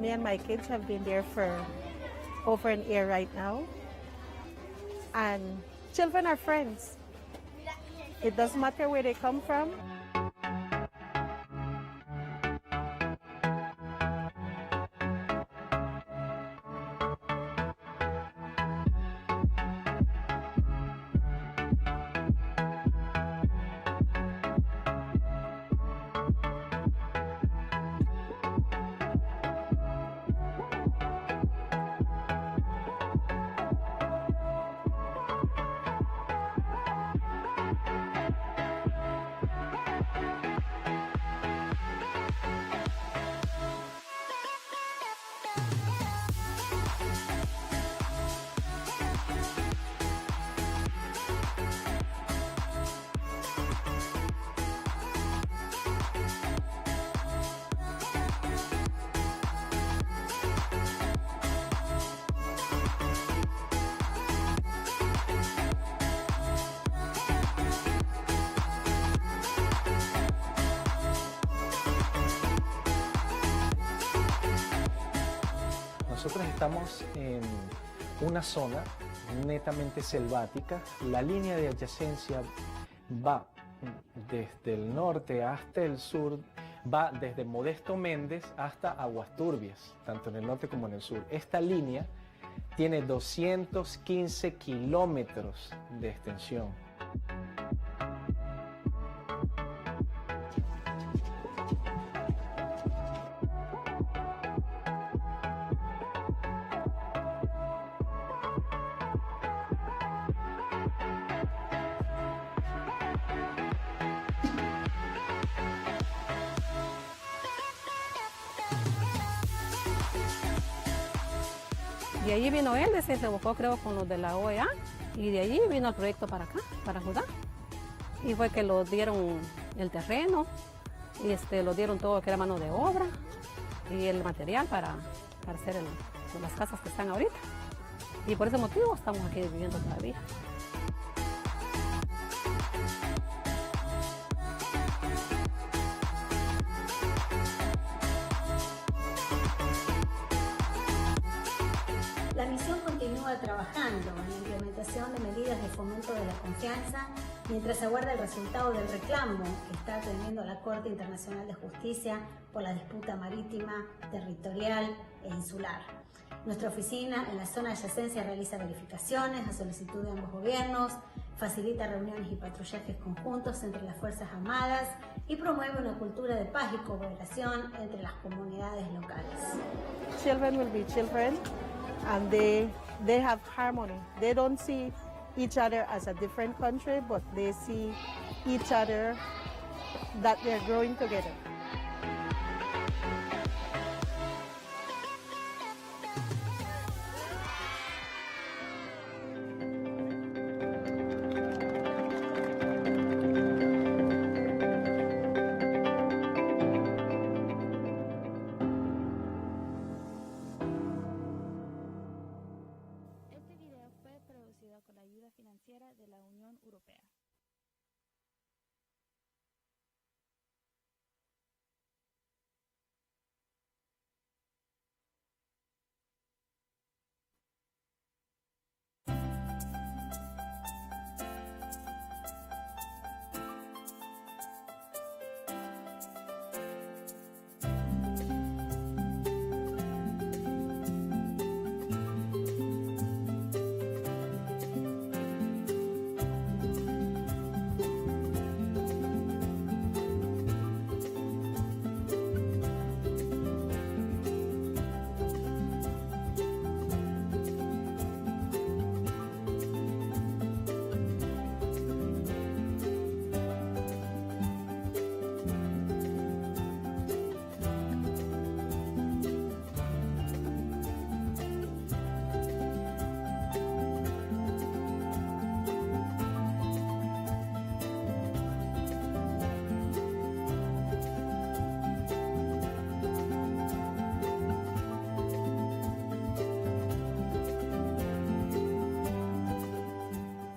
Me and my kids have been there for over an year right now. And children are friends. It doesn't matter where they come from. Nosotros estamos en una zona netamente selvática. La línea de adyacencia va desde el norte hasta el sur, va desde Modesto Méndez hasta Aguas Turbias, tanto en el norte como en el sur. Esta línea tiene 215 kilómetros de extensión. De allí vino él, se buscó creo con los de la OEA y de allí vino el proyecto para acá, para Judá. Y fue que lo dieron el terreno y lo dieron todo que era mano de obra y el material para hacer las casas que están ahorita. Y por ese motivo estamos aquí viviendo todavía. La misión continúa trabajando en la implementación de medidas de fomento de la confianza mientras aguarda el resultado del reclamo que está atendiendo la Corte Internacional de Justicia por la disputa marítima, territorial e insular. Nuestra oficina en la zona de adyacencia realiza verificaciones a solicitud de ambos gobiernos, facilita reuniones y patrullajes conjuntos entre las Fuerzas Armadas y promueve una cultura de paz y cooperación entre las comunidades locales. Children will be children. And they have harmony. They don't see each other as a different country, but they see each other that they're growing together. Este video fue producido con la ayuda financiera de la Unión Europea.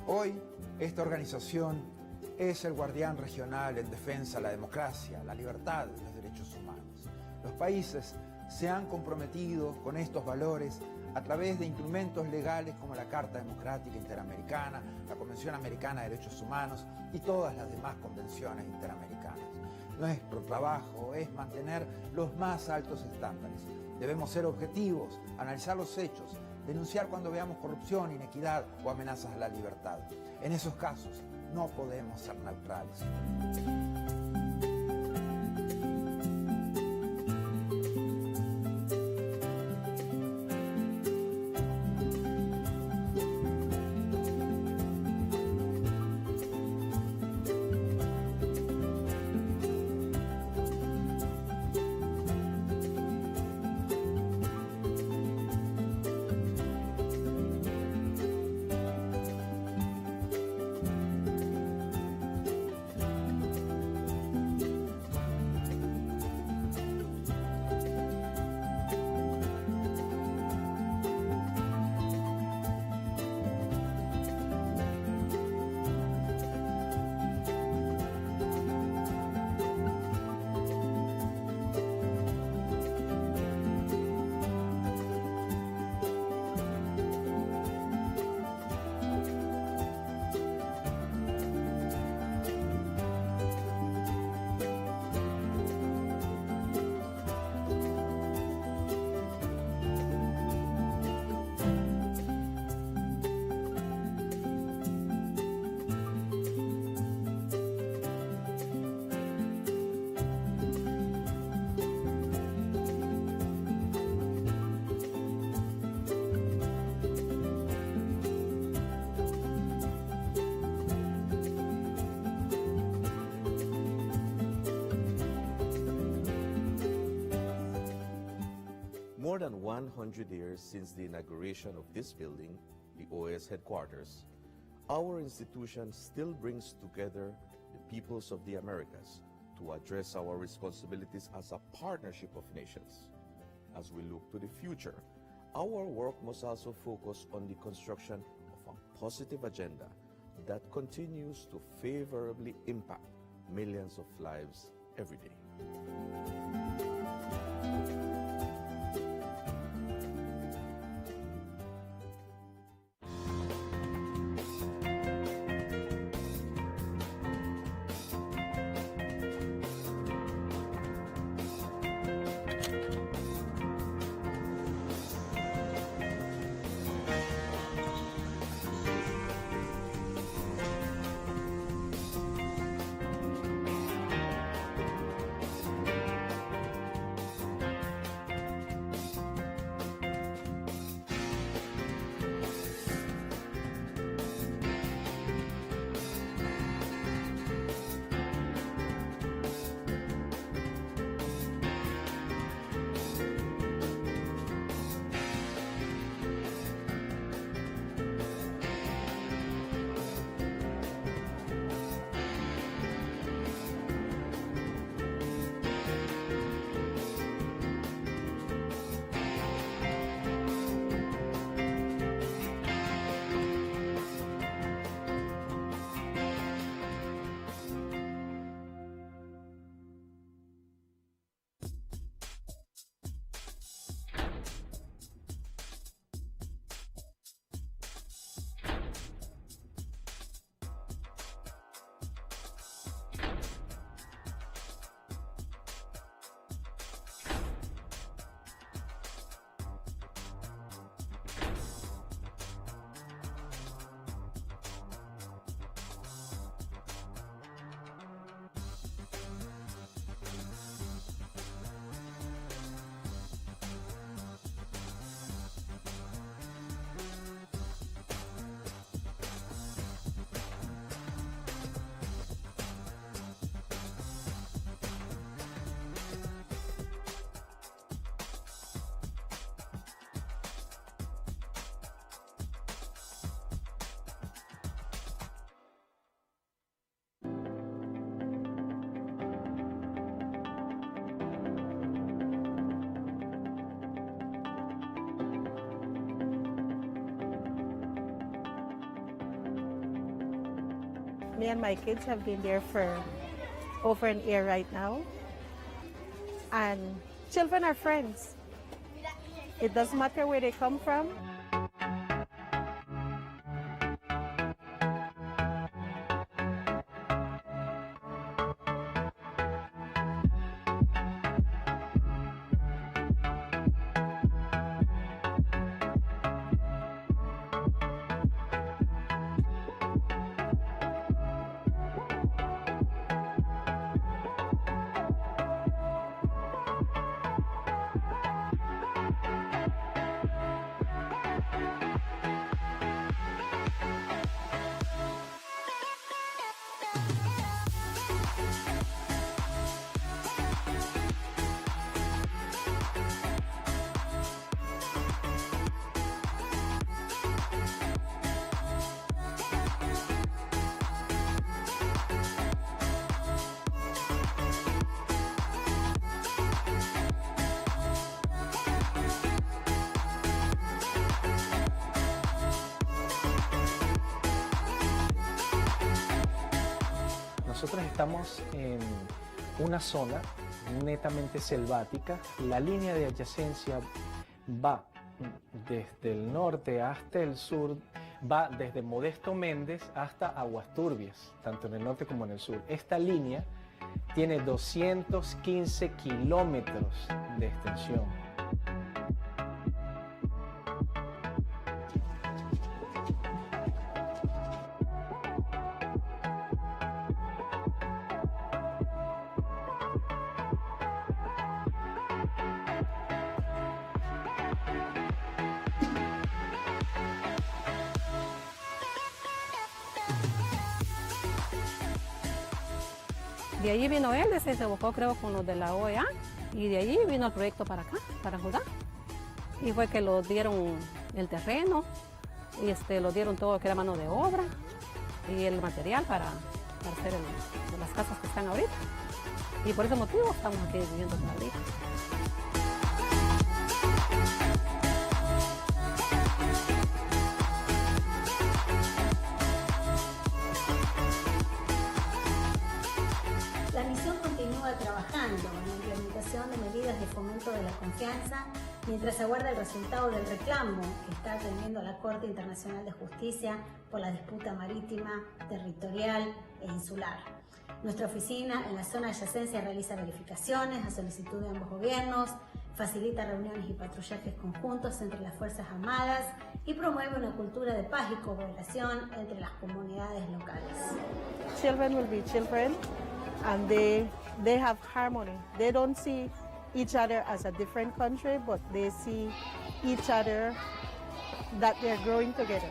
Hoy, esta organización es el guardián regional en defensa de la democracia, la libertad y los derechos humanos. Los países se han comprometido con estos valores a través de instrumentos legales como la Carta Democrática Interamericana, la Convención Americana de Derechos Humanos y todas las demás convenciones interamericanas. Nuestro trabajo es mantener los más altos estándares. Debemos ser objetivos, analizar los hechos, denunciar cuando veamos corrupción, inequidad o amenazas a la libertad. En esos casos no podemos ser neutrales. More than 100 years since the inauguration of this building, the OAS headquarters, our institution still brings together the peoples of the Americas to address our responsibilities as a partnership of nations. As we look to the future, our work must also focus on the construction of a positive agenda that continues to favorably impact millions of lives every day. Me and my kids have been there for over an year right now. And children are friends. It doesn't matter where they come from. Nosotros estamos en una zona netamente selvática. La línea de adyacencia va desde el norte hasta el sur, va desde Modesto Méndez hasta Aguas Turbias, tanto en el norte como en el sur. Esta línea tiene 215 kilómetros de extensión. De allí vino él, se buscó creo con los de la OEA y de allí vino el proyecto para acá, para Judá. Y fue que lo dieron el terreno y lo dieron todo lo que era mano de obra y el material para hacer las casas que están ahorita. Y por ese motivo estamos aquí viviendo por ahorita. La misión continúa trabajando en la implementación de medidas de fomento de la confianza mientras aguarda el resultado del reclamo que está atendiendo la Corte Internacional de Justicia por la disputa marítima, territorial e insular. Nuestra oficina en la zona de adyacencia realiza verificaciones a solicitud de ambos gobiernos, facilita reuniones y patrullajes conjuntos entre las Fuerzas Armadas y promueve una cultura de paz y cooperación entre las comunidades locales. Children will be children, and they have harmony. They don't see each other as a different country, but they see each other that they're growing together.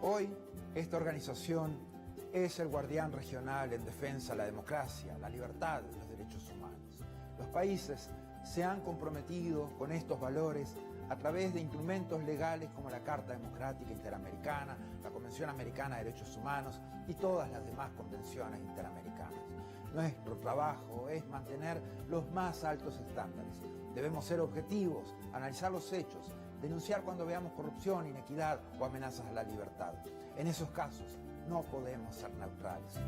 Hoy, esta organización es el guardián regional en defensa de la democracia, la libertad y los derechos humanos. Los países se han comprometido con estos valores a través de instrumentos legales como la Carta Democrática Interamericana, la Convención Americana de Derechos Humanos y todas las demás convenciones interamericanas. Nuestro trabajo es mantener los más altos estándares. Debemos ser objetivos, analizar los hechos, denunciar cuando veamos corrupción, inequidad o amenazas a la libertad. En esos casos no podemos ser neutrales.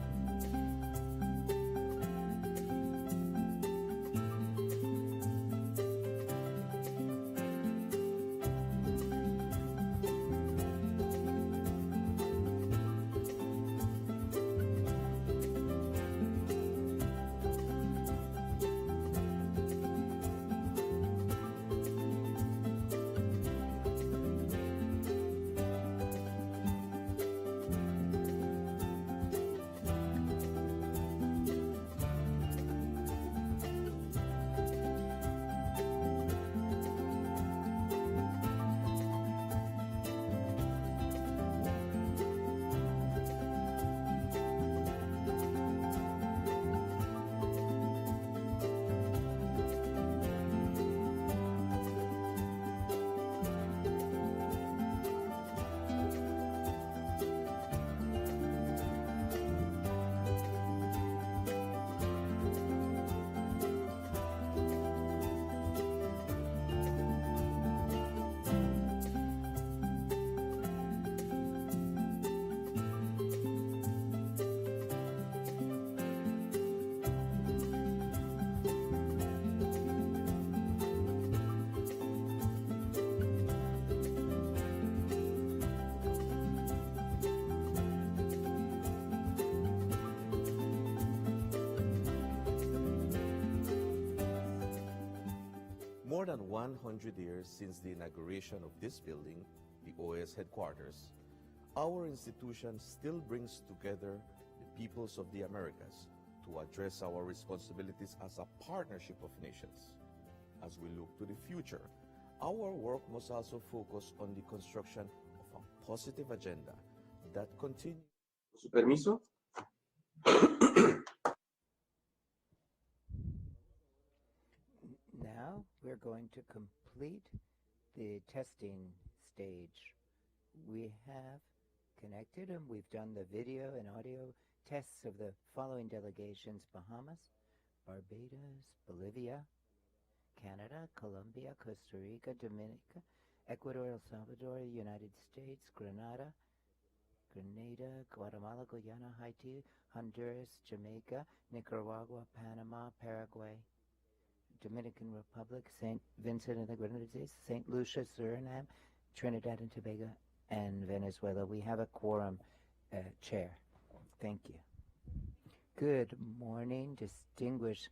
More than 100 years since the inauguration of this building, the OAS headquarters, our institution still brings together the peoples of the Americas to address our responsibilities as a partnership of nations. As we look to the future, our work must also focus on the construction of a positive agenda that continues. Su permiso. Now we're going to complete the testing stage. We have connected and we've done the video and audio tests of the following delegations: Bahamas, Barbados, Bolivia, Canada, Colombia, Costa Rica, Dominica, Ecuador, El Salvador, United States, Grenada, Guatemala, Guyana, Haiti, Honduras, Jamaica, Nicaragua, Panama, Paraguay, Dominican Republic, St. Vincent and the Grenadines, St. Lucia, Suriname, Trinidad and Tobago, and Venezuela. We have a quorum, Chair. Thank you. Good morning, distinguished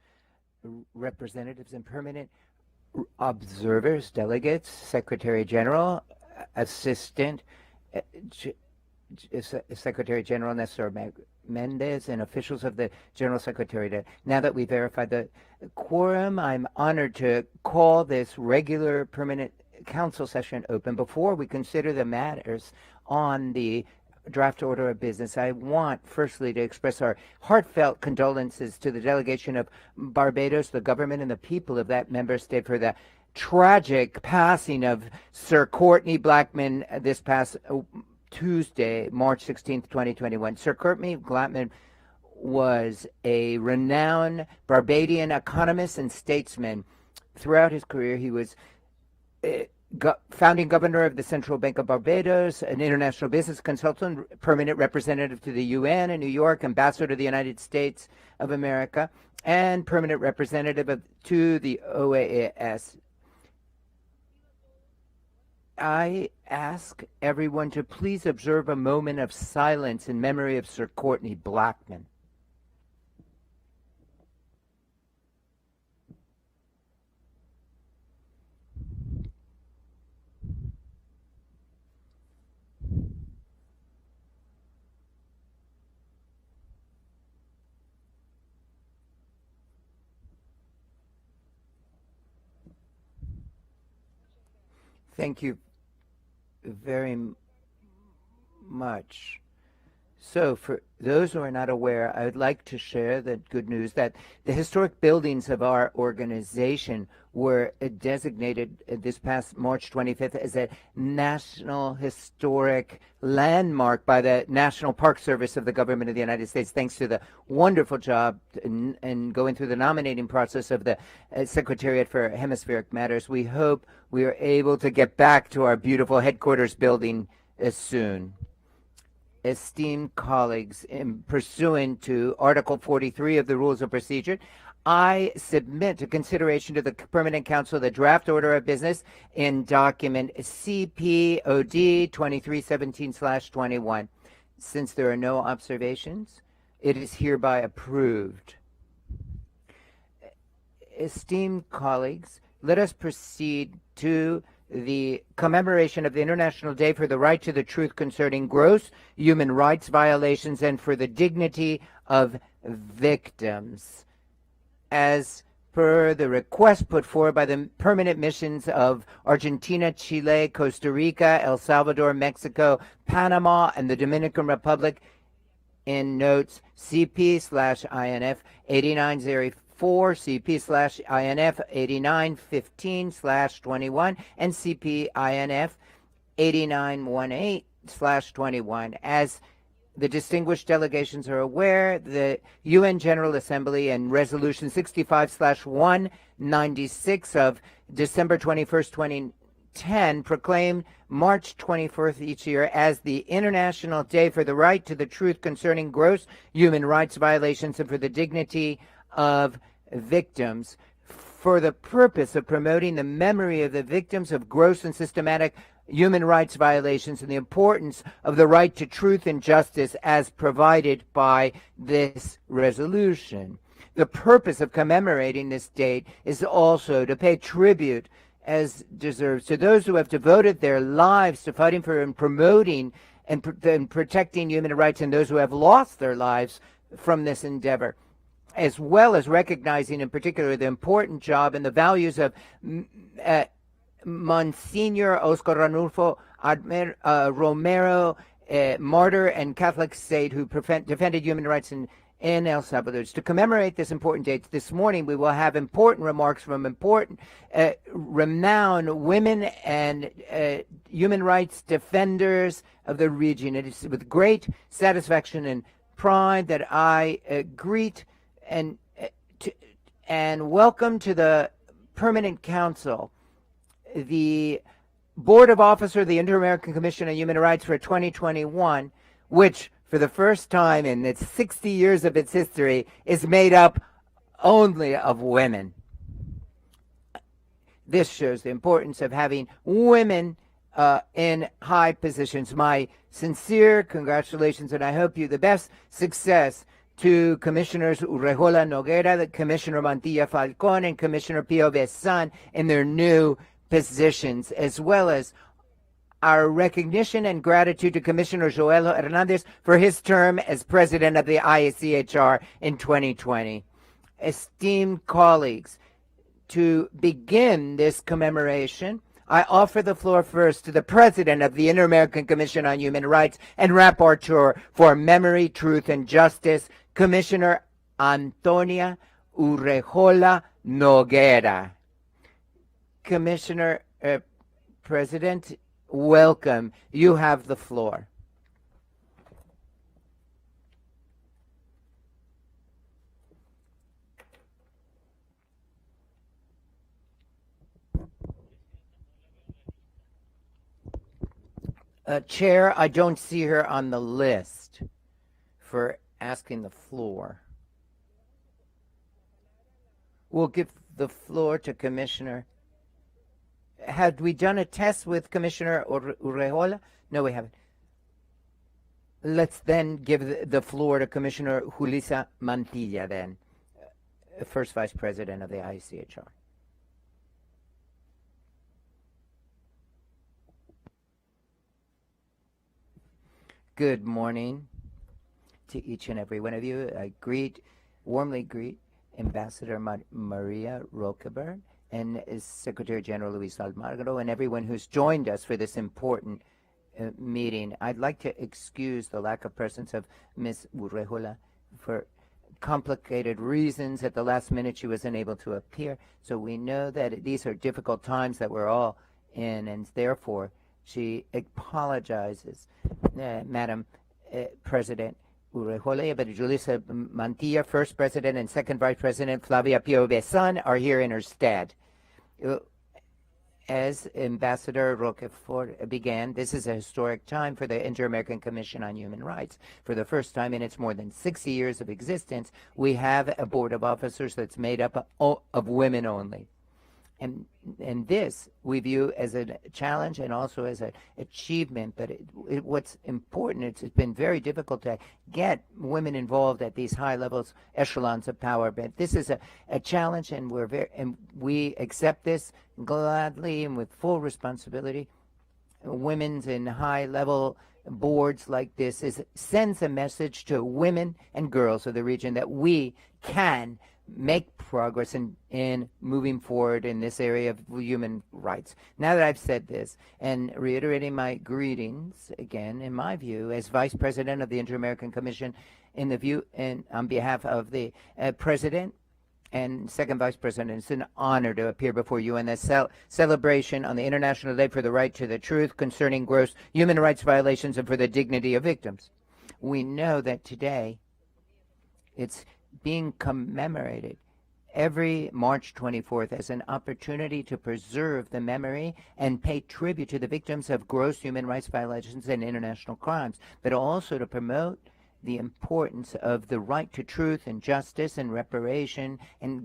representatives and permanent observers, delegates, Secretary General, Assistant Secretary General Nestor Mendez, and officials of the General Secretariat. Now that we verified the quorum, I'm honored to call this regular permanent council session open. Before we consider the matters on the draft order of business, I want firstly to express our heartfelt condolences to the delegation of Barbados, the government, and the people of that member state for the tragic passing of Sir Courtney Blackman this past Tuesday, March 16th, 2021. Sir Courtney Blackman was a renowned Barbadian economist and statesman. Throughout his career, he was founding governor of the Central Bank of Barbados, an international business consultant, permanent representative to the UN in New York, ambassador to the United States of America, and permanent representative to the OAS. I ask everyone to please observe a moment of silence in memory of Sir Courtney Blackman. Thank you very much. So, for those who are not aware, I would like to share the good news that the historic buildings of our organization were designated this past March 25th as a National Historic Landmark by the National Park Service of the Government of the United States, thanks to the wonderful job in going through the nominating process of the Secretariat for Hemispheric Matters. We hope we are able to get back to our beautiful headquarters building soon. Esteemed colleagues, in pursuant to Article 43 of the Rules of Procedure, I submit to consideration to the Permanent Council the draft order of business in document CPOD 2317/21. Since there are no observations, it is hereby approved. Esteemed colleagues, let us proceed to the commemoration of the International Day for the Right to the Truth concerning gross human rights violations and for the dignity of victims. As per the request put forward by the permanent missions of Argentina, Chile, Costa Rica, El Salvador, Mexico, Panama, and the Dominican Republic in notes CP/INF 8904, CP/INF 8915/21, and CP/INF 8918/21. As the distinguished delegations are aware, the UN General Assembly and Resolution 65/196 of December 21st, 2010 proclaimed March 24th each year as the International Day for the Right to the Truth concerning gross human rights violations and for the dignity of victims, for the purpose of promoting the memory of the victims of gross and systematic human rights violations and the importance of the right to truth and justice as provided by this resolution. The purpose of commemorating this date is also to pay tribute as deserves to those who have devoted their lives to fighting for and promoting and protecting human rights, and those who have lost their lives from this endeavor, as well as recognizing in particular the important job and the values of Monsignor Oscar Ranulfo Romero, martyr and Catholic saint who defended human rights in El Salvador. To commemorate this important date, this morning we will have important remarks from important, renowned women and human rights defenders of the region. It is with great satisfaction and pride that I greet and welcome to the Permanent Council the Board of Officers of the Inter-American Commission on Human Rights for 2021, which for the first time in its 60 years of its history is made up only of women. This shows the importance of having women in high positions. My sincere congratulations, and I hope you the best success to Commissioners Urrejola Noguera, Commissioner Mantilla Falcón, and Commissioner Pio Besan in their new positions, as well as our recognition and gratitude to Commissioner Joel Hernandez for his term as president of the ICHR in 2020. Esteemed colleagues, to begin this commemoration, I offer the floor first to the president of the Inter-American Commission on Human Rights and rapporteur for Memory, Truth, and Justice, Commissioner Antonia Urrejola Noguera. Commissioner, President, welcome. You have the floor. Chair, I don't see her on the list for asking the floor. We'll give the floor to Commissioner. Had we done a test with Commissioner Urrejola? No, we haven't. Let's then give the floor to Commissioner Julissa Mantilla, then, first Vice President of the ICHR. Good morning to each and every one of you. I warmly greet Ambassador Maria Roqueberg and Secretary General Luis Almagro and everyone who's joined us for this important meeting. I'd like to excuse the lack of presence of Ms. Urrejola for complicated reasons. At the last minute, she was unable to appear. So we know that these are difficult times that we're all in, and therefore she apologizes. Madam President Urrejola, but Julissa Mantilla, First President, and Second Vice President Flavia Pio Besan are here in her stead. As Ambassador Roquefort began, this is a historic time for the Inter-American Commission on Human Rights. For the first time in its more than 60 years of existence, we have a board of officers that's made up of women only. And this we view as a challenge and also as an achievement. But what's important, it's been very difficult to get women involved at these high levels, echelons of power. But this is a challenge, and we accept this gladly and with full responsibility. Women's in high level boards like this sends a message to women and girls of the region that we can make progress in moving forward in this area of human rights. Now that I've said this, and reiterating my greetings again, in my view, as Vice President of the Inter-American Commission, in the view and on behalf of the President and Second Vice President, it's an honor to appear before you in this celebration on the International Day for the Right to the Truth concerning gross human rights violations and for the dignity of victims. We know that today it's being commemorated every March 24th as an opportunity to preserve the memory and pay tribute to the victims of gross human rights violations and international crimes, but also to promote the importance of the right to truth and justice and reparation and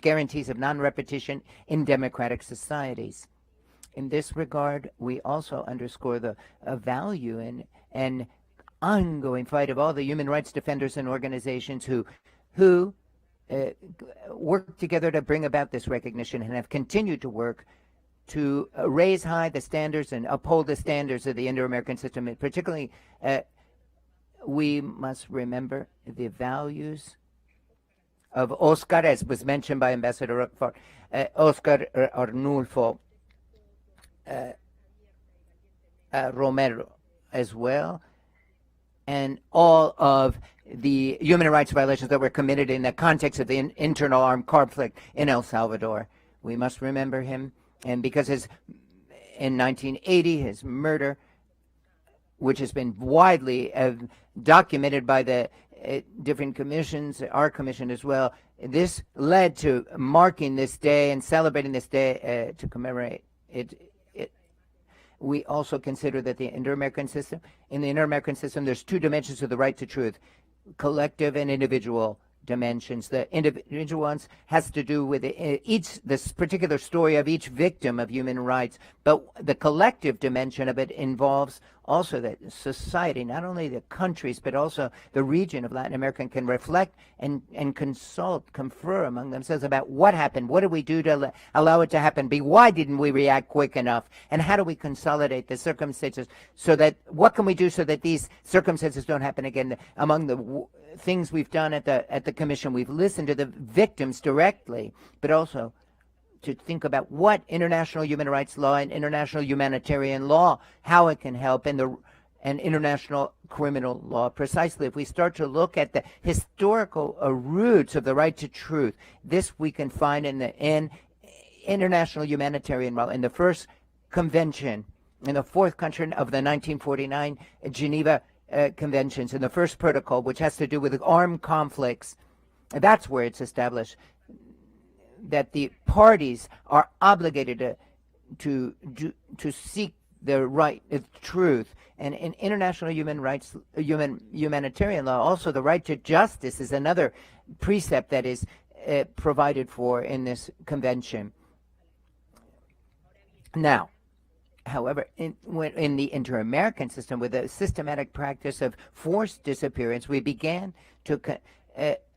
guarantees of non-repetition in democratic societies. In this regard, we also underscore the value and ongoing fight of all the human rights defenders and organizations who work together to bring about this recognition and have continued to work to raise high the standards and uphold the standards of the Indo-American system. And particularly, we must remember the values of Oscar, as was mentioned by Ambassador Roquefort, Oscar Arnulfo Romero as well, and all of the human rights violations that were committed in the context of the internal armed conflict in El Salvador. We must remember him, and because in 1980, his murder, which has been widely documented by the different commissions, our commission as well, this led to marking this day and celebrating this day to commemorate it. We also consider that in the Inter-American system, there's two dimensions of the right to truth, collective and individual dimensions. The individual ones has to do with this particular story of each victim of human rights, but the collective dimension of it involves also that society, not only the countries, but also the region of Latin America, can reflect and confer among themselves about what happened, what did we do to allow it to happen, why didn't we react quick enough, and how do we consolidate the circumstances so that, what can we do so that these circumstances don't happen again. Among the things we've done at the Commission, we've listened to the victims directly, but also to think about what international human rights law and international humanitarian law, how it can help, and international criminal law. Precisely, if we start to look at the historical roots of the right to truth, this we can find in international humanitarian law, in the first convention, in the fourth country of the 1949 Geneva Conventions, in the first protocol, which has to do with armed conflicts. That's where it's established that the parties are obligated to seek the right of truth. And in international human rights, humanitarian law, also the right to justice is another precept that is provided for in this convention. Now, however, in the Inter-American system, with a systematic practice of forced disappearance, we began to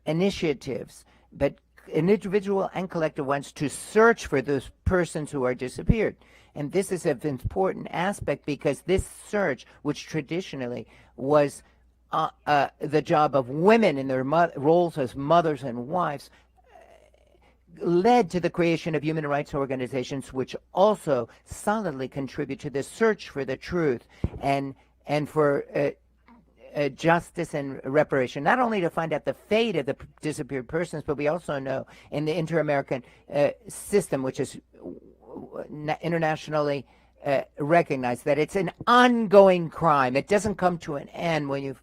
initiatives, but individual and collective ones, to search for those persons who are disappeared. And this is an important aspect because this search, which traditionally was the job of women in their roles as mothers and wives, led to the creation of human rights organizations, which also solidly contribute to the search for the truth and for justice and reparation, not only to find out the fate of the disappeared persons, but we also know in the Inter-American system, which is internationally recognized, that it's an ongoing crime. It doesn't come to an end when you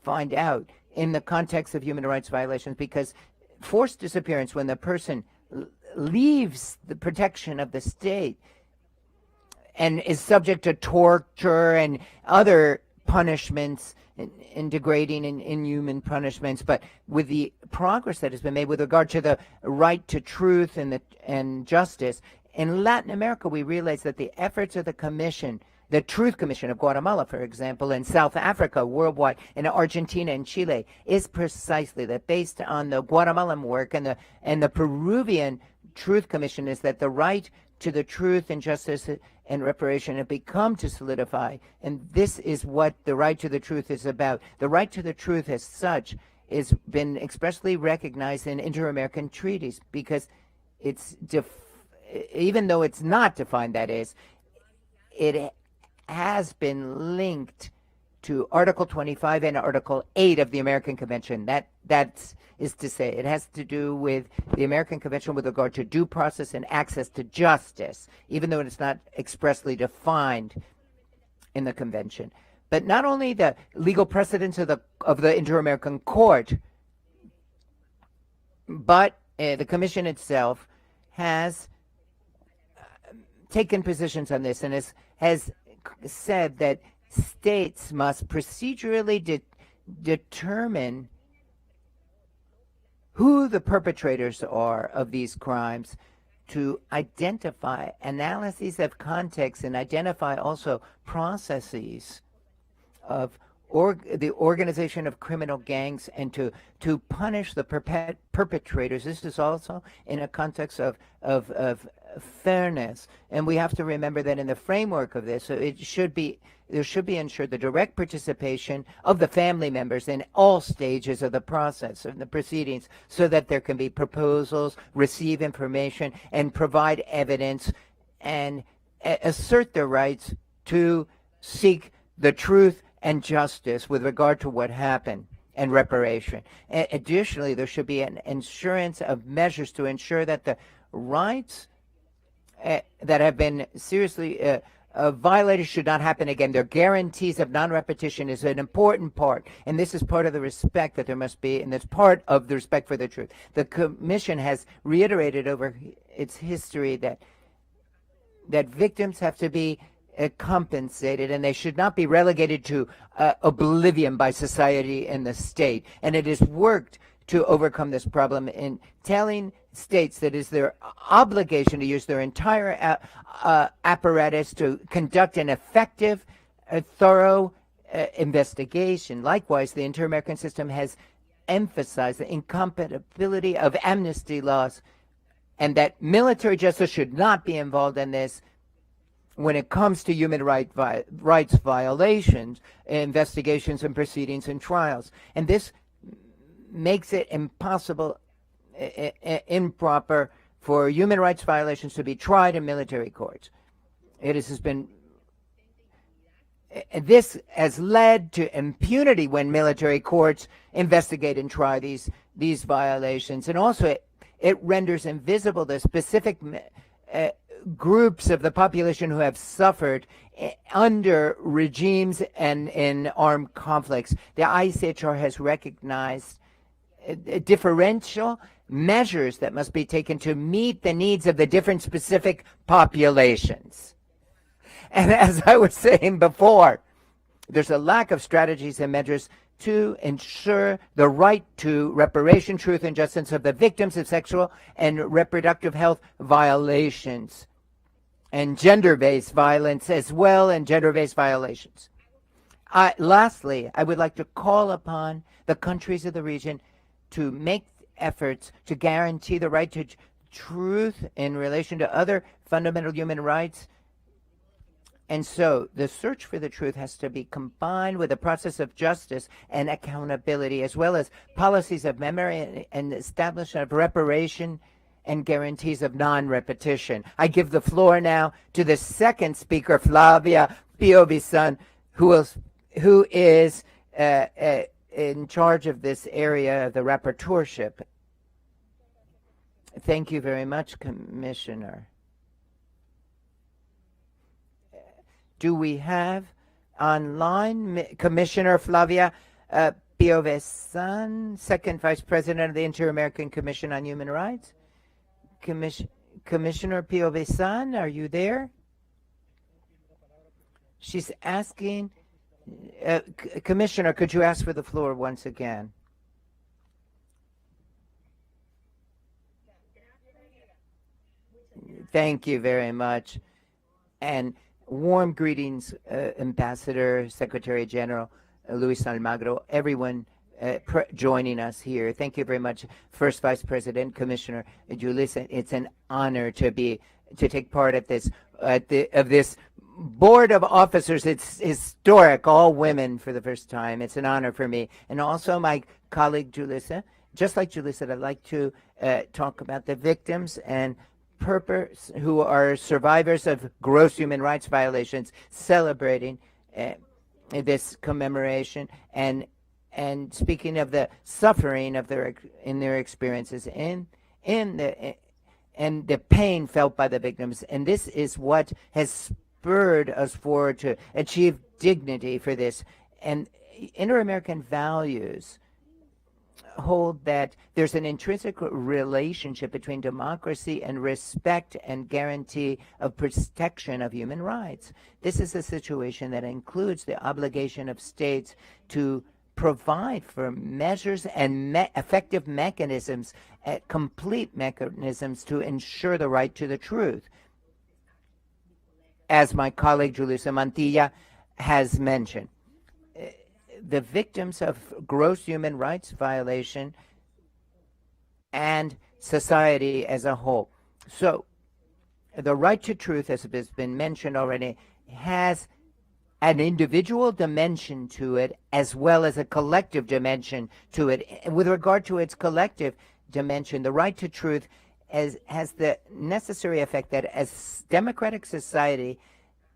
find out in the context of human rights violations, because forced disappearance, when the person leaves the protection of the state and is subject to torture and other punishments and degrading and inhuman punishments, but with the progress that has been made with regard to the right to truth and justice, in Latin America, we realize that the efforts of the Commission, the Truth Commission of Guatemala, for example, in South Africa, worldwide, in Argentina and Chile, is precisely that based on the Guatemalan work and the Peruvian Truth Commission, is that the right to the truth and justice and reparation have become to solidify. And this is what the right to the truth is about. The right to the truth as such has been expressly recognized in inter-American treaties, because it's even though it's not defined, that is, it has been linked to Article 25 and Article 8 of the American Convention. That is to say, it has to do with the American Convention with regard to due process and access to justice, even though it's not expressly defined in the convention. But not only the legal precedents of the Inter-American Court, but the Commission itself has taken positions on this and has said that states must procedurally determine who the perpetrators are of these crimes, to identify analyses of context and identify also processes of the organization of criminal gangs, and to punish the perpetrators. This is also in a context of fairness, and we have to remember that in the framework of this, there should be ensured the direct participation of the family members in all stages of the process and the proceedings, so that there can be proposals, receive information, and provide evidence, and assert their rights to seek the truth and justice with regard to what happened, and reparation. Additionally, there should be an assurance of measures to ensure that the rights that have been seriously violated should not happen again. Their guarantees of non-repetition is an important part, and this is part of the respect that there must be, and that's part of the respect for the truth. The Commission has reiterated over its history that victims have to be compensated, and they should not be relegated to oblivion by society and the state. And it has worked to overcome this problem in telling states that it is their obligation to use their entire apparatus to conduct an effective, thorough investigation. Likewise, the Inter-American system has emphasized the incompatibility of amnesty laws, and that military justice should not be involved in this when it comes to human rights violations, investigations and proceedings and trials. And this makes it impossible, improper for human rights violations to be tried in military courts. This has led to impunity when military courts investigate and try these violations. And also it renders invisible the specific groups of the population who have suffered under regimes and in armed conflicts. The ICHR has recognized differential measures that must be taken to meet the needs of the different specific populations. And as I was saying before, there's a lack of strategies and measures to ensure the right to reparation, truth, and justice of the victims of sexual and reproductive health violations and gender-based violence as well, and gender-based violations. Lastly, I would like to call upon the countries of the region to make efforts to guarantee the right to truth in relation to other fundamental human rights. And so the search for the truth has to be combined with a process of justice and accountability, as well as policies of memory and establishment of reparation and guarantees of non-repetition. I give the floor now to the second speaker, Flavia Piovesan, who is in charge of this area of the rapporteurship. Thank you very much, Commissioner. Do we have online Commissioner Flavia Piovesan, second Vice President of the Inter-American Commission on Human Rights? Commissioner Piovesan, are you there? She's asking, Commissioner, could you ask for the floor once again? Thank you very much. And warm greetings, Ambassador, Secretary General Luis Almagro, everyone joining us here. Thank you very much, First Vice President, Commissioner Julissa. It's an honor to take part at this board of officers. It's historic, all women for the first time. It's an honor for me. And also my colleague Julissa. Just like Julissa, I'd like to talk about the victims and purpose who are survivors of gross human rights violations, celebrating this commemoration and speaking of the suffering of their experiences and the pain felt by the victims. And this is what has spurred us forward to achieve dignity for this. And inter-American values hold that there's an intrinsic relationship between democracy and respect and guarantee of protection of human rights. This is a situation that includes the obligation of states to provide for measures and effective mechanisms, complete mechanisms to ensure the right to the truth. As my colleague Julissa Mantilla has mentioned, the victims of gross human rights violation and society as a whole. So the right to truth, as has been mentioned already, has an individual dimension to it as well as a collective dimension to it. With regard to its collective dimension, the right to truth has the necessary effect that as democratic society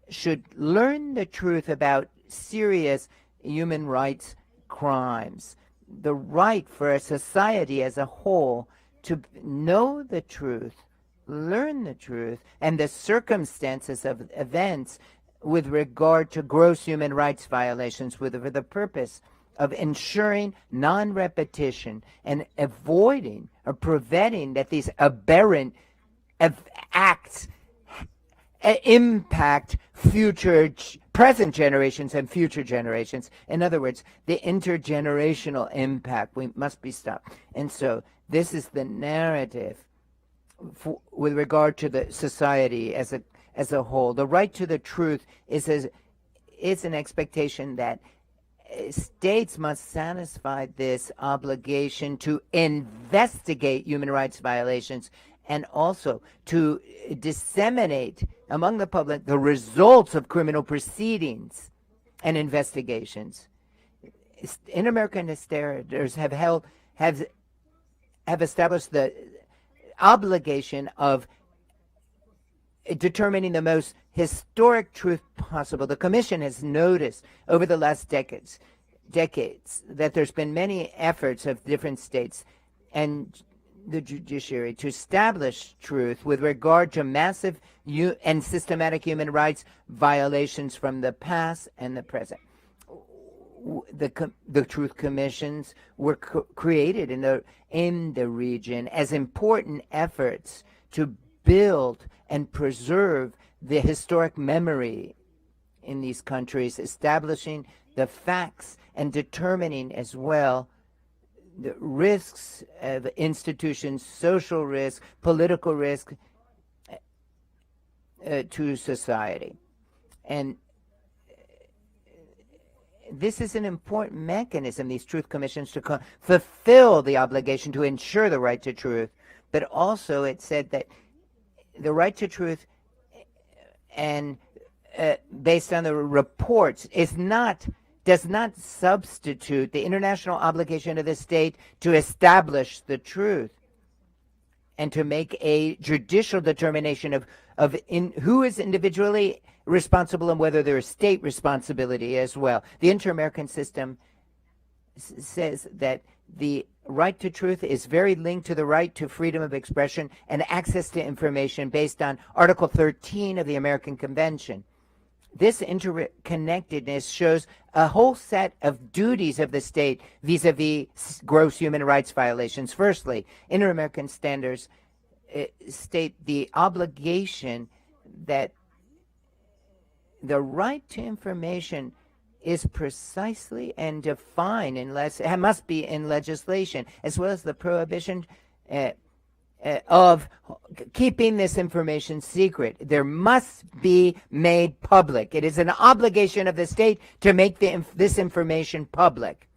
should learn the truth about serious human rights crimes. The right for a society as a whole to know the truth, learn the truth, and the circumstances of events with regard to gross human rights violations for the purpose of ensuring non-repetition and avoiding or preventing that these aberrant acts impact present generations and future generations. In other words, the intergenerational impact must be stopped. And so this is the narrative with regard to the society as a whole. The right to the truth is an expectation that states must satisfy this obligation to investigate human rights violations and also to disseminate among the public the results of criminal proceedings and investigations. Inter-American legislators have established the obligation of determining the most historic truth possible. The Commission has noticed over the last decades that there's been many efforts of different states and the judiciary to establish truth with regard to massive and systematic human rights violations from the past and the present. The truth commissions were created in the region as important efforts to build and preserve the historic memory in these countries, establishing the facts and determining as well the risks of institutions, social risk, political risk to society. And this is an important mechanism, these truth commissions, to fulfill the obligation to ensure the right to truth. But also it said that the right to truth and based on the reports does not substitute the international obligation of the state to establish the truth. and to make a judicial determination of who is individually responsible and whether there is state responsibility as well. The inter-American system says that the right to truth is very linked to the right to freedom of expression and access to information based on Article 13 of the American Convention. This interconnectedness shows a whole set of duties of the state vis-a-vis gross human rights violations. Firstly, inter-American standards state the obligation that the right to information is precisely and defined unless it must be in legislation, as well as the prohibition of keeping this information secret. There must be made public. It is an obligation of the state to make this information public.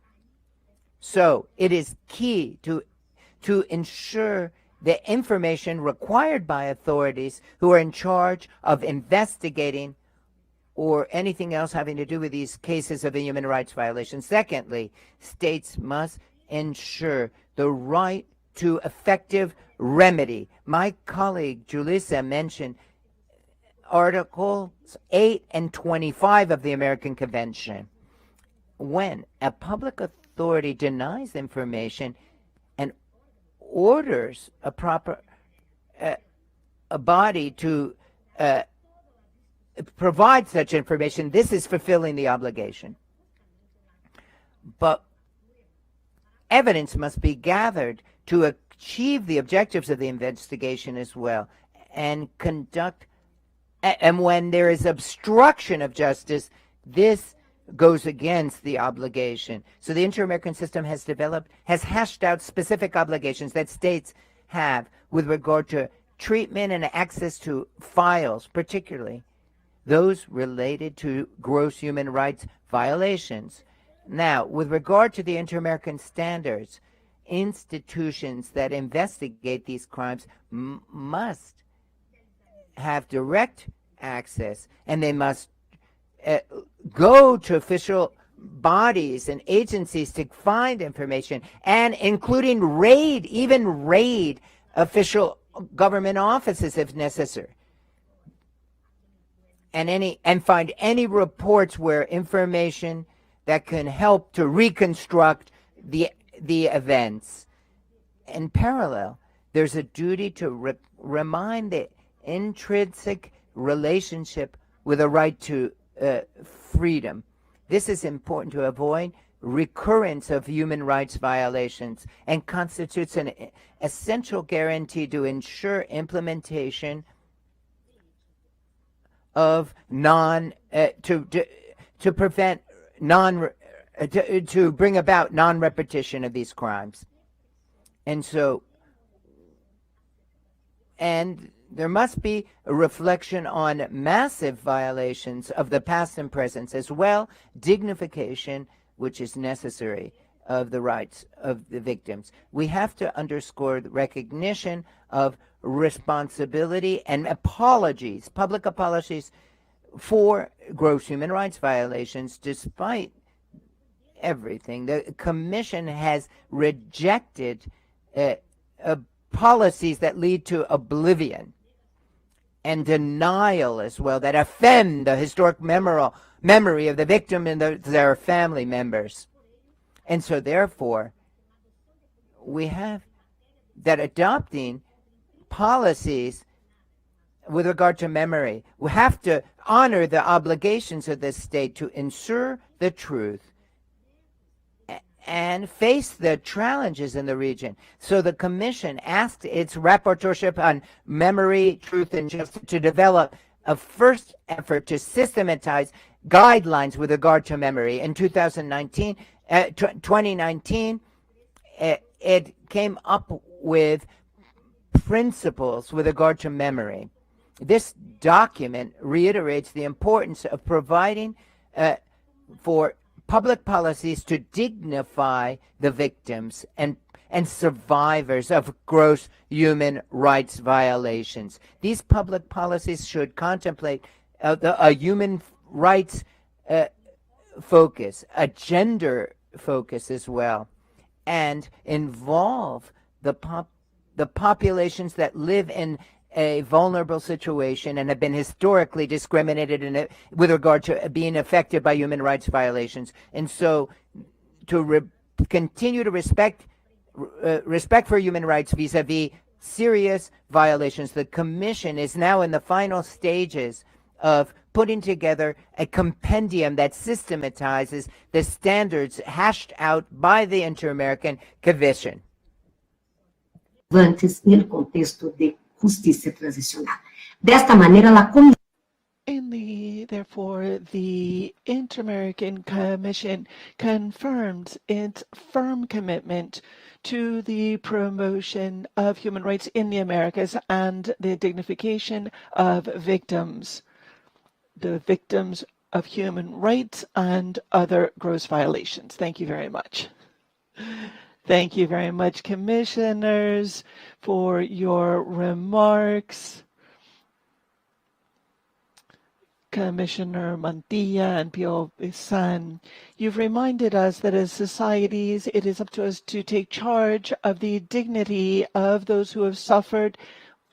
So it is key to ensure the information required by authorities who are in charge of investigating or anything else having to do with these cases of a human rights violation. Secondly, states must ensure the right to effective remedy. My colleague Julissa mentioned Articles 8 and 25 of the American Convention. When a public authority denies information and orders a proper a body to provide such information, this is fulfilling the obligation. But evidence must be gathered to achieve the objectives of the investigation as well, and when there is obstruction of justice, this goes against the obligation. So the inter-American system has hashed out specific obligations that states have with regard to treatment and access to files, particularly those related to gross human rights violations. Now, with regard to the inter-American standards, institutions that investigate these crimes must have direct access, and they must go to official bodies and agencies to find information, and including raid official government offices if necessary, and find any reports where information that can help to reconstruct the events. In parallel, there's a duty to remind the intrinsic relationship with a right to freedom. This is important to avoid recurrence of human rights violations and constitutes an essential guarantee to ensure implementation of to prevent to bring about non-repetition of these crimes. And there must be a reflection on massive violations of the past and present, as well dignification, which is necessary, of the rights of the victims. We have to underscore the recognition of responsibility and apologies, public apologies for gross human rights violations. Despite everything, the Commission has rejected policies that lead to oblivion and denial as well, that offend the historic memory of the victim and their family members. And so therefore, we have that adopting policies with regard to memory, we have to honor the obligations of the state to ensure the truth and face the challenges in the region. So the Commission asked its rapporteurship on memory, truth, and justice to develop a first effort to systematize guidelines with regard to memory. In 2019, it came up with principles with regard to memory. This document reiterates the importance of providing for public policies to dignify the victims and survivors of gross human rights violations. These public policies should contemplate a human rights focus, a gender focus as well, and involve the the populations that live in a vulnerable situation and have been historically discriminated with regard to being affected by human rights violations. And so to continue to respect for human rights vis-a-vis serious violations, the Commission is now in the final stages of putting together a compendium that systematizes the standards hashed out by the Inter-American Commission. Nel contexto de justicia transicional. Desta maneira, Therefore, the Inter-American Commission confirms its firm commitment to the promotion of human rights in the Americas and the dignification of victims, the victims of human rights and other gross violations. Thank you very much. Thank you very much, commissioners, for your remarks. Commissioner Mantilla and Pio San, you've reminded us that as societies, it is up to us to take charge of the dignity of those who have suffered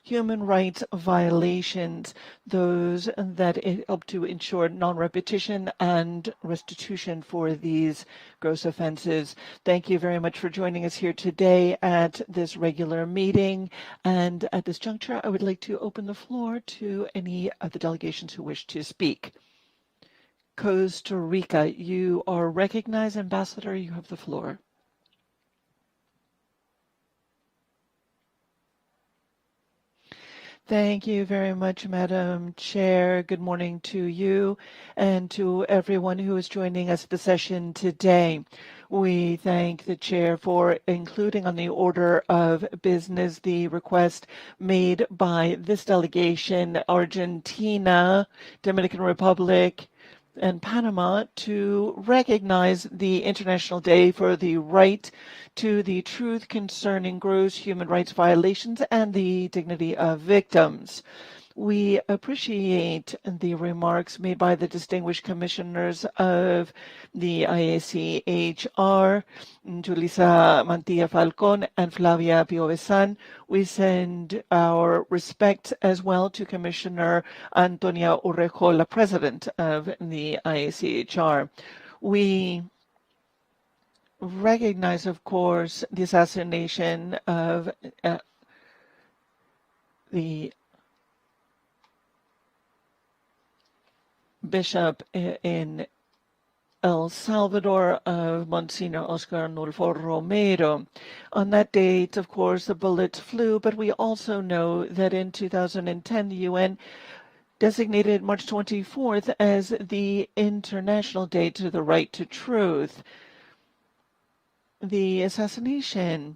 human rights violations, those that help to ensure non-repetition and restitution for these gross offenses. Thank you very much for joining us here today at this regular meeting. And at this juncture, I would like to open the floor to any of the delegations who wish to speak. Costa Rica, you are recognized, Ambassador. You have the floor. Thank you very much, Madam Chair. Good morning to you and to everyone who is joining us at the session today. We thank the Chair for including on the order of business the request made by this delegation, Argentina, Dominican Republic, and Panama, to recognize the International Day for the right to the truth concerning gross human rights violations and the dignity of victims. We appreciate the remarks made by the distinguished commissioners of the IACHR, Julissa Mantilla Falcón and Flavia Piovesan. We send our respect as well to Commissioner Antonia Urrejola, President of the IACHR. We recognize, of course, the assassination of the Bishop in El Salvador of Monsignor Oscar Arnulfo Romero. On that date, of course, the bullets flew, but we also know that in 2010, the UN designated March 24th as the International Day to the Right to Truth. The assassination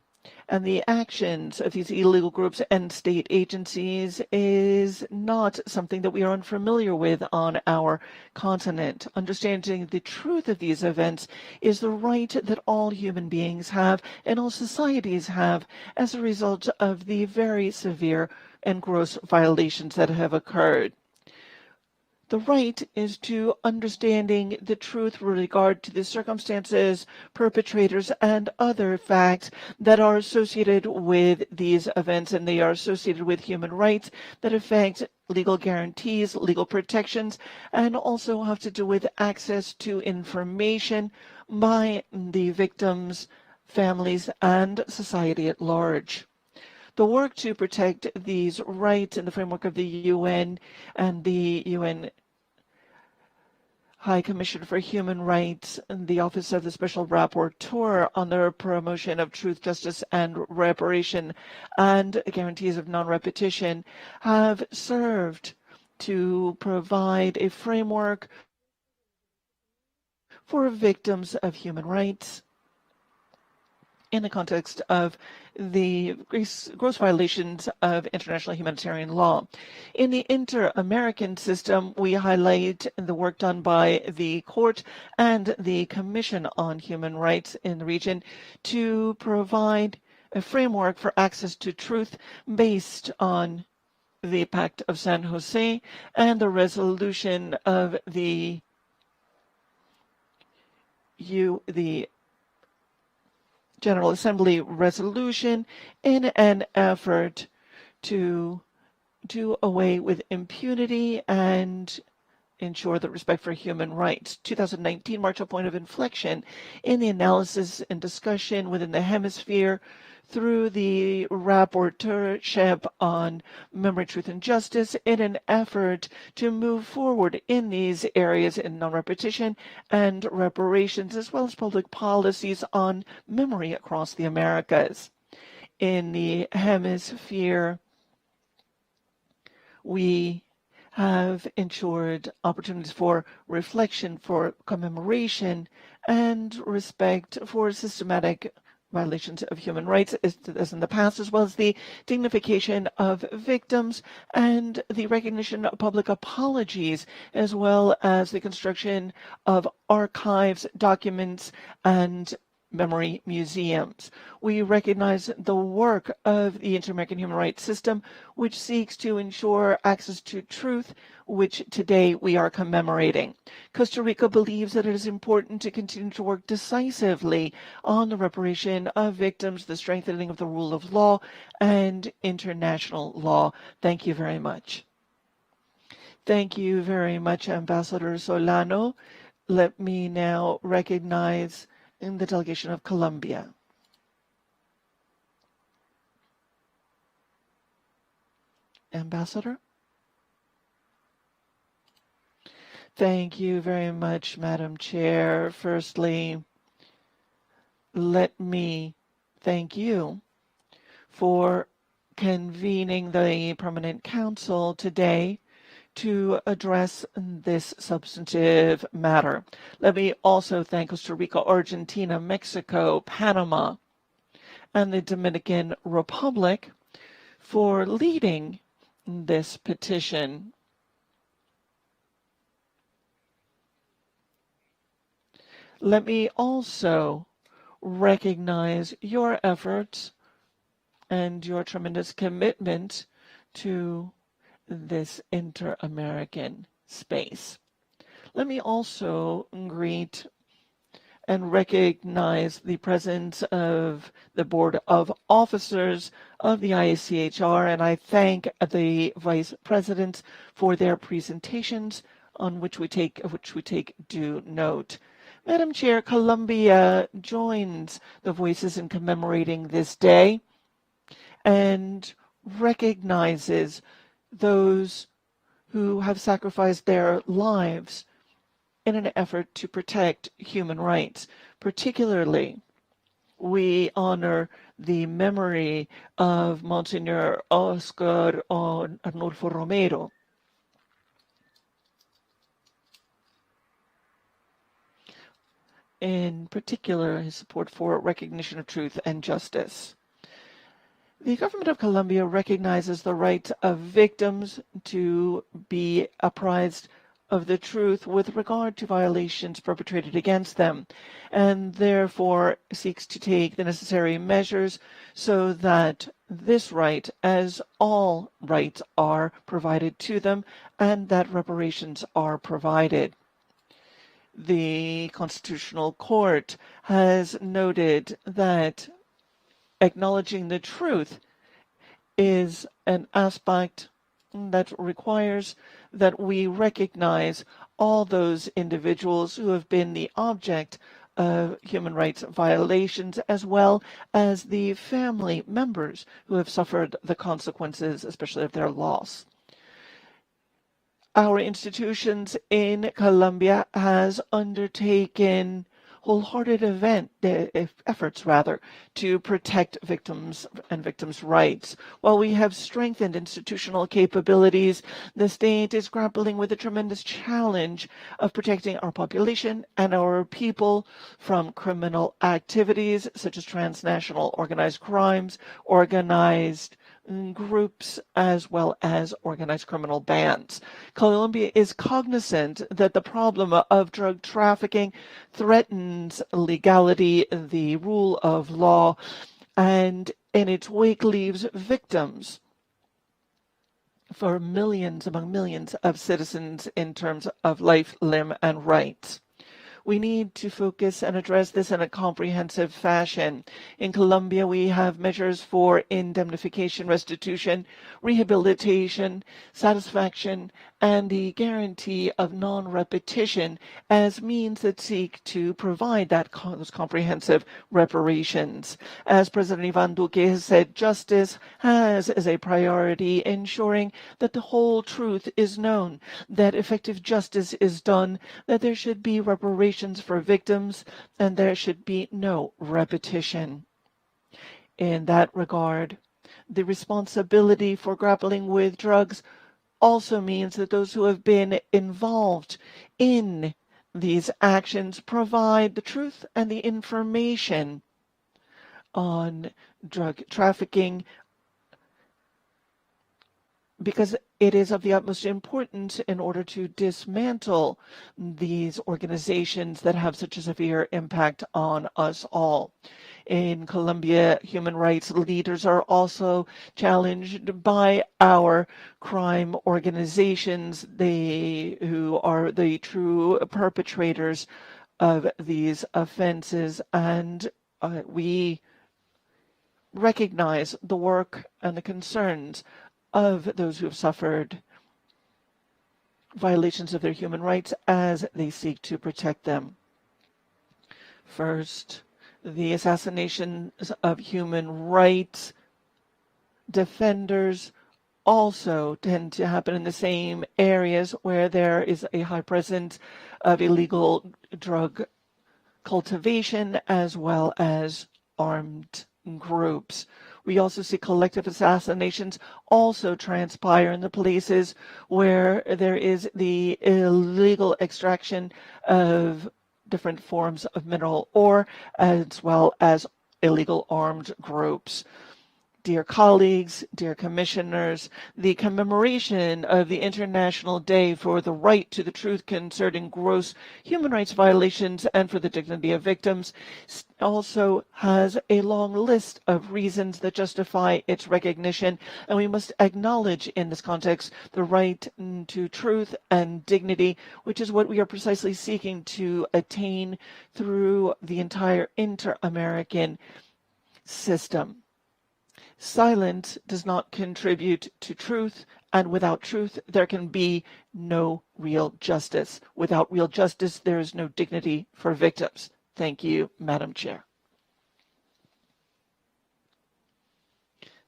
and the actions of these illegal groups and state agencies is not something that we are unfamiliar with on our continent. Understanding the truth of these events is the right that all human beings have and all societies have as a result of the very severe and gross violations that have occurred. The right is to understanding the truth with regard to the circumstances, perpetrators, and other facts that are associated with these events, and they are associated with human rights that affect legal guarantees, legal protections, and also have to do with access to information by the victims, families, and society at large. The work to protect these rights in the framework of the UN and the UN High Commissioner for Human Rights and the Office of the Special Rapporteur on the promotion of truth, justice, and reparation and guarantees of non-repetition have served to provide a framework for victims of human rights in the context of the gross violations of international humanitarian law. In the inter-American system, we highlight the work done by the Court and the Commission on Human Rights in the region to provide a framework for access to truth based on the Pact of San Jose and the resolution of the General Assembly resolution in an effort to do away with impunity and ensure the respect for human rights. 2019 marked a point of inflection in the analysis and discussion within the hemisphere through the rapporteurship on memory, truth, and justice in an effort to move forward in these areas in non-repetition and reparations, as well as public policies on memory across the Americas. In the hemisphere, we have ensured opportunities for reflection, for commemoration, and respect for systematic violations of human rights as in the past, as well as the dignification of victims and the recognition of public apologies, as well as the construction of archives, documents, and memory museums. We recognize the work of the Inter-American Human Rights System, which seeks to ensure access to truth, which today we are commemorating. Costa Rica believes that it is important to continue to work decisively on the reparation of victims, the strengthening of the rule of law, and international law. Thank you very much. Thank you very much, Ambassador Solano. Let me now recognize in the delegation of Colombia. Ambassador? Thank you very much, Madam Chair. Firstly, let me thank you for convening the Permanent Council today to address this substantive matter. Let me also thank Costa Rica, Argentina, Mexico, Panama, and the Dominican Republic for leading this petition. Let me also recognize your efforts and your tremendous commitment to this inter-American space. Let me also greet and recognize the presence of the Board of Officers of the IACHR, and I thank the Vice Presidents for their presentations on which we take due note. Madam Chair, Colombia joins the voices in commemorating this day and recognizes those who have sacrificed their lives in an effort to protect human rights. Particularly, we honor the memory of Monsignor Oscar Arnulfo Romero. In particular, his support for recognition of truth and justice. The government of Colombia recognizes the right of victims to be apprised of the truth with regard to violations perpetrated against them, and therefore seeks to take the necessary measures so that this right, as all rights, are provided to them and that reparations are provided. The Constitutional Court has noted that acknowledging the truth is an aspect that requires that we recognize all those individuals who have been the object of human rights violations, as well as the family members who have suffered the consequences, especially of their loss. Our institutions in Colombia has undertaken wholehearted efforts to protect victims and victims' rights. While we have strengthened institutional capabilities, the state is grappling with the tremendous challenge of protecting our population and our people from criminal activities such as transnational organized crimes, organized groups, as well as organized criminal bands. Colombia is cognizant that the problem of drug trafficking threatens legality, the rule of law, and in its wake leaves victims for millions among millions of citizens in terms of life, limb, and rights. We need to focus and address this in a comprehensive fashion. In Colombia, we have measures for indemnification, restitution, rehabilitation, satisfaction, and the guarantee of non-repetition as means that seek to provide those comprehensive reparations. As President Ivan Duque has said, justice has as a priority ensuring that the whole truth is known, that effective justice is done, that there should be reparations for victims, and there should be no repetition. In that regard, the responsibility for grappling with drugs also means that those who have been involved in these actions provide the truth and the information on drug trafficking, because it is of the utmost importance in order to dismantle these organizations that have such a severe impact on us all. In Colombia, human rights leaders are also challenged by our crime organizations, who are the true perpetrators of these offenses, and we recognize the work and the concerns of those who have suffered violations of their human rights as they seek to protect them. First, the assassinations of human rights defenders also tend to happen in the same areas where there is a high presence of illegal drug cultivation as well as armed groups. We also see collective assassinations also transpire in the places where there is the illegal extraction of different forms of mineral ore, as well as illegal armed groups. Dear colleagues, dear commissioners, the commemoration of the International Day for the Right to the Truth concerning gross human rights violations and for the dignity of victims also has a long list of reasons that justify its recognition, and we must acknowledge in this context the right to truth and dignity, which is what we are precisely seeking to attain through the entire inter-American system. Silence does not contribute to truth, and without truth, there can be no real justice. Without real justice, there is no dignity for victims. Thank you, Madam Chair.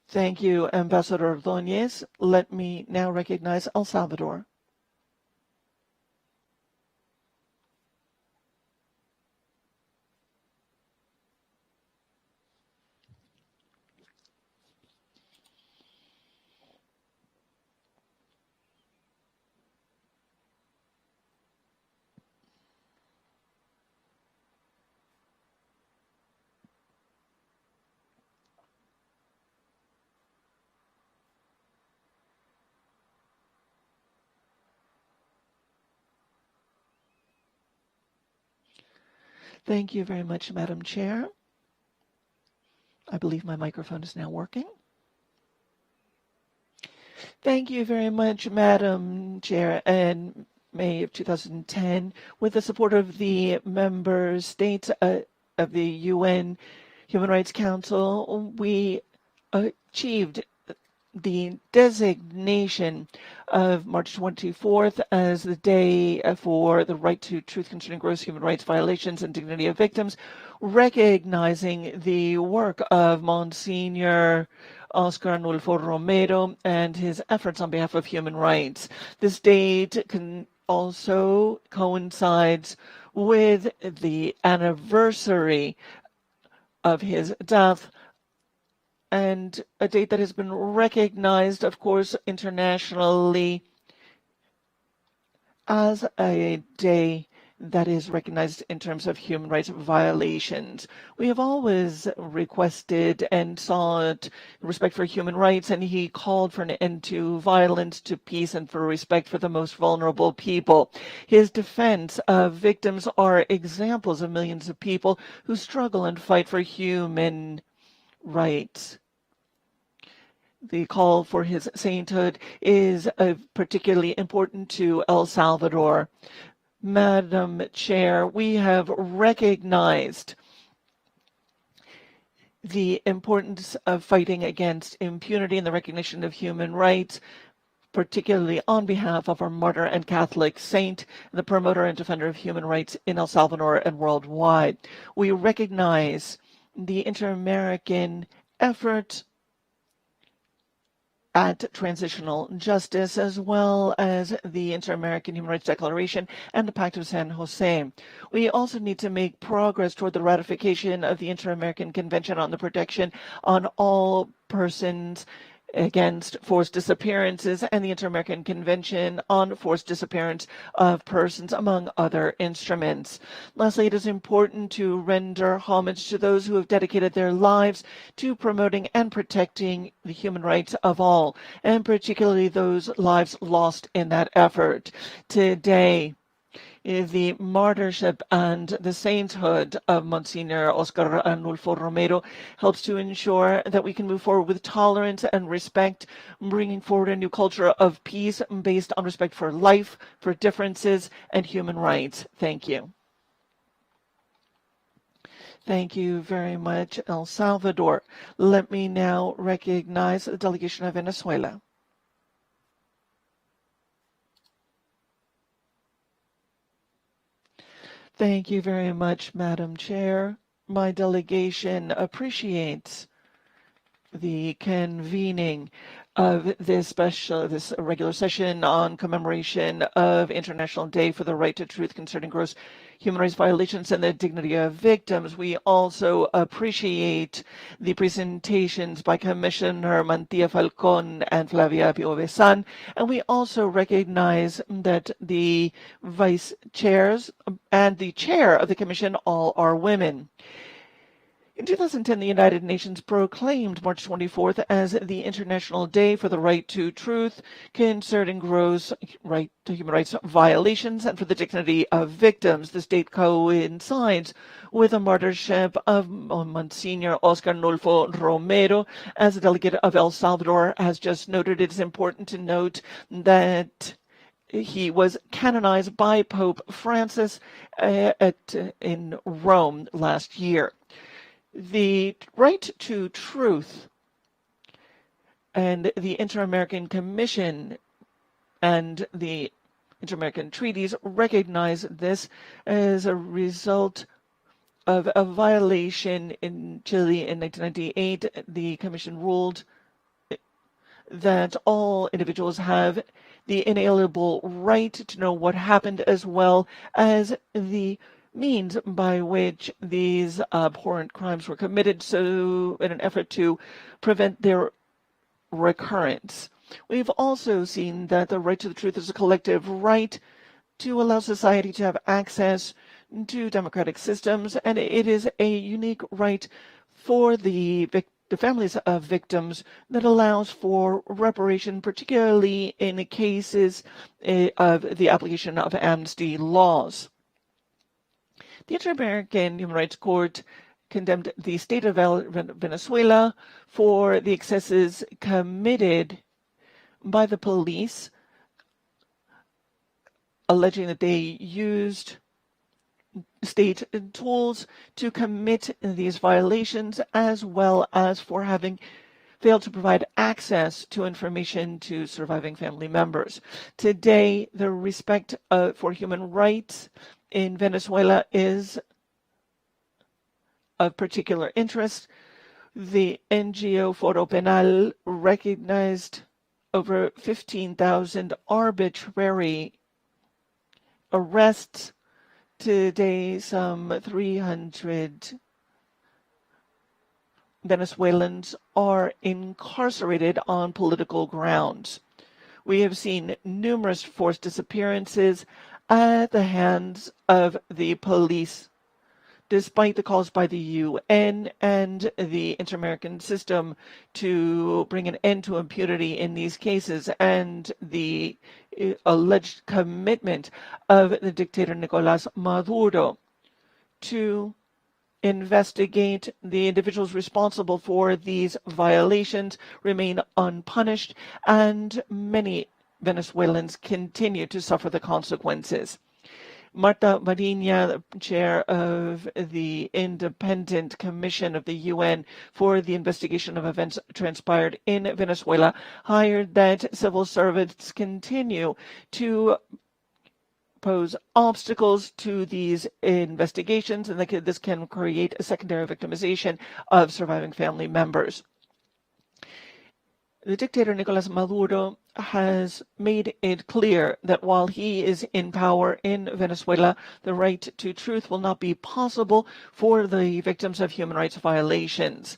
Thank you, Ambassador Ordóñez. Let me now recognize El Salvador. Thank you very much, Madam Chair. I believe my microphone is now working. Thank you very much, Madam Chair. In May of 2010, with the support of the member states of the UN Human Rights Council, we achieved the designation of March 24th as the day for the right to truth concerning gross human rights violations and dignity of victims, recognizing the work of Monsignor Oscar Arnulfo Romero and his efforts on behalf of human rights. This date also coincides with the anniversary of his death, and a date that has been recognized, of course, internationally as a day that is recognized in terms of human rights violations. We have always requested and sought respect for human rights, and he called for an end to violence, to peace, and for respect for the most vulnerable people. His defense of victims are examples of millions of people who struggle and fight for human rights. The call for his sainthood is particularly important to El Salvador. Madam Chair, we have recognized the importance of fighting against impunity and the recognition of human rights, particularly on behalf of our martyr and Catholic saint, the promoter and defender of human rights in El Salvador and worldwide. We recognize the inter-American effort at transitional justice, as well as the Inter-American Human Rights Declaration and the Pact of San Jose. We also need to make progress toward the ratification of the Inter-American Convention on the Protection on All Persons Against Forced Disappearances and the Inter-American Convention on Forced Disappearance of Persons, among other instruments. Lastly, it is important to render homage to those who have dedicated their lives to promoting and protecting the human rights of all, and particularly those lives lost in that effort. Today, the martyrship and the sainthood of Monsignor Oscar Arnulfo Romero helps to ensure that we can move forward with tolerance and respect, bringing forward a new culture of peace based on respect for life, for differences, and human rights. Thank you. Thank you very much, El Salvador. Let me now recognize the delegation of Venezuela. Thank you very much, Madam Chair. My delegation appreciates the convening of this regular session on commemoration of International Day for the Right to Truth concerning gross human rights violations and the dignity of victims. We also appreciate the presentations by Commissioner Mantilla Falcón and Flavia Piovesan, and we also recognize that the vice chairs and the chair of the commission all are women. In 2010, the United Nations proclaimed March 24th as the International Day for the Right to Truth concerning gross human rights violations and for the dignity of victims. This date coincides with the martyrship of Monsignor Oscar Arnulfo Romero. As a delegate of El Salvador has just noted, it is important to note that he was canonized by Pope Francis in Rome last year. The right to truth and the Inter-American Commission and the Inter-American treaties recognize this as a result of a violation in Chile in 1998. The Commission ruled that all individuals have the inalienable right to know what happened, as well as the means by which these abhorrent crimes were committed, so in an effort to prevent their recurrence. We've also seen that the right to the truth is a collective right to allow society to have access to democratic systems, and it is a unique right for the families of victims that allows for reparation, particularly in cases of the application of amnesty laws. The Inter-American Human Rights Court condemned the state of Venezuela for the excesses committed by the police, alleging that they used state tools to commit these violations, as well as for having failed to provide access to information to surviving family members. Today, the respect for human rights in Venezuela is of particular interest. The NGO Foro Penal recognized over 15,000 arbitrary arrests. Today, some 300 Venezuelans are incarcerated on political grounds. We have seen numerous forced disappearances at the hands of the police, despite the calls by the UN and the Inter-American system to bring an end to impunity in these cases, and the alleged commitment of the dictator Nicolás Maduro to investigate the individuals responsible for these violations remain unpunished, and many Venezuelans continue to suffer the consequences. Marta Mariña, the chair of the Independent Commission of the UN for the investigation of events transpired in Venezuela, hired that civil servants continue to pose obstacles to these investigations, and that this can create a secondary victimization of surviving family members. The dictator Nicolas Maduro has made it clear that while he is in power in Venezuela, the right to truth will not be possible for the victims of human rights violations.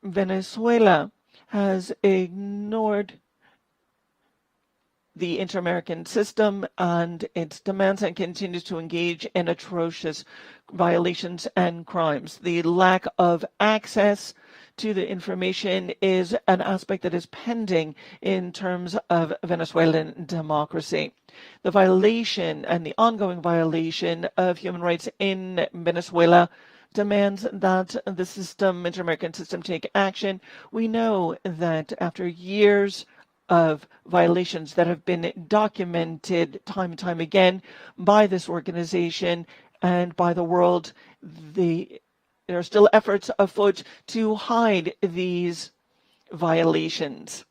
Venezuela has ignored the inter-American system and its demands and continues to engage in atrocious violations and crimes. The lack of access to the information is an aspect that is pending in terms of Venezuelan democracy. The violation and the ongoing violation of human rights in Venezuela demands that the system, inter-American system, take action. We know that after years of violations that have been documented time and time again by this organization and by the world, there are still efforts afoot to hide these violations.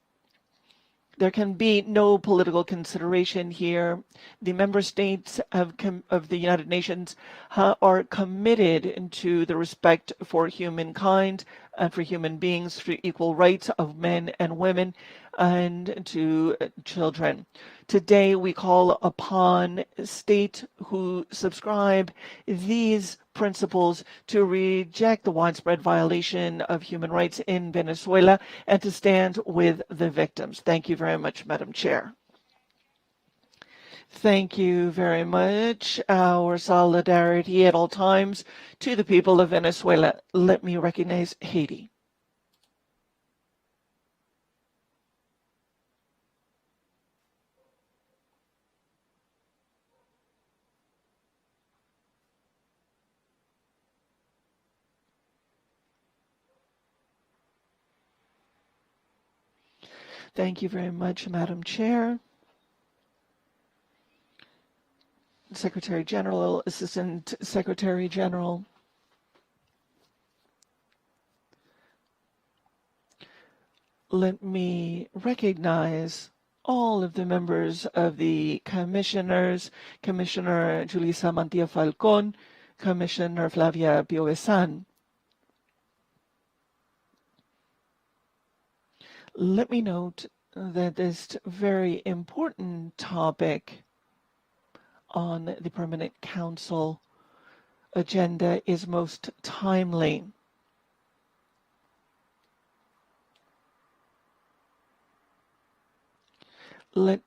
There can be no political consideration here. The member states of the United Nations are committed to the respect for humankind and for human beings, for equal rights of men and women and to children. Today we call upon states who subscribe these principles to reject the widespread violation of human rights in Venezuela and to stand with the victims. Thank you very much, Madam Chair. Thank you very much. Our solidarity at all times to the people of Venezuela. Let me recognize Haiti. Thank you very much, Madam Chair. Secretary General, Assistant Secretary General. Let me recognize all of the members of the commissioners, Commissioner Julissa Mantilla Falcón, Commissioner Flavia Piovesan. Let me note that this very important topic on the Permanent Council agenda is most timely. Let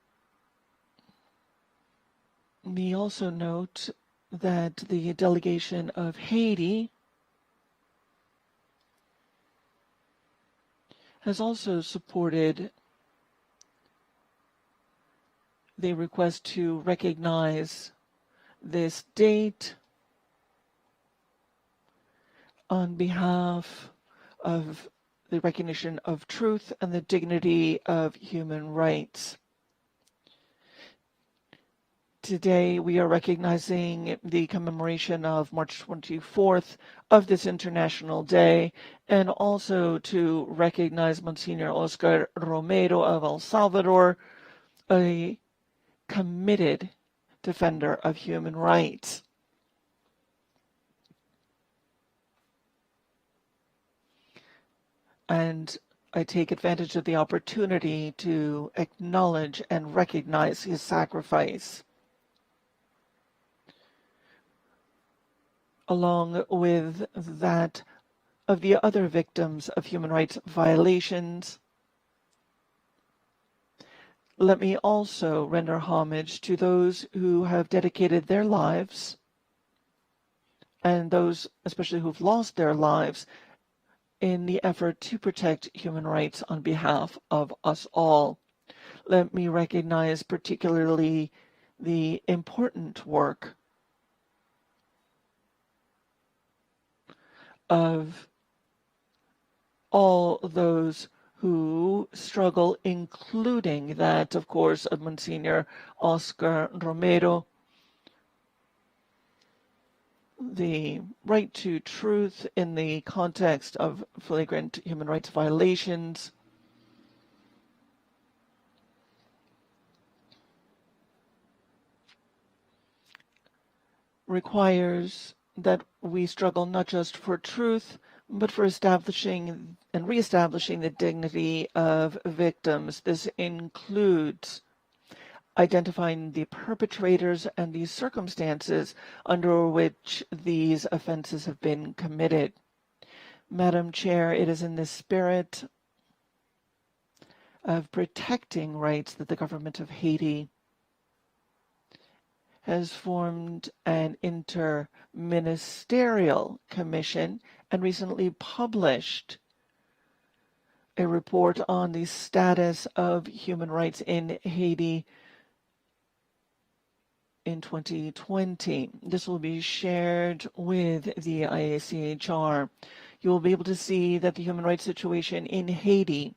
me also note that the delegation of Haiti has also supported the request to recognize this date on behalf of the recognition of truth and the dignity of human rights. Today we are recognizing the commemoration of March 24th of this International Day, and also to recognize Monsignor Oscar Romero of El Salvador, a committed defender of human rights. And I take advantage of the opportunity to acknowledge and recognize his sacrifice, along with that of the other victims of human rights violations. Let me also render homage to those who have dedicated their lives, and those especially who've lost their lives, in the effort to protect human rights on behalf of us all. Let me recognize particularly the important work of all those who struggle, including that, of course, of Monsignor Oscar Romero. The right to truth in the context of flagrant human rights violations, requires that we struggle not just for truth, but for establishing and reestablishing the dignity of victims. This includes identifying the perpetrators and the circumstances under which these offenses have been committed. Madam Chair, it is in the spirit of protecting rights that the government of Haiti has formed an interministerial commission and recently published a report on the status of human rights in Haiti in 2020. This will be shared with the IACHR. You will be able to see that the human rights situation in Haiti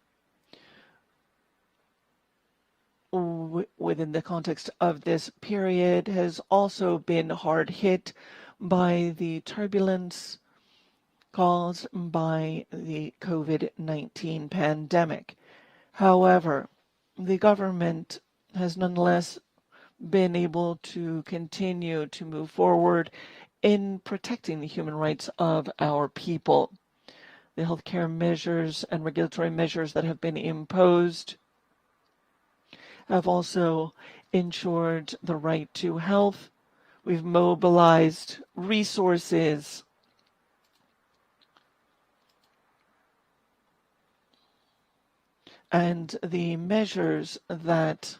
within the context of this period has also been hard hit by the turbulence caused by the COVID-19 pandemic. However, the government has nonetheless been able to continue to move forward in protecting the human rights of our people. The healthcare measures and regulatory measures that have been imposed have also ensured the right to health. We've mobilized resources and the measures that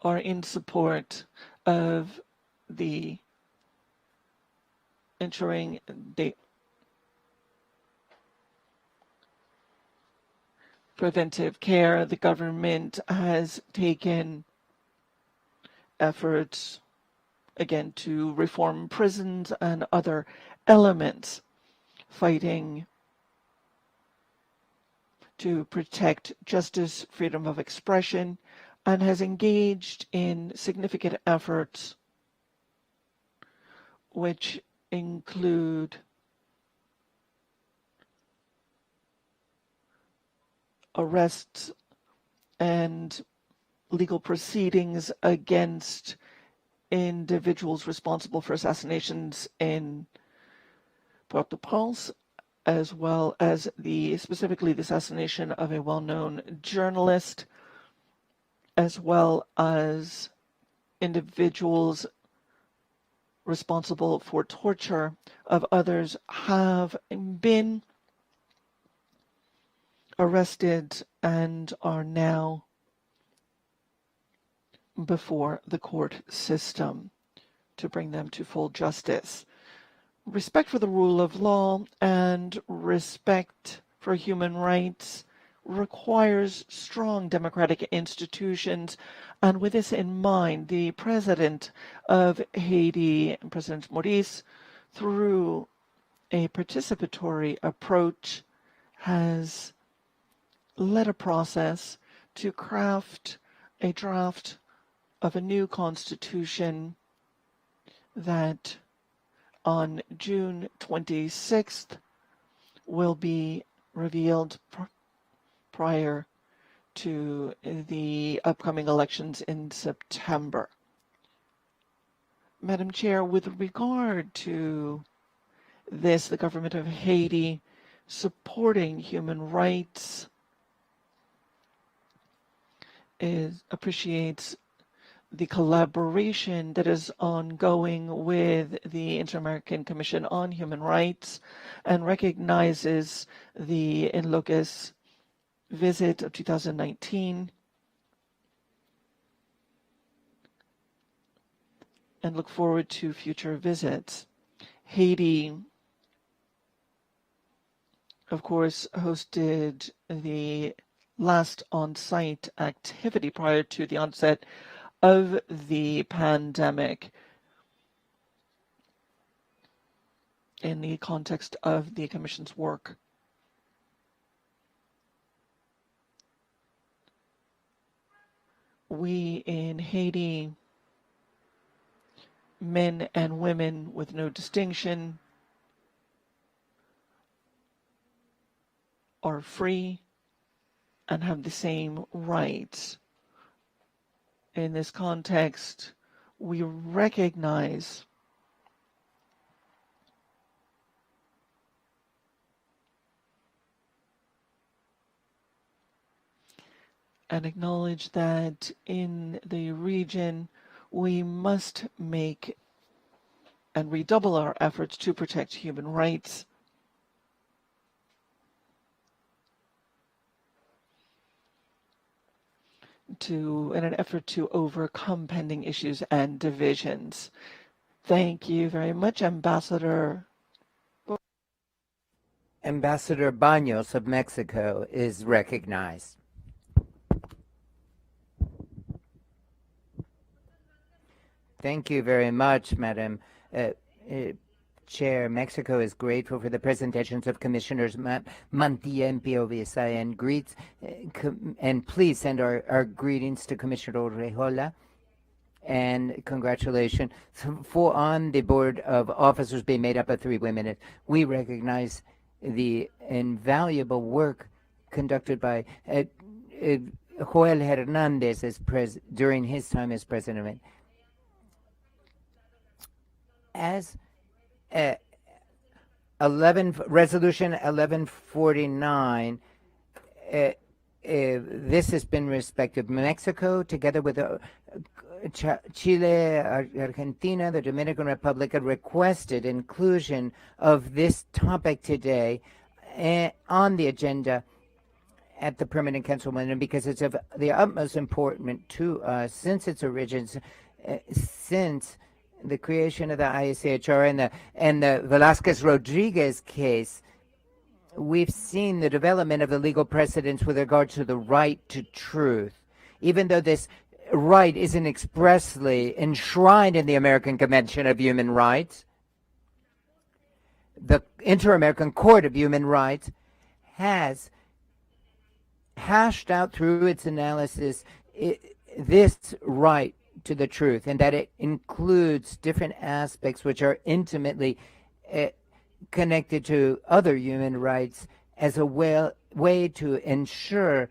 are in support of the ensuring the preventive care. The government has taken efforts, again, to reform prisons and other elements, fighting to protect justice, freedom of expression, and has engaged in significant efforts which include arrests and legal proceedings against individuals responsible for assassinations in Port-au-Prince, as well as specifically the assassination of a well-known journalist, as well as individuals responsible for torture of others have been arrested and are now before the court system to bring them to full justice. Respect for the rule of law and respect for human rights requires strong democratic institutions, and with this in mind, the president of Haiti, President Maurice, through a participatory approach, has led a process to craft a draft of a new constitution that on June 26th will be revealed prior to the upcoming elections in September. Madam Chair, with regard to this, the government of Haiti supporting human rights appreciates the collaboration that is ongoing with the Inter-American Commission on Human Rights and recognizes the in locus visit of 2019 and look forward to future visits. Haiti, of course, hosted the last on-site activity prior to the onset of the pandemic in the context of the Commission's work. we in Haiti, men and women with no distinction, are free and have the same rights. In this context, we recognize and acknowledge that in the region, we must make and redouble our efforts to protect human rights. In an effort to overcome pending issues and divisions. Thank you very much, Ambassador. Ambassador Baños of Mexico is recognized. Thank you very much, Madam Chair. Mexico is grateful for the presentations of Commissioners Mantilla and Piovesan and greets and please send our greetings to Commissioner Orejola and congratulations on the board of officers being made up of 3 women. We recognize the invaluable work conducted by Joel Hernandez during his time as president. As Resolution 1149, this has been respected. Mexico, together with Chile, Argentina, the Dominican Republic, had requested inclusion of this topic today on the agenda at the Permanent Council, and because it's of the utmost importance to us since its origins, since the creation of the ICHR and the Velázquez Rodriguez case, we've seen the development of the legal precedents with regard to the right to truth. Even though this right isn't expressly enshrined in the American Convention of Human Rights, the Inter-American Court of Human Rights has hashed out through its analysis this right to the truth, and that it includes different aspects which are intimately connected to other human rights as a way to ensure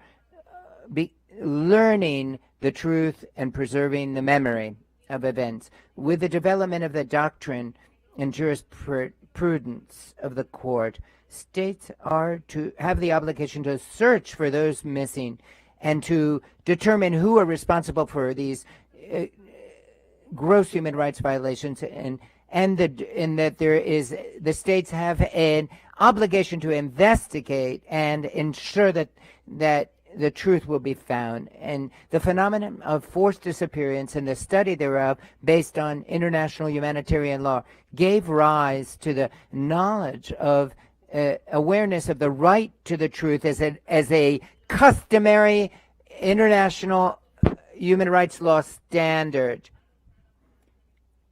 learning the truth and preserving the memory of events. With the development of the doctrine and jurisprudence of the court, states are to have the obligation to search for those missing and to determine who are responsible for these gross human rights violations, and that the states have an obligation to investigate and ensure that the truth will be found. And the phenomenon of forced disappearance and the study thereof, based on international humanitarian law, gave rise to the knowledge of awareness of the right to the truth as a customary international human rights law standard.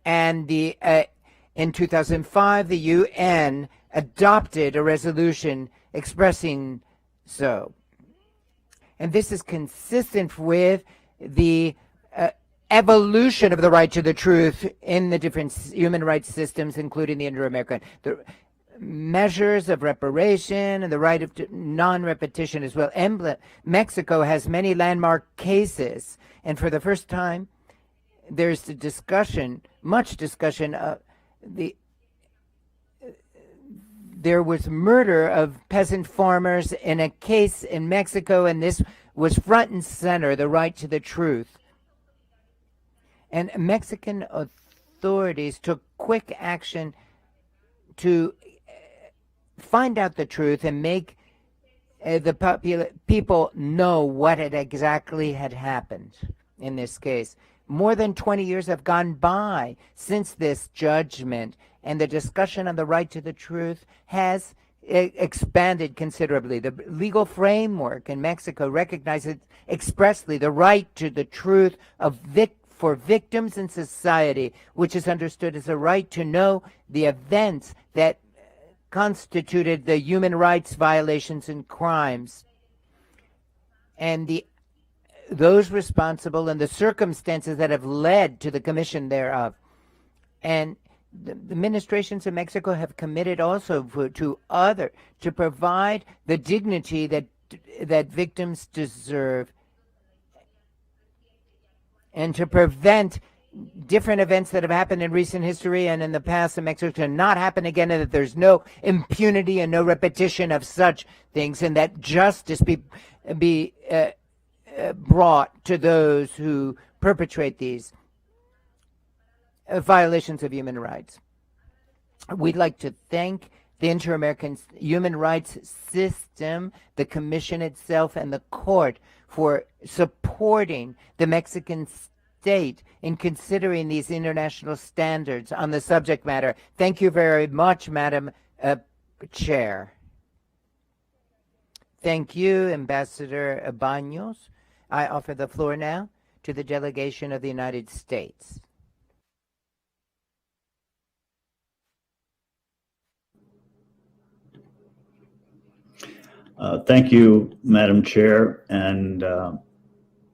And in 2005, the UN adopted a resolution expressing so. And this is consistent with the evolution of the right to the truth in the different human rights systems, including the Inter-American. The measures of reparation and the right of non-repetition as well. Mexico has many landmark cases, and for the first time, there's the discussion, much discussion of there was murder of peasant farmers in a case in Mexico, and this was front and center, the right to the truth. And Mexican authorities took quick action to find out the truth and make the people know what exactly had happened in this case. More than 20 years have gone by since this judgment, and the discussion on the right to the truth has expanded considerably. The legal framework in Mexico recognizes expressly the right to the truth for victims in society, which is understood as a right to know the events that constituted the human rights violations and crimes. And those responsible and the circumstances that have led to the commission thereof. And the administrations in Mexico have committed also to provide the dignity that victims deserve, and to prevent different events that have happened in recent history and in the past in Mexico to not happen again, and that there's no impunity and no repetition of such things, and that justice be brought to those who perpetrate these violations of human rights. We'd like to thank the Inter-American Human Rights System, the Commission itself, and the Court for supporting the Mexican state in considering these international standards on the subject matter. Thank you very much, Madam Chair. Thank you, Ambassador Baños. I offer the floor now to the delegation of the United States. Thank you, Madam Chair, and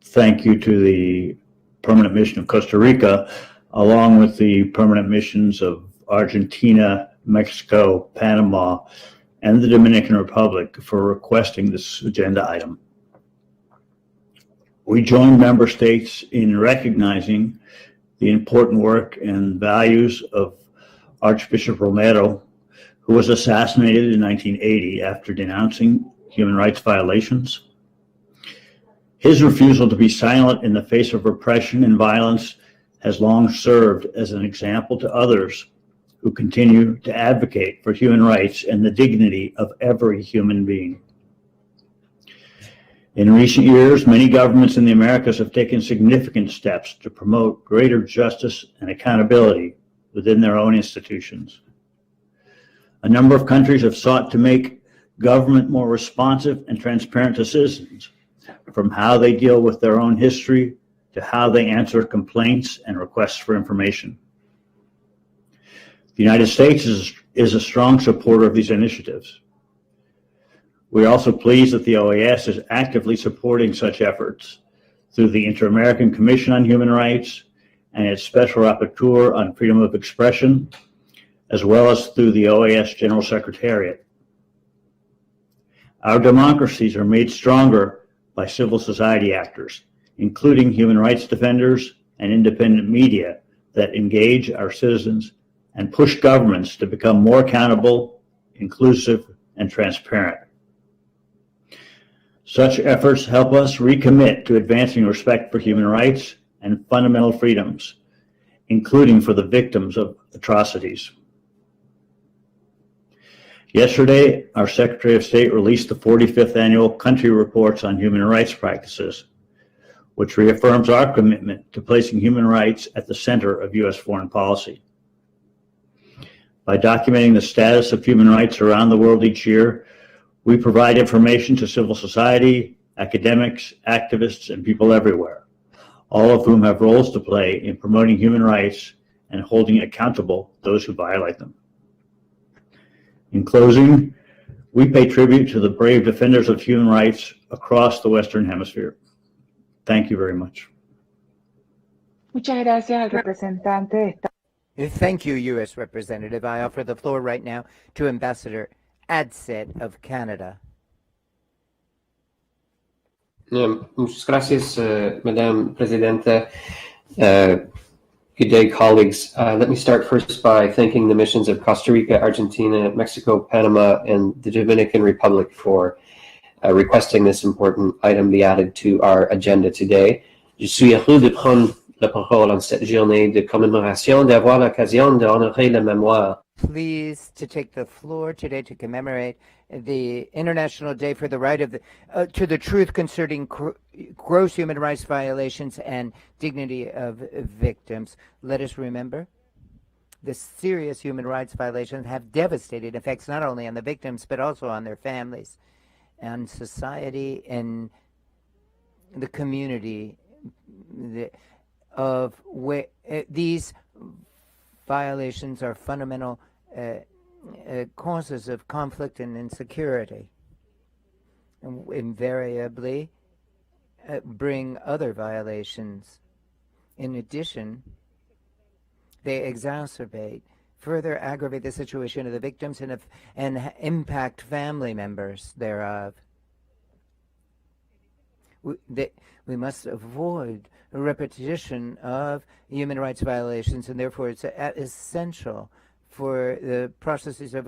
thank you to the Permanent Mission of Costa Rica, along with the permanent missions of Argentina, Mexico, Panama, and the Dominican Republic for requesting this agenda item. We join member states in recognizing the important work and values of Archbishop Romero, who was assassinated in 1980 after denouncing human rights violations. His refusal to be silent in the face of repression and violence has long served as an example to others who continue to advocate for human rights and the dignity of every human being. In recent years, many governments in the Americas have taken significant steps to promote greater justice and accountability within their own institutions. A number of countries have sought to make government more responsive and transparent to citizens, from how they deal with their own history to how they answer complaints and requests for information. The United States is a strong supporter of these initiatives. We are also pleased that the OAS is actively supporting such efforts through the Inter-American Commission on Human Rights and its Special Rapporteur on Freedom of Expression, as well as through the OAS General Secretariat. Our democracies are made stronger by civil society actors, including human rights defenders and independent media that engage our citizens and push governments to become more accountable, inclusive, and transparent. Such efforts help us recommit to advancing respect for human rights and fundamental freedoms, including for the victims of atrocities. Yesterday, our Secretary of State released the 45th Annual Country Reports on Human Rights Practices, which reaffirms our commitment to placing human rights at the center of U.S. foreign policy. By documenting the status of human rights around the world each year, we provide information to civil society, academics, activists, and people everywhere, all of whom have roles to play in promoting human rights and holding accountable those who violate them. In closing, we pay tribute to the brave defenders of human rights across the Western Hemisphere. Thank you very much. Muchas gracias al representante de Estados. Thank you, U.S. Representative. I offer the floor right now to Ambassador Adset of Canada. Muchas gracias, Madam Presidenta. Good day, colleagues. Let me start first by thanking the missions of Costa Rica, Argentina, Mexico, Panama, and the Dominican Republic for requesting this important item be added to our agenda today. Je suis heureux de prendre la parole en cette journée de commémoration, d'avoir l'occasion d'honorer la mémoire. Pleased to take the floor today to commemorate the International Day for the Right of to the Truth concerning gross human rights violations and dignity of victims. Let us remember the serious human rights violations have devastating effects not only on the victims but also on their families and society and the community of where these violations are fundamental causes of conflict and insecurity. And invariably, bring other violations. In addition, they exacerbate, further aggravate the situation of the victims and impact family members thereof. We must avoid a repetition of human rights violations, and therefore it's essential for the processes of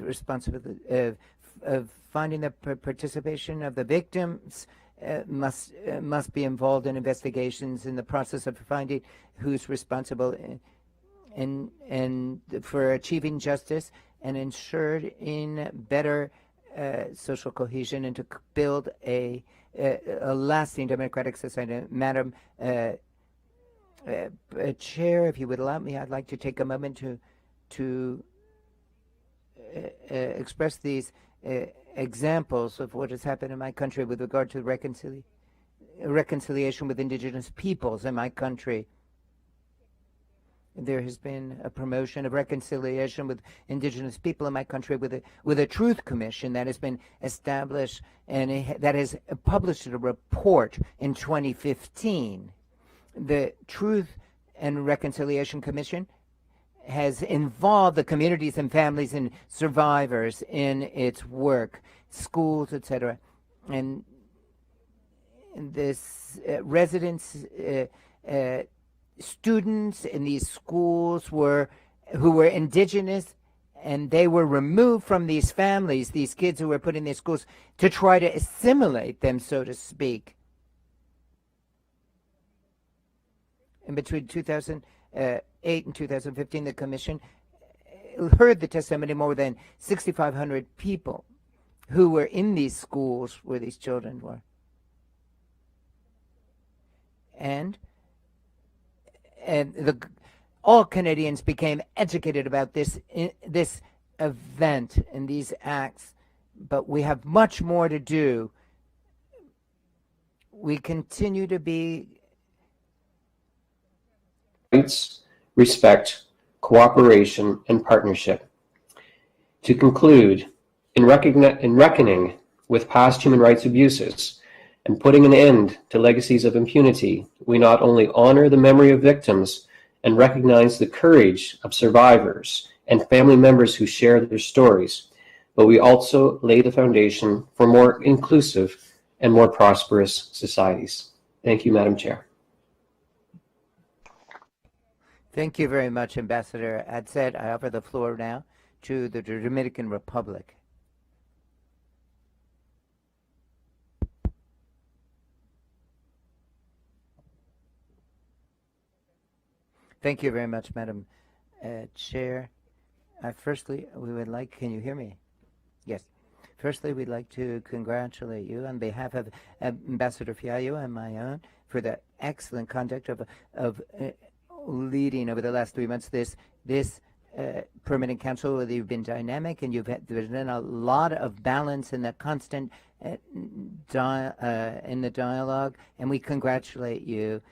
responsibility of finding the participation of the victims must be involved in investigations in the process of finding who's responsible and for achieving justice and ensured in better social cohesion and to build a lasting democratic society. Madam Chair, if you would allow me, I'd like to take a moment to express these examples of what has happened in my country with regard to reconciliation with indigenous peoples in my country. There has been a promotion of reconciliation with indigenous people in my country with a truth commission that has been established and that has published a report in 2015. The Truth and Reconciliation Commission has involved the communities and families and survivors in its work, schools, etc. And this residents, students in these schools who were indigenous, and they were removed from these families, these kids who were put in these schools, to try to assimilate them, so to speak. And between 2008 and 2015, the Commission heard the testimony of more than 6,500 people who were in these schools where these children were. And all Canadians became educated about this event and these acts, but we have much more to do. We continue to be rights, respect, cooperation, and partnership. To conclude, in reckoning with past human rights abuses and putting an end to legacies of impunity, we not only honor the memory of victims and recognize the courage of survivors and family members who share their stories, but we also lay the foundation for more inclusive and more prosperous societies. Thank you, Madam Chair. Thank you very much, Ambassador Adset. I offer the floor now to the Dominican Republic. Thank you very much, Madam Chair. Firstly, we would like, can you hear me? Yes. Firstly, we'd like to congratulate you on behalf of Ambassador Fiallo and my own for the excellent conduct of leading over the last 3 months this permanent council. You've been dynamic and there's been a lot of balance in the constant in the dialogue, and we congratulate you.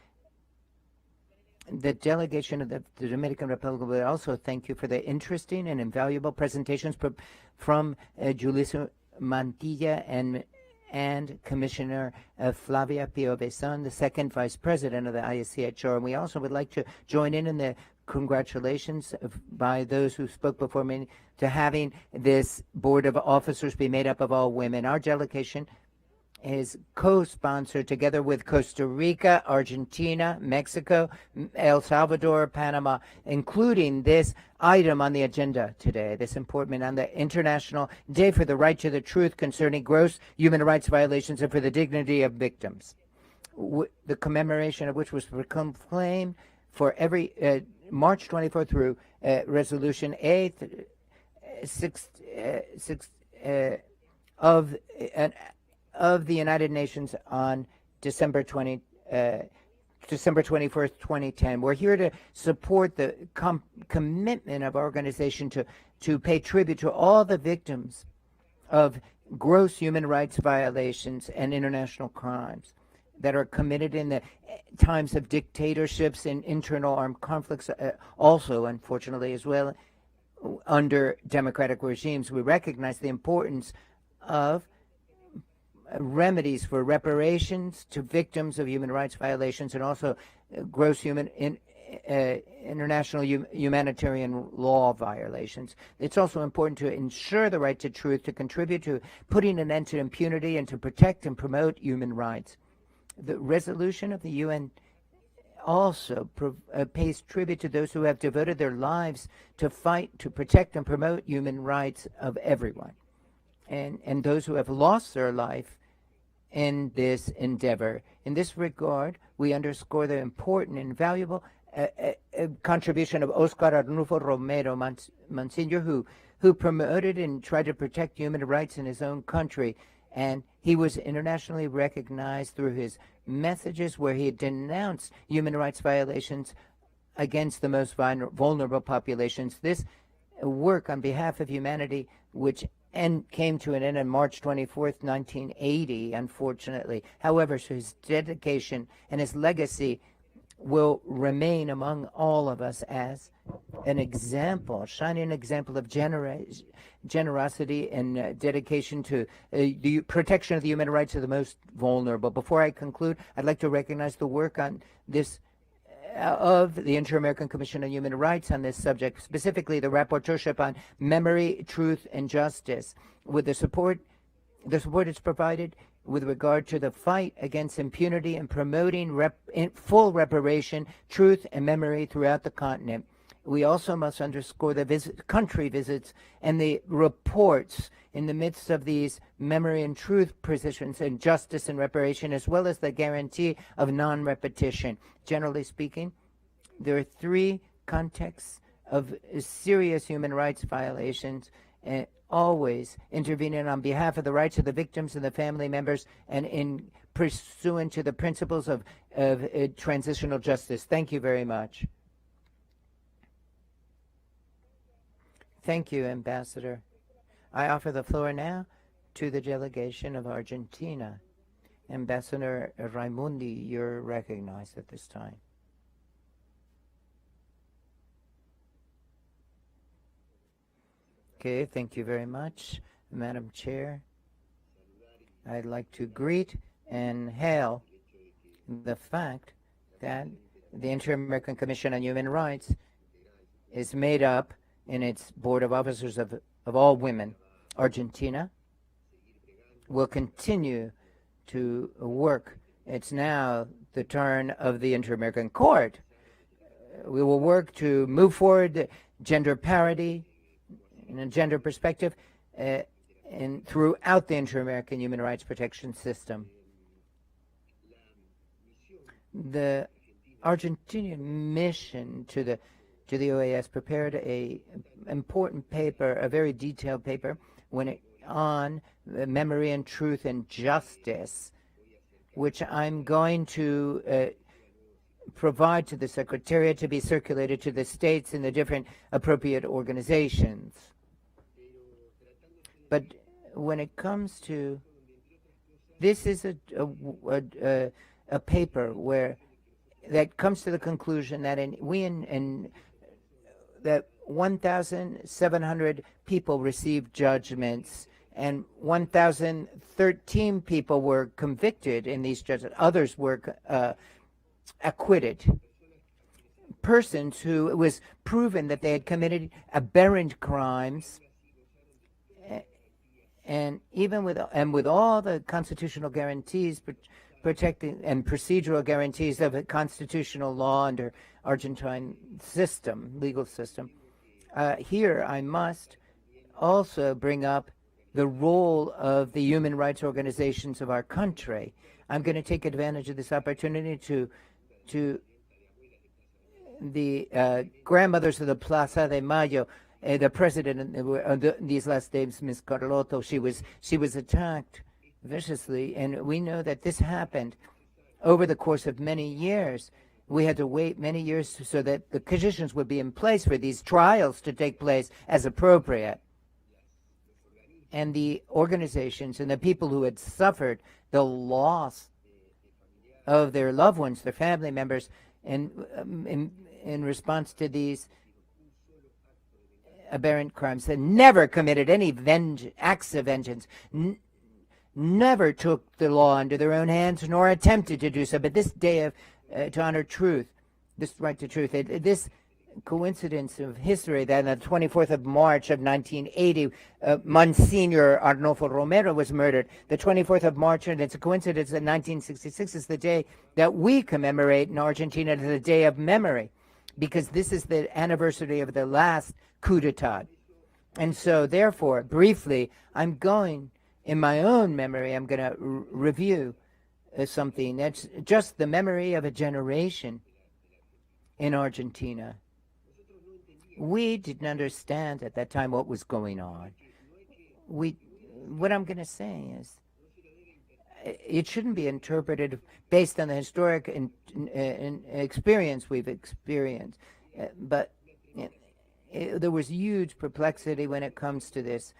The delegation of the Dominican Republic would also thank you for the interesting and invaluable presentations from Julissa Mantilla and Commissioner Flavia Pio-Beson, the second Vice President of the ISCHR. And we also would like to join in the congratulations by those who spoke before me to having this board of officers be made up of all women. Our delegation is co-sponsored together with Costa Rica, Argentina, Mexico, El Salvador, Panama, including this item on the agenda today, this important on the International Day for the Right to the Truth concerning gross human rights violations and for the dignity of victims, the commemoration of which was proclaimed for every March 24 through Resolution A of the United Nations on December 21st, 2010. We're here to support the commitment of our organization to pay tribute to all the victims of gross human rights violations and international crimes that are committed in the times of dictatorships and internal armed conflicts, also, unfortunately, as well, under democratic regimes. We recognize the importance of remedies for reparations to victims of human rights violations and also gross international humanitarian law violations. It's also important to ensure the right to truth, to contribute to putting an end to impunity, and to protect and promote human rights. The resolution of the UN also pays tribute to those who have devoted their lives to fight, to protect and promote human rights of everyone, and those who have lost their life in this endeavor. In this regard, we underscore the important and valuable contribution of Oscar Arnulfo Romero Monsignor, who promoted and tried to protect human rights in his own country. And he was internationally recognized through his messages where he denounced human rights violations against the most vulnerable populations. This work on behalf of humanity, which came to an end on March 24th, 1980, unfortunately. However, his dedication and his legacy will remain among all of us as an example, a shining example of generosity and dedication to the protection of the human rights of the most vulnerable. Before I conclude, I'd like to recognize the work on this of the Inter-American Commission on Human Rights on this subject, specifically the rapporteurship on memory, truth, and justice. With the support is provided with regard to the fight against impunity and promoting full reparation, truth, and memory throughout the continent. We also must underscore the country visits and the reports in the midst of these memory and truth positions and justice and reparation, as well as the guarantee of non-repetition. Generally speaking, there are three contexts of serious human rights violations, and always intervening on behalf of the rights of the victims and the family members, and in pursuant to the principles of transitional justice. Thank you very much. Thank you, Ambassador. I offer the floor now to the delegation of Argentina. Ambassador Raimundi, you're recognized at this time. Okay, thank you very much, Madam Chair. I'd like to greet and hail the fact that the Inter-American Commission on Human Rights is made up in its board of officers of all women. Argentina will continue to work. It's now the turn of the Inter-American Court. We will work to move forward gender parity in a gender perspective and throughout the Inter-American human rights protection system. The Argentinian mission to the OAS prepared a important paper, a very detailed paper, on memory and truth and justice, which I'm going to provide to the Secretariat to be circulated to the states and the different appropriate organizations. But when it comes to this, is a paper that comes to the conclusion that that 1,700 people received judgments and 1,013 people were convicted in these judgments. Others were acquitted. Persons who it was proven that they had committed aberrant crimes, and even with all the constitutional guarantees protecting and procedural guarantees of a constitutional law under Argentine legal system. Here I must also bring up the role of the human rights organizations of our country. I'm going to take advantage of this opportunity to the grandmothers of the Plaza de Mayo, the president, these last days, Ms. Carlotto, she was attacked viciously, and we know that this happened over the course of many years. We had to wait many years so that the conditions would be in place for these trials to take place as appropriate. And the organizations and the people who had suffered the loss of their loved ones, their family members, in response to these aberrant crimes, had never committed any acts of vengeance, never took the law into their own hands nor attempted to do so. But this day of to honor truth, this right to truth, this coincidence of history that on the 24th of March of 1980, Monsignor Arnolfo Romero was murdered. The 24th of March, and it's a coincidence that 1966 is the day that we commemorate in Argentina, the Day of Memory, because this is the anniversary of the last coup d'etat. And so, therefore, briefly, I'm going, in my own memory, I'm going to review something that's just the memory of a generation in Argentina. We didn't understand at that time what was going on. What I'm going to say is, it shouldn't be interpreted based on the historic experience we've experienced, but there was huge perplexity when it comes to this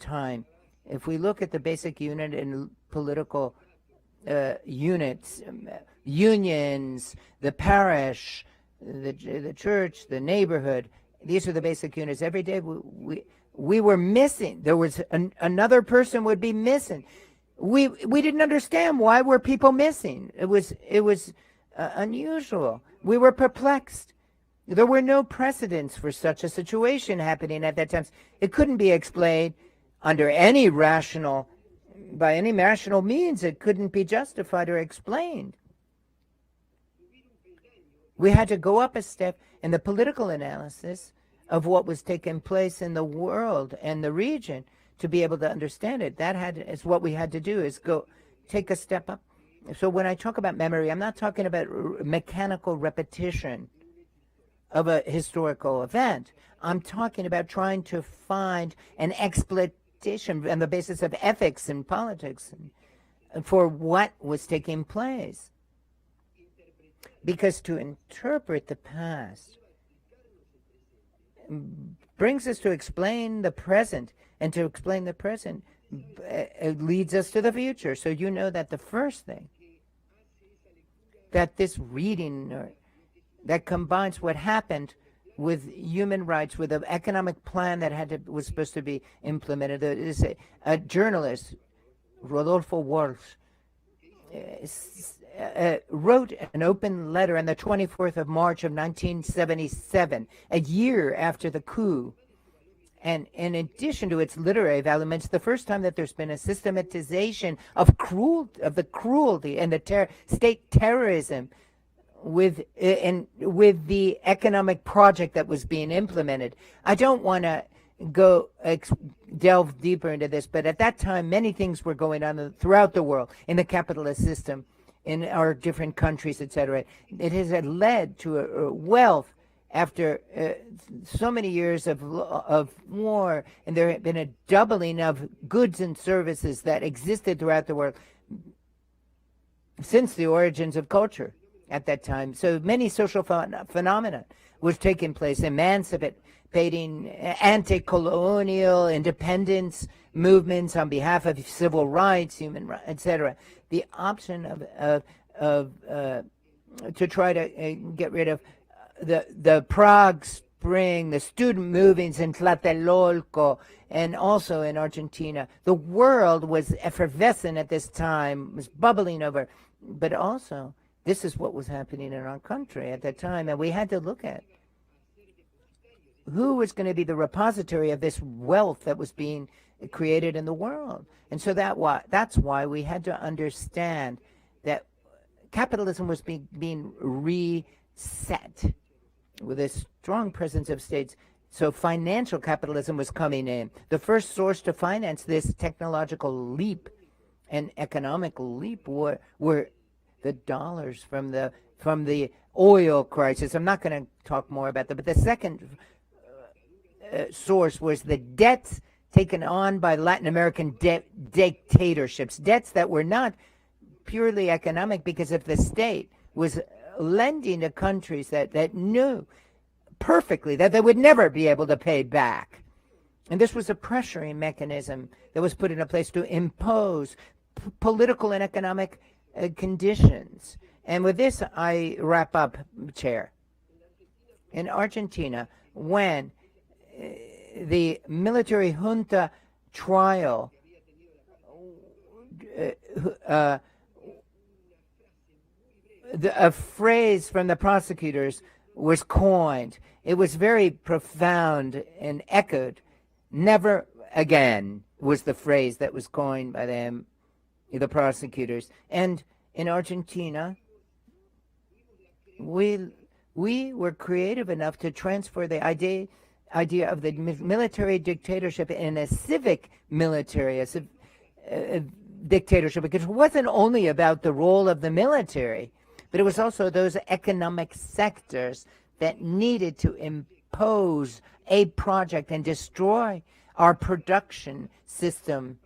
time. If we look at the basic unit in political units, unions, the parish, the church, the neighborhood, these are the basic units. Every day we were missing. There was another person would be missing. We didn't understand why were people missing. It was unusual. We were perplexed. There were no precedents for such a situation happening at that time. It couldn't be explained under any rational, by any rational means. It couldn't be justified or explained. We had to go up a step in the political analysis of what was taking place in the world and the region to be able to understand it. Is what we had to do, is go take a step up. So when I talk about memory, I'm not talking about mechanical repetition of a historical event. I'm talking about trying to find an explanation on the basis of ethics and politics for what was taking place. Because to interpret the past brings us to explain the present, and to explain the present leads us to the future. So you know that the first thing that this reading that combines what happened with human rights, with an economic plan that was supposed to be implemented. There is a journalist, Rodolfo Walsh, wrote an open letter on the 24th of March of 1977, a year after the coup. And in addition to its literary value, it's the first time that there's been a systematization of the cruelty and the state terrorism with the economic project that was being implemented. I don't want to delve deeper into this, but at that time, many things were going on throughout the world in the capitalist system, in our different countries, etc. It has led to a wealth after so many years of war, and there had been a doubling of goods and services that existed throughout the world since the origins of culture at that time. So many social phenomena was taking place, emancipating, anti-colonial independence movements on behalf of civil rights, human rights, etc. The option to try to get rid of the Prague Spring, the student movements in Tlatelolco, and also in Argentina. The world was effervescent at this time, was bubbling over, but also this is what was happening in our country at that time, and we had to look at who was going to be the repository of this wealth that was being created in the world. And so that's why we had to understand that capitalism was being reset with a strong presence of states. So financial capitalism was coming in. The first source to finance this technological leap and economic leap were the dollars from the oil crisis. I'm not going to talk more about that, but the second source was the debts taken on by Latin American dictatorships, debts that were not purely economic, because if the state was lending to countries that knew perfectly that they would never be able to pay back. And this was a pressuring mechanism that was put into place to impose political and economic conditions. And with this, I wrap up, Chair. In Argentina, when the military junta trial a phrase from the prosecutors was coined. It was very profound and echoed. Never again was the phrase that was coined by them, the prosecutors. And in Argentina, we were creative enough to transfer the idea of the military dictatorship in a civic military, a dictatorship, because it wasn't only about the role of the military, but it was also those economic sectors that needed to impose a project and destroy our production system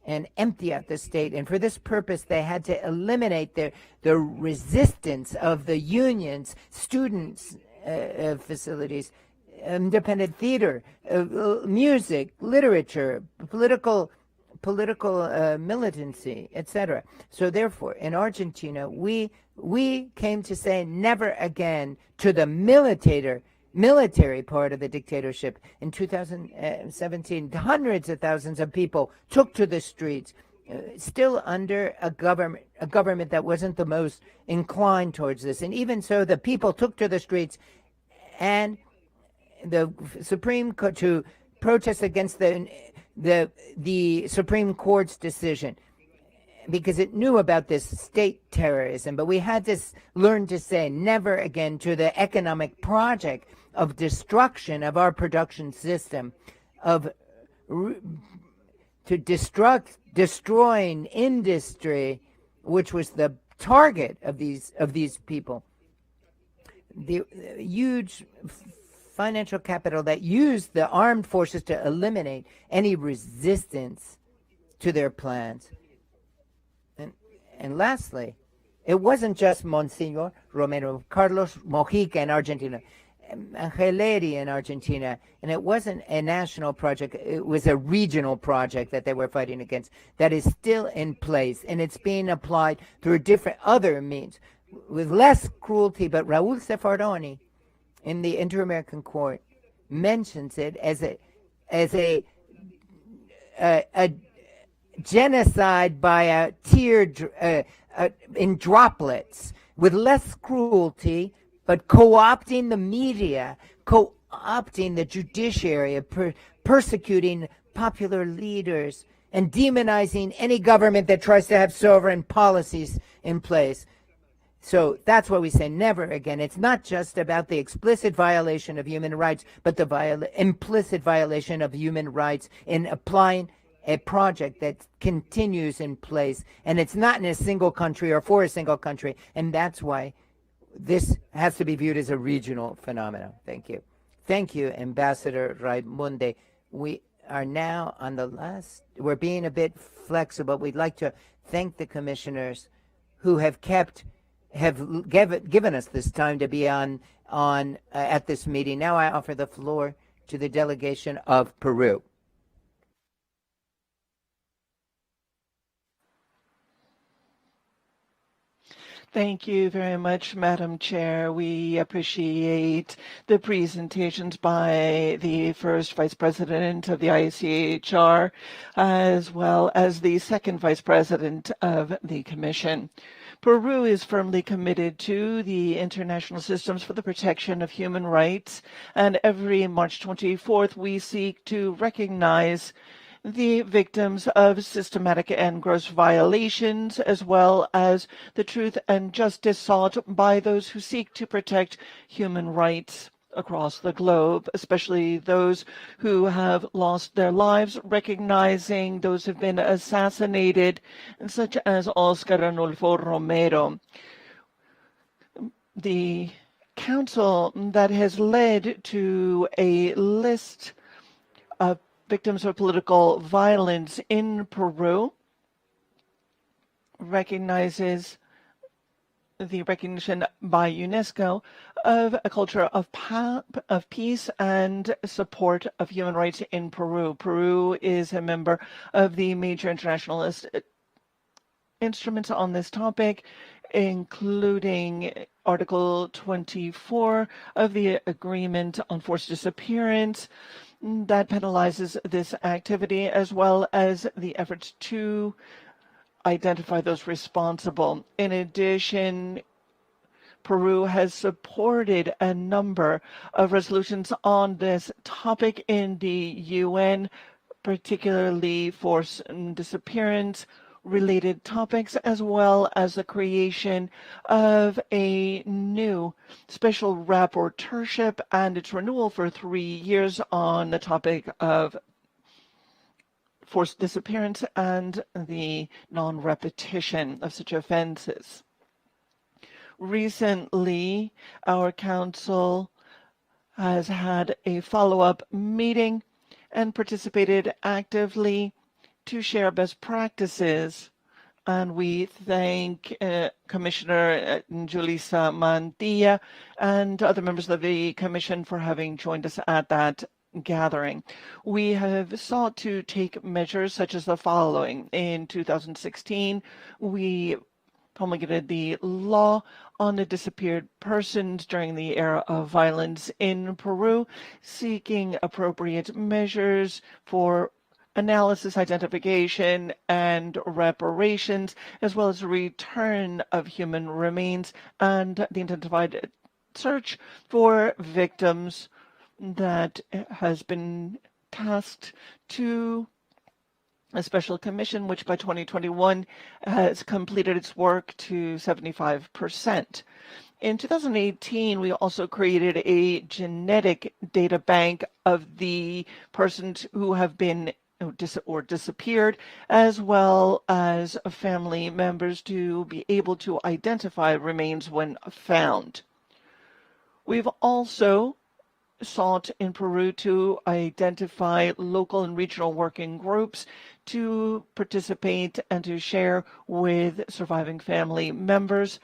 and empty out the state. And for this purpose, they had to eliminate the resistance of the unions, students' facilities, independent theater, music, literature, political militancy, etc. So therefore, in Argentina, we came to say never again to the military part of the dictatorship. In 2017, hundreds of thousands of people took to the streets, still under a government that wasn't the most inclined towards this. And even so, the people took to the streets, and the Supreme Court to protest against the Supreme Court's decision, because it knew about this state terrorism. But we had to learn to say never again to the economic project of destruction of our production system, destroying industry, which was the target of these people. The huge financial capital that used the armed forces to eliminate any resistance to their plans. And lastly, it wasn't just Monsignor Romero, Carlos Mojica in Argentina, Angeleri in Argentina, and it wasn't a national project, it was a regional project that they were fighting against that is still in place, and it's being applied through different other means with less cruelty. But Raúl Sefardoni in the Inter-American Court mentions it as a genocide by a in droplets, with less cruelty, but co-opting the media, co-opting the judiciary, persecuting popular leaders, and demonizing any government that tries to have sovereign policies in place. So that's why we say never again. It's not just about the explicit violation of human rights, but the implicit violation of human rights in applying a project that continues in place. And it's not in a single country or for a single country. And that's why this has to be viewed as a regional phenomenon. Thank you. Thank you, Ambassador Raimunde. We are now on the last, we're being a bit flexible. We'd like to thank the commissioners who have given us this time to be on at this meeting. Now I offer the floor to the delegation of Peru. Thank you very much, Madam Chair. We appreciate the presentations by the first Vice President of the ICHR, as well as the second Vice President of the Commission. Peru is firmly committed to the international systems for the protection of human rights, and every March 24th we seek to recognize the victims of systematic and gross violations, as well as the truth and justice sought by those who seek to protect human rights across the globe, especially those who have lost their lives, recognizing those who have been assassinated, such as Oscar Arnulfo Romero. The council that has led to a list of victims of political violence in Peru recognizes the recognition by UNESCO of a culture of peace and support of human rights in Peru. Peru is a member of the major internationalist instruments on this topic, including Article 24 of the Agreement on Forced Disappearance, that penalizes this activity, as well as the efforts to identify those responsible. In addition, Peru has supported a number of resolutions on this topic in the UN, particularly forced disappearance related topics, as well as the creation of a new special rapporteurship and its renewal for 3 years on the topic of forced disappearance and the non-repetition of such offenses. Recently, our council has had a follow-up meeting and participated actively to share best practices. And we thank Commissioner Julissa Mantilla and other members of the Commission for having joined us at that gathering. We have sought to take measures such as the following. In 2016, we promulgated the law on the disappeared persons during the era of violence in Peru, seeking appropriate measures for analysis, identification, and reparations, as well as return of human remains and the intensified search for victims that has been tasked to a special commission, which by 2021 has completed its work to 75%. In 2018, we also created a genetic data bank of the persons who have been or disappeared, as well as family members to be able to identify remains when found. We've also sought in Peru to identify local and regional working groups to participate and to share with surviving family members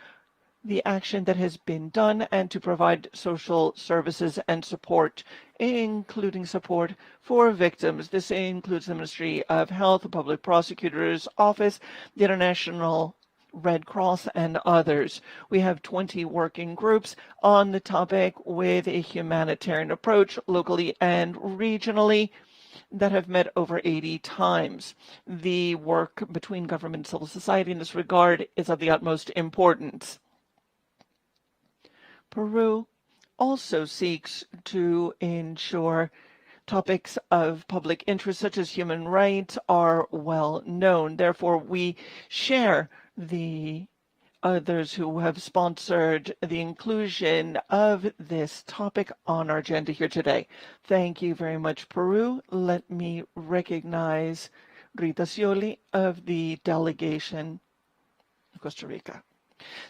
the action that has been done and to provide social services and support, including support for victims. This includes the Ministry of Health, the Public Prosecutor's Office, the International Red Cross, and others. We have 20 working groups on the topic with a humanitarian approach locally and regionally that have met over 80 times. The work between government and civil society in this regard is of the utmost importance. Peru also seeks to ensure topics of public interest such as human rights are well known. Therefore, we share the others who have sponsored the inclusion of this topic on our agenda here today. Thank you very much, Peru. Let me recognize Rita Scioli of the delegation of Costa Rica.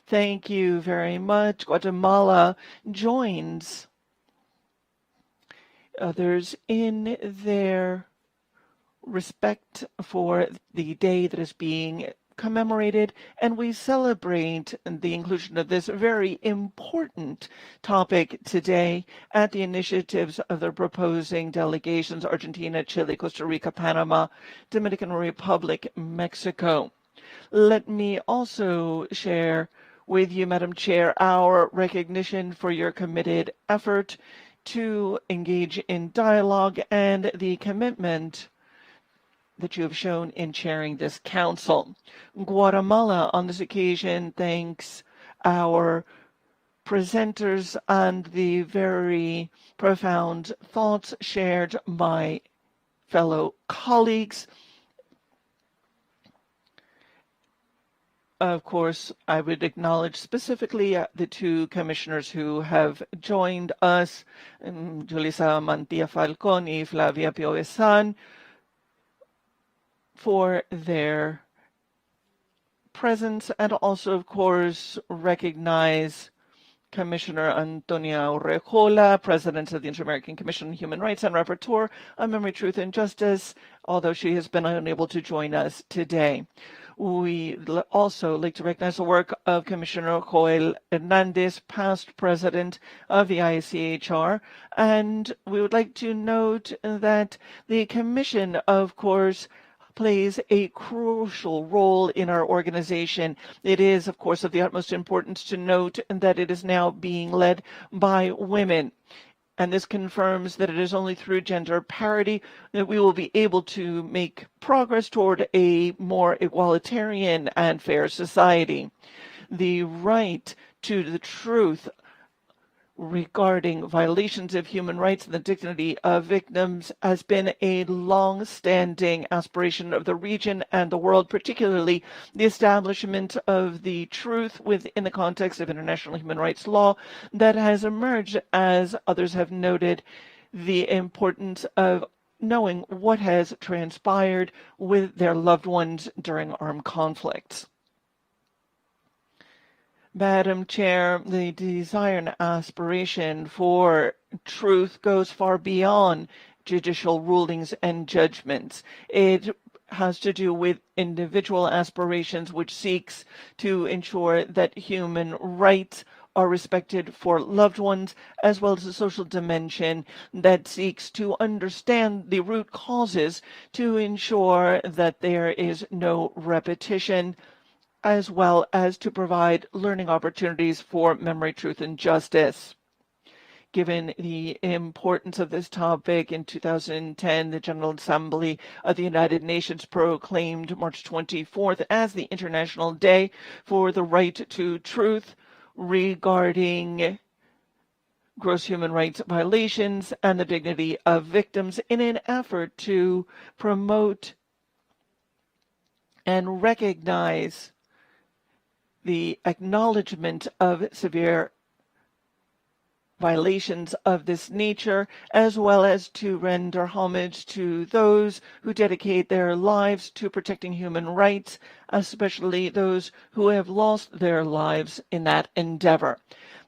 Thank you very much. Guatemala joins others in their respect for the day that is being commemorated, and we celebrate the inclusion of this very important topic today at the initiatives of the proposing delegations Argentina, Chile, Costa Rica, Panama, Dominican Republic, Mexico. Let me also share with you, Madam Chair, our recognition for your committed effort to engage in dialogue and the commitment that you have shown in chairing this council. Guatemala, on this occasion, thanks our presenters and the very profound thoughts shared by fellow colleagues. Of course, I would acknowledge specifically the two commissioners who have joined us, Julissa Mantilla Falcón y Flavia Piovesan, for their presence, and also, of course, recognize Commissioner Antonia Urrejola, President of the Inter-American Commission on Human Rights and Rapporteur on Memory, Truth, and Justice, although she has been unable to join us today. We also like to recognize the work of Commissioner Joel Hernandez, past president of the ICHR, and we would like to note that the Commission, of course, plays a crucial role in our organization. It is, of course, of the utmost importance to note that it is now being led by women. And this confirms that it is only through gender parity that we will be able to make progress toward a more egalitarian and fair society. The right to the truth regarding violations of human rights and the dignity of victims has been a long-standing aspiration of the region and the world, particularly the establishment of the truth within the context of international human rights law that has emerged, as others have noted, the importance of knowing what has transpired with their loved ones during armed conflicts. Madam Chair, the desire and aspiration for truth goes far beyond judicial rulings and judgments. It has to do with individual aspirations which seeks to ensure that human rights are respected for loved ones, as well as a social dimension that seeks to understand the root causes to ensure that there is no repetition, as well as to provide learning opportunities for memory, truth, and justice. Given the importance of this topic, in 2010, the General Assembly of the United Nations proclaimed March 24th as the International Day for the Right to Truth regarding gross human rights violations and the dignity of victims in an effort to promote and recognize the acknowledgement of severe violations of this nature, as well as to render homage to those who dedicate their lives to protecting human rights, especially those who have lost their lives in that endeavor.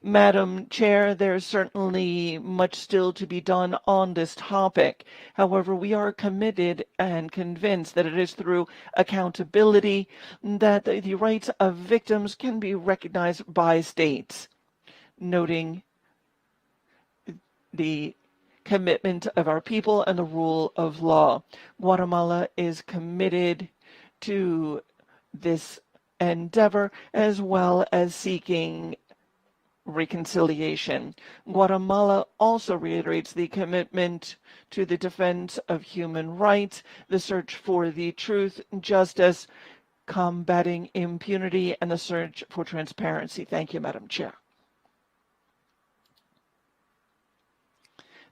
Madam Chair, there is certainly much still to be done on this topic. However, we are committed and convinced that it is through accountability that the rights of victims can be recognized by states, noting the commitment of our people and the rule of law. Guatemala is committed to this endeavor, as well as seeking reconciliation. Guatemala also reiterates the commitment to the defense of human rights, the search for the truth, justice, combating impunity, and the search for transparency. Thank you, Madam Chair.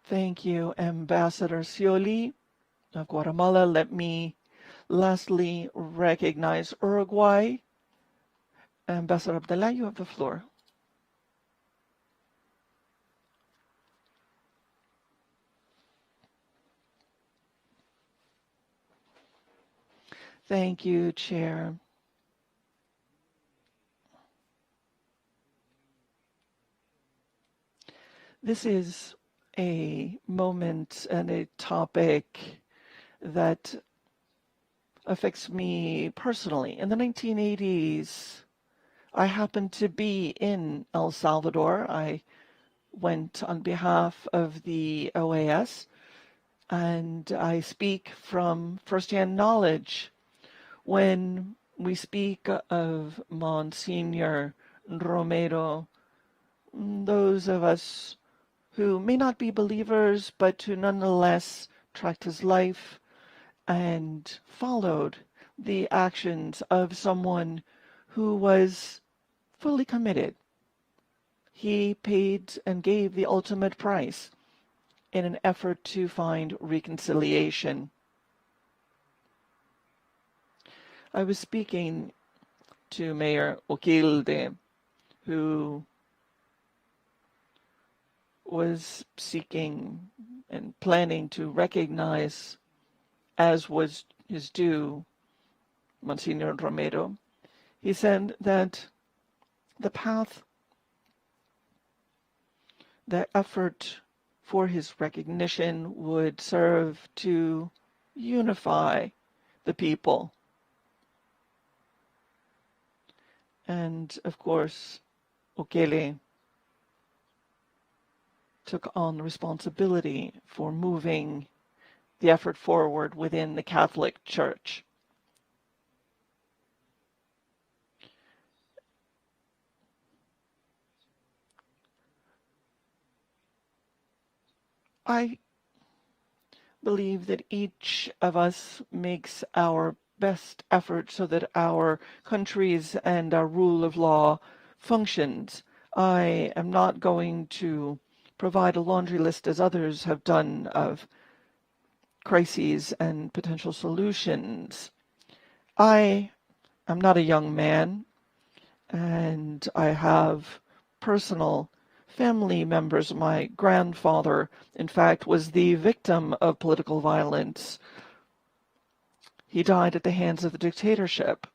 Thank you, Ambassador Scioli of Guatemala. Let me lastly recognize Uruguay. Ambassador Abdallah, you have the floor. Thank you, Chair. This is a moment and a topic that affects me personally. In the 1980s, I happened to be in El Salvador. I went on behalf of the OAS, and I speak from firsthand knowledge when we speak of Monsignor Romero. Those of us who may not be believers, but who nonetheless tracked his life and followed the actions of someone who was fully committed. He paid and gave the ultimate price in an effort to find reconciliation. I was speaking to Mayor Okilde, who was seeking and planning to recognize, as was his due, Monsignor Romero. He said that the path, the effort for his recognition would serve to unify the people. And of course, Okele took on responsibility for moving the effort forward within the Catholic Church. I believe that each of us makes our best effort so that our countries and our rule of law functions. I am not going to provide a laundry list, as others have done, of crises and potential solutions. I am not a young man, and I have personal family members. My grandfather, in fact, was the victim of political violence. He died at the hands of the dictatorship.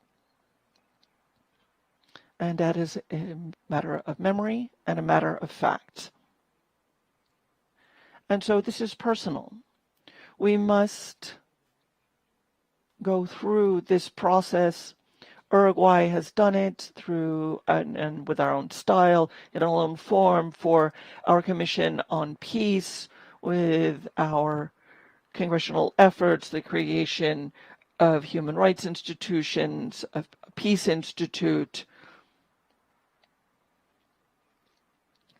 And that is a matter of memory and a matter of fact. And so this is personal. We must go through this process. Uruguay has done it through and with our own style, in our own form, for our Commission on Peace, with our congressional efforts, the creation of human rights institutions, of a peace institute,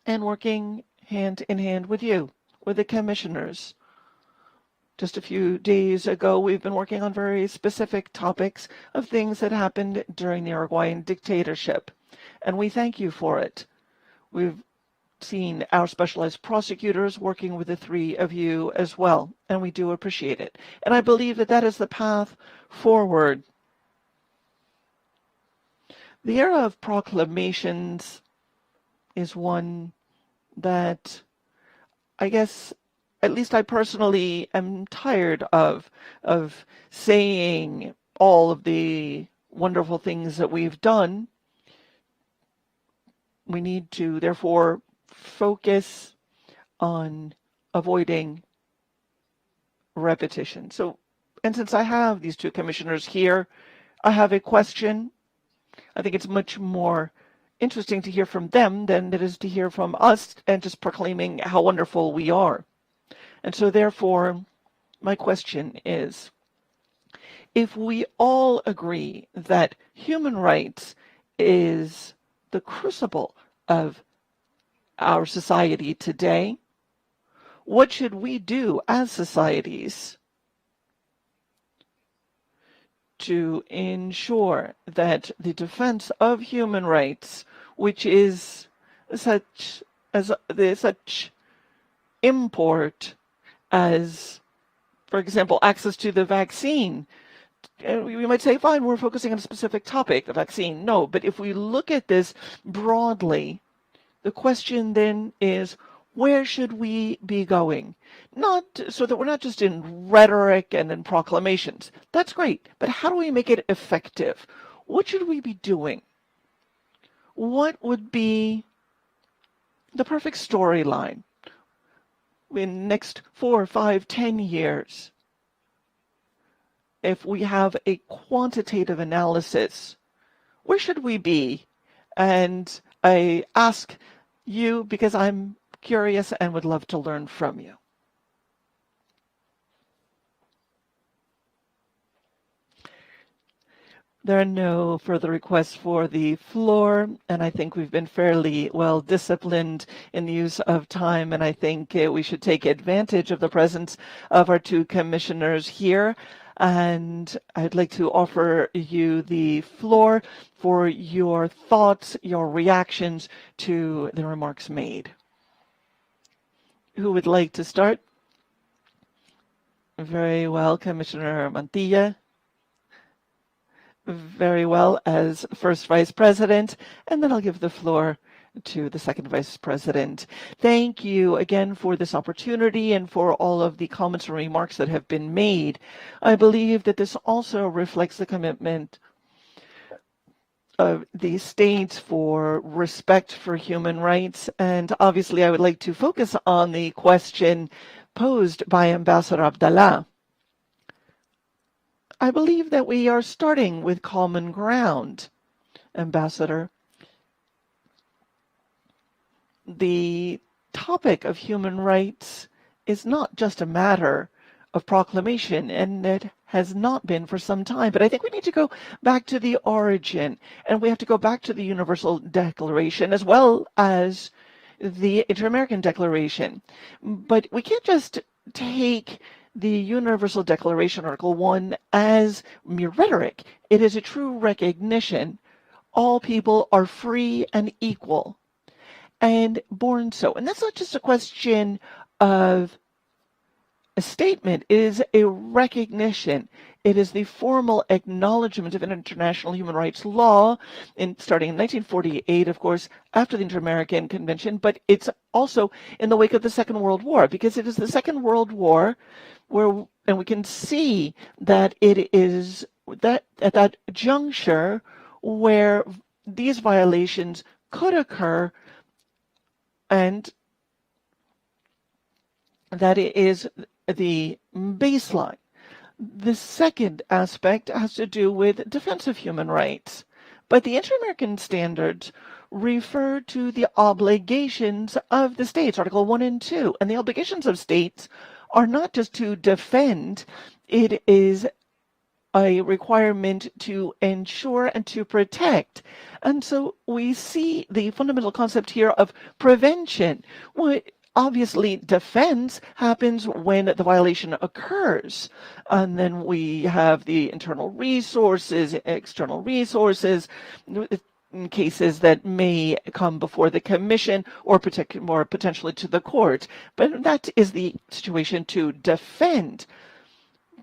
and working hand in hand with you, with the commissioners. Just a few days ago, we've been working on very specific topics of things that happened during the Uruguayan dictatorship, and we thank you for it. We've seen our specialized prosecutors working with the three of you as well, and we do appreciate it. And I believe that that is the path forward. The era of proclamations is one that I guess at least I personally am tired of saying all of the wonderful things that we've done. We need to, therefore, focus on avoiding repetition. So, and since I have these two commissioners here, I have a question. I think it's much more interesting to hear from them than it is to hear from us and just proclaiming how wonderful we are. And so therefore, my question is, if we all agree that human rights is the crucible of our society today, what should we do as societies to ensure that the defense of human rights, which is such import as, for example, access to the vaccine. We might say, fine, we're focusing on a specific topic, the vaccine. No, but if we look at this broadly, the question then is, where should we be going? Not so that we're not just in rhetoric and in proclamations. That's great, but how do we make it effective? What should we be doing? What would be the perfect storyline in next 4, 5, 10 years? If we have a quantitative analysis, where should we be? And I ask you because I'm curious and would love to learn from you. There are no further requests for the floor, and I think we've been fairly well disciplined in the use of time, and I think we should take advantage of the presence of our two commissioners here. And I'd like to offer you the floor for your thoughts, your reactions to the remarks made. Who would like to start? Very well, Commissioner Mantilla. Very well, as first Vice President, and then I'll give the floor to the second Vice President. Thank you again for this opportunity and for all of the comments and remarks that have been made. I believe that this also reflects the commitment of the states for respect for human rights, and obviously I would like to focus on the question posed by Ambassador Abdallah. I believe that we are starting with common ground, Ambassador. The topic of human rights is not just a matter of proclamation, and it has not been for some time. But I think we need to go back to the origin, and we have to go back to the Universal Declaration, as well as the Inter-American Declaration. But we can't just take the Universal Declaration, Article 1, as mere rhetoric. It is a true recognition. All people are free and equal and born so. And that's not just a question of a statement, it is a recognition. It is the formal acknowledgement of international human rights law, starting in 1948, of course, after the Inter-American Convention, but it's also in the wake of the Second World War, because it is the Second World War and we can see that it is that at that juncture where these violations could occur, and that it is the baseline. The second aspect has to do with defense of human rights. But the Inter-American Standards refer to the obligations of the states, Article 1 and 2. And the obligations of states are not just to defend, it is a requirement to ensure and to protect. And so we see the fundamental concept here of prevention. Obviously, defense happens when the violation occurs. And then we have the internal resources, external resources, in cases that may come before the commission or more potentially to the court. But that is the situation to defend.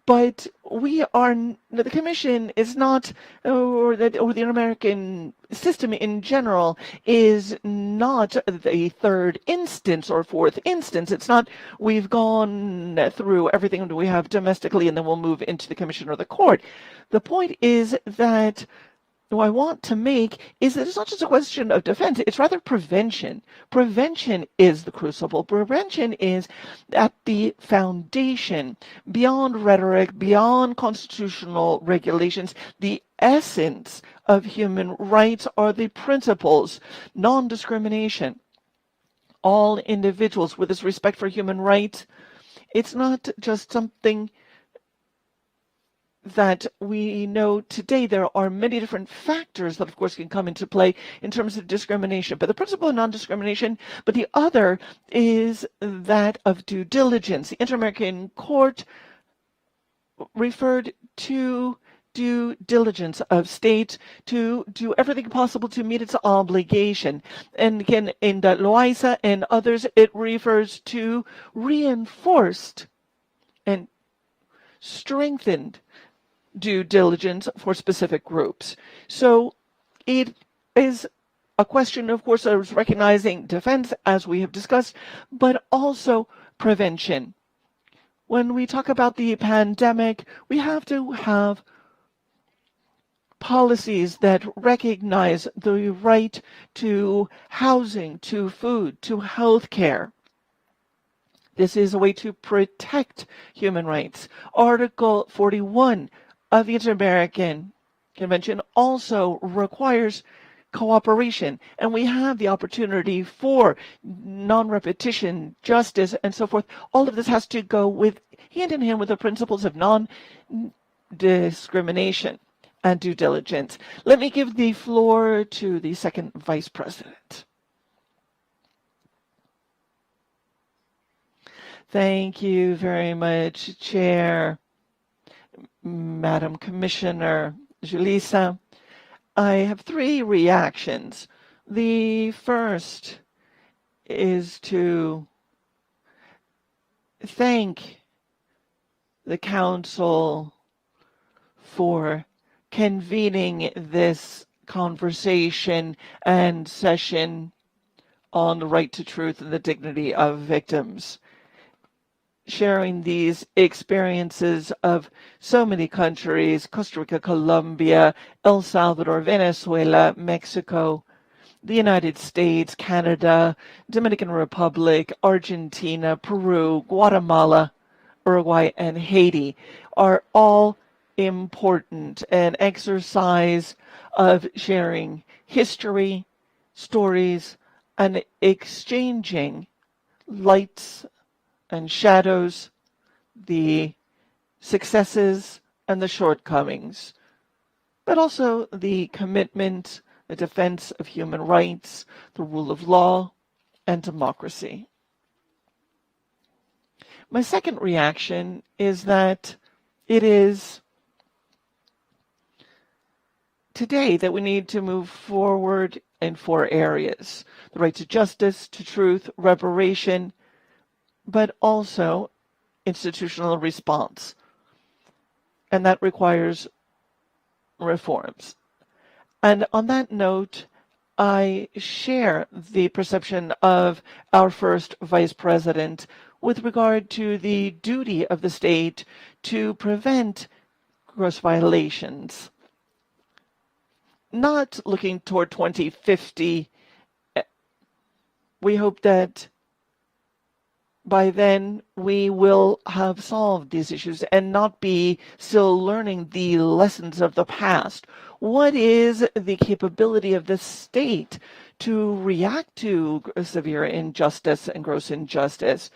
But the commission is not, or the American system in general is not the third instance or fourth instance. It's not, we've gone through everything that we have domestically and then we'll move into the commission or the court. The point is that I want to make is that it's not just a question of defense, it's rather prevention. Prevention is the crucible. Prevention is at the foundation, beyond rhetoric, beyond constitutional regulations. The essence of human rights are the principles, non-discrimination. All individuals with this respect for human rights, it's not just something that we know today. There are many different factors that, of course, can come into play in terms of discrimination, but the principle of non-discrimination, but the other is that of due diligence. The Inter-American Court referred to due diligence of states to do everything possible to meet its obligation. And again, in the OAS and others, it refers to reinforced and strengthened due diligence for specific groups. So it is a question, of course, of recognizing defense, as we have discussed, but also prevention. When we talk about the pandemic, we have to have policies that recognize the right to housing, to food, to health care. This is a way to protect human rights. Article 41 of the Inter-American Convention also requires cooperation, and we have the opportunity for non-repetition, justice, and so forth. All of this has to go hand in hand with the principles of non-discrimination and due diligence. Let me give the floor to the second Vice President. Thank you very much, Chair. Madam Commissioner Julissa, I have three reactions. The first is to thank the Council for convening this conversation and session on the right to truth and the dignity of victims. Sharing these experiences of so many countries, Costa Rica, Colombia, El Salvador, Venezuela, Mexico, the United States, Canada, Dominican Republic, Argentina, Peru, Guatemala, Uruguay, and Haiti are all important. An exercise of sharing history, stories, and exchanging lights and shadows, the successes and the shortcomings, but also the commitment, the defense of human rights, the rule of law, and democracy. My second reaction is that it is today that we need to move forward in 4 areas: the right to justice, to truth, reparation, but also institutional response. And that requires reforms. And on that note, I share the perception of our first vice president with regard to the duty of the state to prevent gross violations. Not looking toward 2050, we hope that by then we will have solved these issues and not be still learning the lessons of the past. What is the capability of the state to react to severe injustice and gross injustice,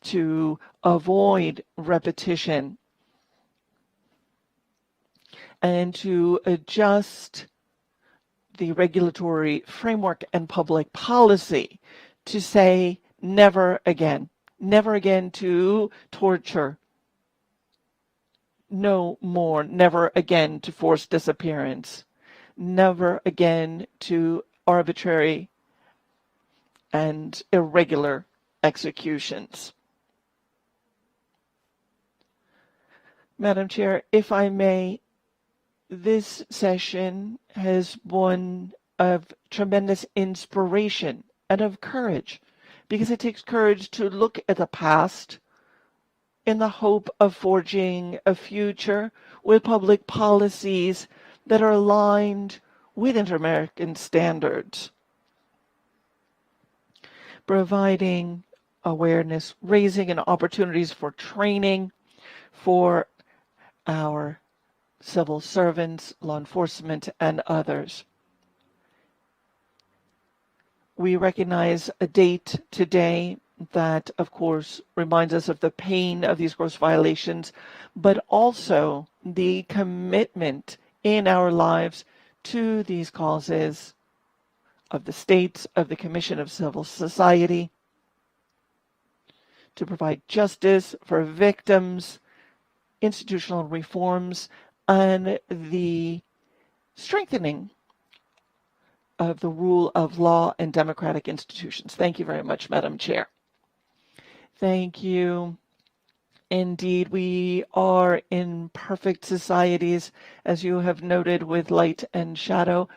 to avoid repetition, and to adjust the regulatory framework and public policy to say never again? Never again to torture. No more. Never again to forced disappearance. Never again to arbitrary and irregular executions. Madam Chair, if I may, this session has one of tremendous inspiration and of courage, because it takes courage to look at the past in the hope of forging a future with public policies that are aligned with inter-American standards, providing awareness, raising, and opportunities for training for our civil servants, law enforcement, and others. We recognize a date today that, of course, reminds us of the pain of these gross violations, but also the commitment in our lives to these causes of the states, of the Commission of Civil Society, to provide justice for victims, institutional reforms, and the strengthening of the rule of law and democratic institutions. Thank you very much, Madam Chair. Thank you. Indeed, we are in perfect societies, as you have noted, with light and shadow.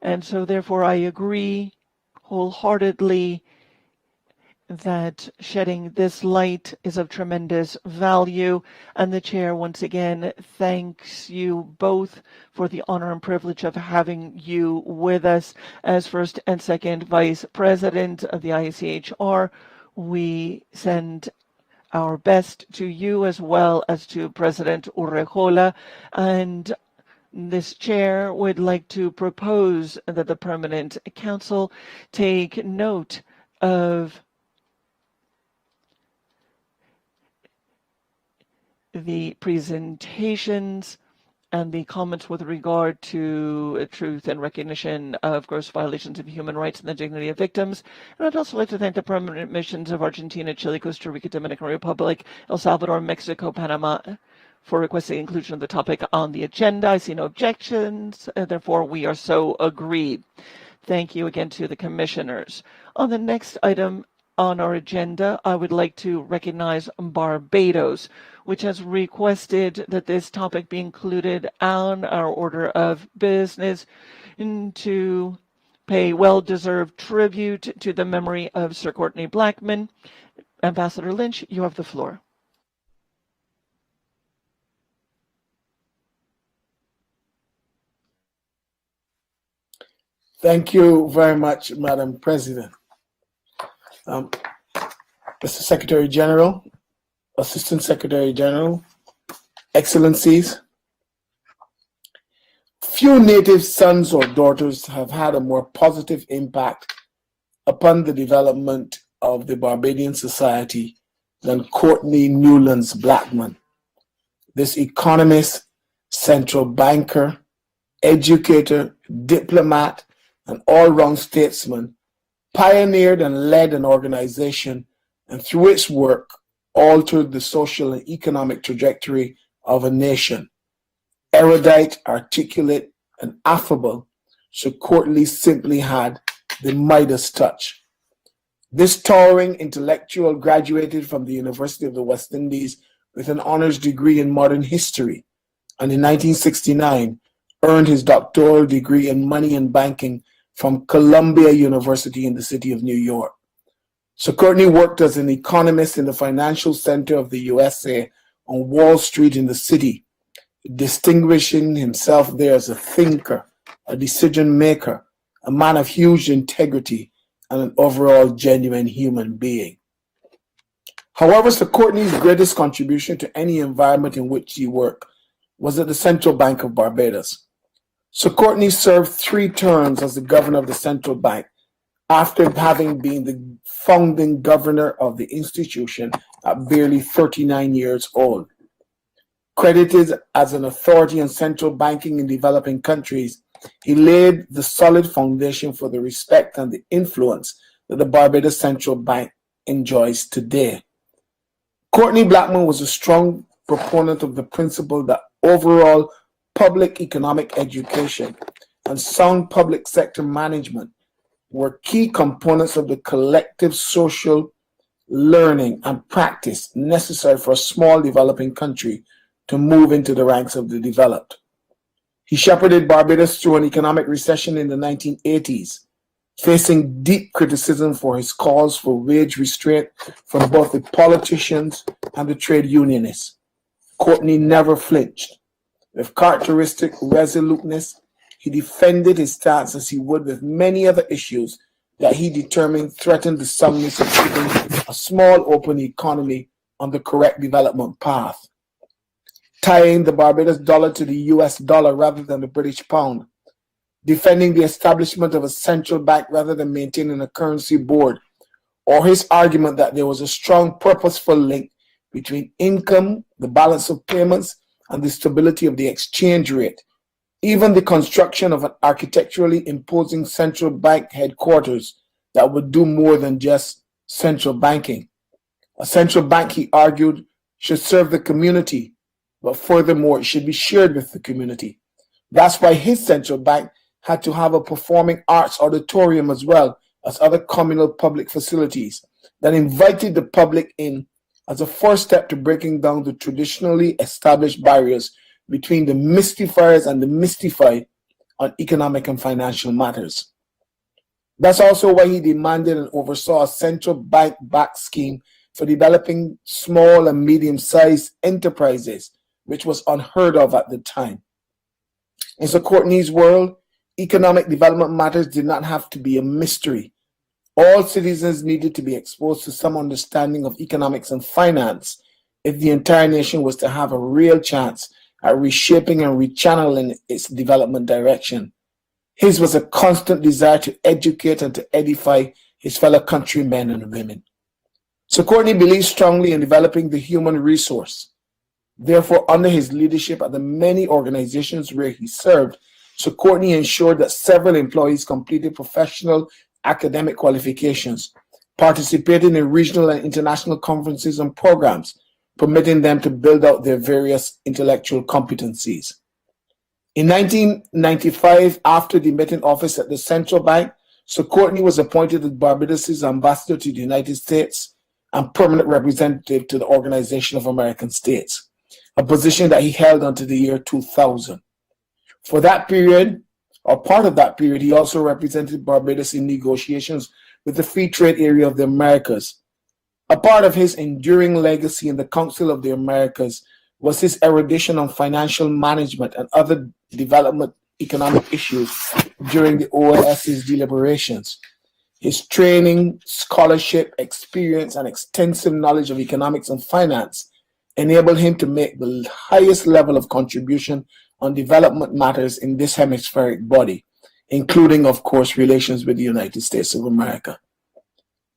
And so therefore I agree wholeheartedly that shedding this light is of tremendous value, and the chair once again thanks you both for the honor and privilege of having you with us as first and second vice president of the ICHR. We send our best to you as well as to President Urrejola, and this chair would like to propose that the Permanent Council take note of the presentations and the comments with regard to truth and recognition of gross violations of human rights and the dignity of victims. And I'd also like to thank the permanent missions of Argentina, Chile, Costa Rica, Dominican Republic, El Salvador, Mexico, Panama for requesting inclusion of the topic on the agenda. I see no objections, therefore we are so agreed. Thank you again to the commissioners. On the next item on our agenda, I would like to recognize Barbados, which has requested that this topic be included on our order of business and to pay well-deserved tribute to the memory of Sir Courtney Blackman. Ambassador Lynch, you have the floor. Thank you very much, Madam President. Mr. Secretary General, Assistant Secretary General, Excellencies, few native sons or daughters have had a more positive impact upon the development of the Barbadian society than Courtney Newlands Blackman. This economist, central banker, educator, diplomat, and all-round statesman pioneered and led an organization, and through its work, altered the social and economic trajectory of a nation. Erudite, articulate, and affable, Sir Courtney simply had the Midas touch. This towering intellectual graduated from the University of the West Indies with an honors degree in modern history, and in 1969 earned his doctoral degree in money and banking from Columbia University in the city of New York. Sir Courtney worked as an economist in the financial center of the USA on Wall Street in the city, distinguishing himself there as a thinker, a decision maker, a man of huge integrity, and an overall genuine human being. However, Sir Courtney's greatest contribution to any environment in which he worked was at the Central Bank of Barbados. Sir Courtney served 3 terms as the governor of the Central Bank, after having been the founding governor of the institution at barely 39 years old. Credited as an authority on central banking in developing countries, he laid the solid foundation for the respect and the influence that the Barbados Central Bank enjoys today. Courtney Blackman was a strong proponent of the principle that overall public economic education and sound public sector management were key components of the collective social learning and practice necessary for a small developing country to move into the ranks of the developed. He shepherded Barbados through an economic recession in the 1980s, facing deep criticism for his calls for wage restraint from both the politicians and the trade unionists. Courtney never flinched. With characteristic resoluteness, he defended his stance as he would with many other issues that he determined threatened the soundness of keeping a small open economy on the correct development path. Tying the Barbados dollar to the US dollar rather than the British pound, defending the establishment of a central bank rather than maintaining a currency board, or his argument that there was a strong purposeful link between income, the balance of payments, and the stability of the exchange rate. Even the construction of an architecturally imposing central bank headquarters that would do more than just central banking. A central bank, he argued, should serve the community, but furthermore, it should be shared with the community. That's why his central bank had to have a performing arts auditorium as well as other communal public facilities that invited the public in as a first step to breaking down the traditionally established barriers between the mystifiers and the mystified on economic and financial matters. That's also why he demanded and oversaw a central bank-backed scheme for developing small and medium-sized enterprises, which was unheard of at the time. In Sir Courtney's world, economic development matters did not have to be a mystery. All citizens needed to be exposed to some understanding of economics and finance if the entire nation was to have a real chance at reshaping and rechanneling its development direction. His was a constant desire to educate and to edify his fellow countrymen and women. Sir Courtney believed strongly in developing the human resource. Therefore, under his leadership at the many organizations where he served, Sir Courtney ensured that several employees completed professional academic qualifications, participated in regional and international conferences and programs, permitting them to build out their various intellectual competencies. In 1995, after demitting office at the Central Bank, Sir Courtney was appointed as Barbados' ambassador to the United States and permanent representative to the Organization of American States, a position that he held until the year 2000. For that period, or part of that period, he also represented Barbados in negotiations with the Free Trade Area of the Americas. A part of his enduring legacy in the Council of the Americas was his erudition on financial management and other development economic issues during the OAS's deliberations. His training, scholarship, experience, and extensive knowledge of economics and finance enabled him to make the highest level of contribution on development matters in this hemispheric body, including, of course, relations with the United States of America.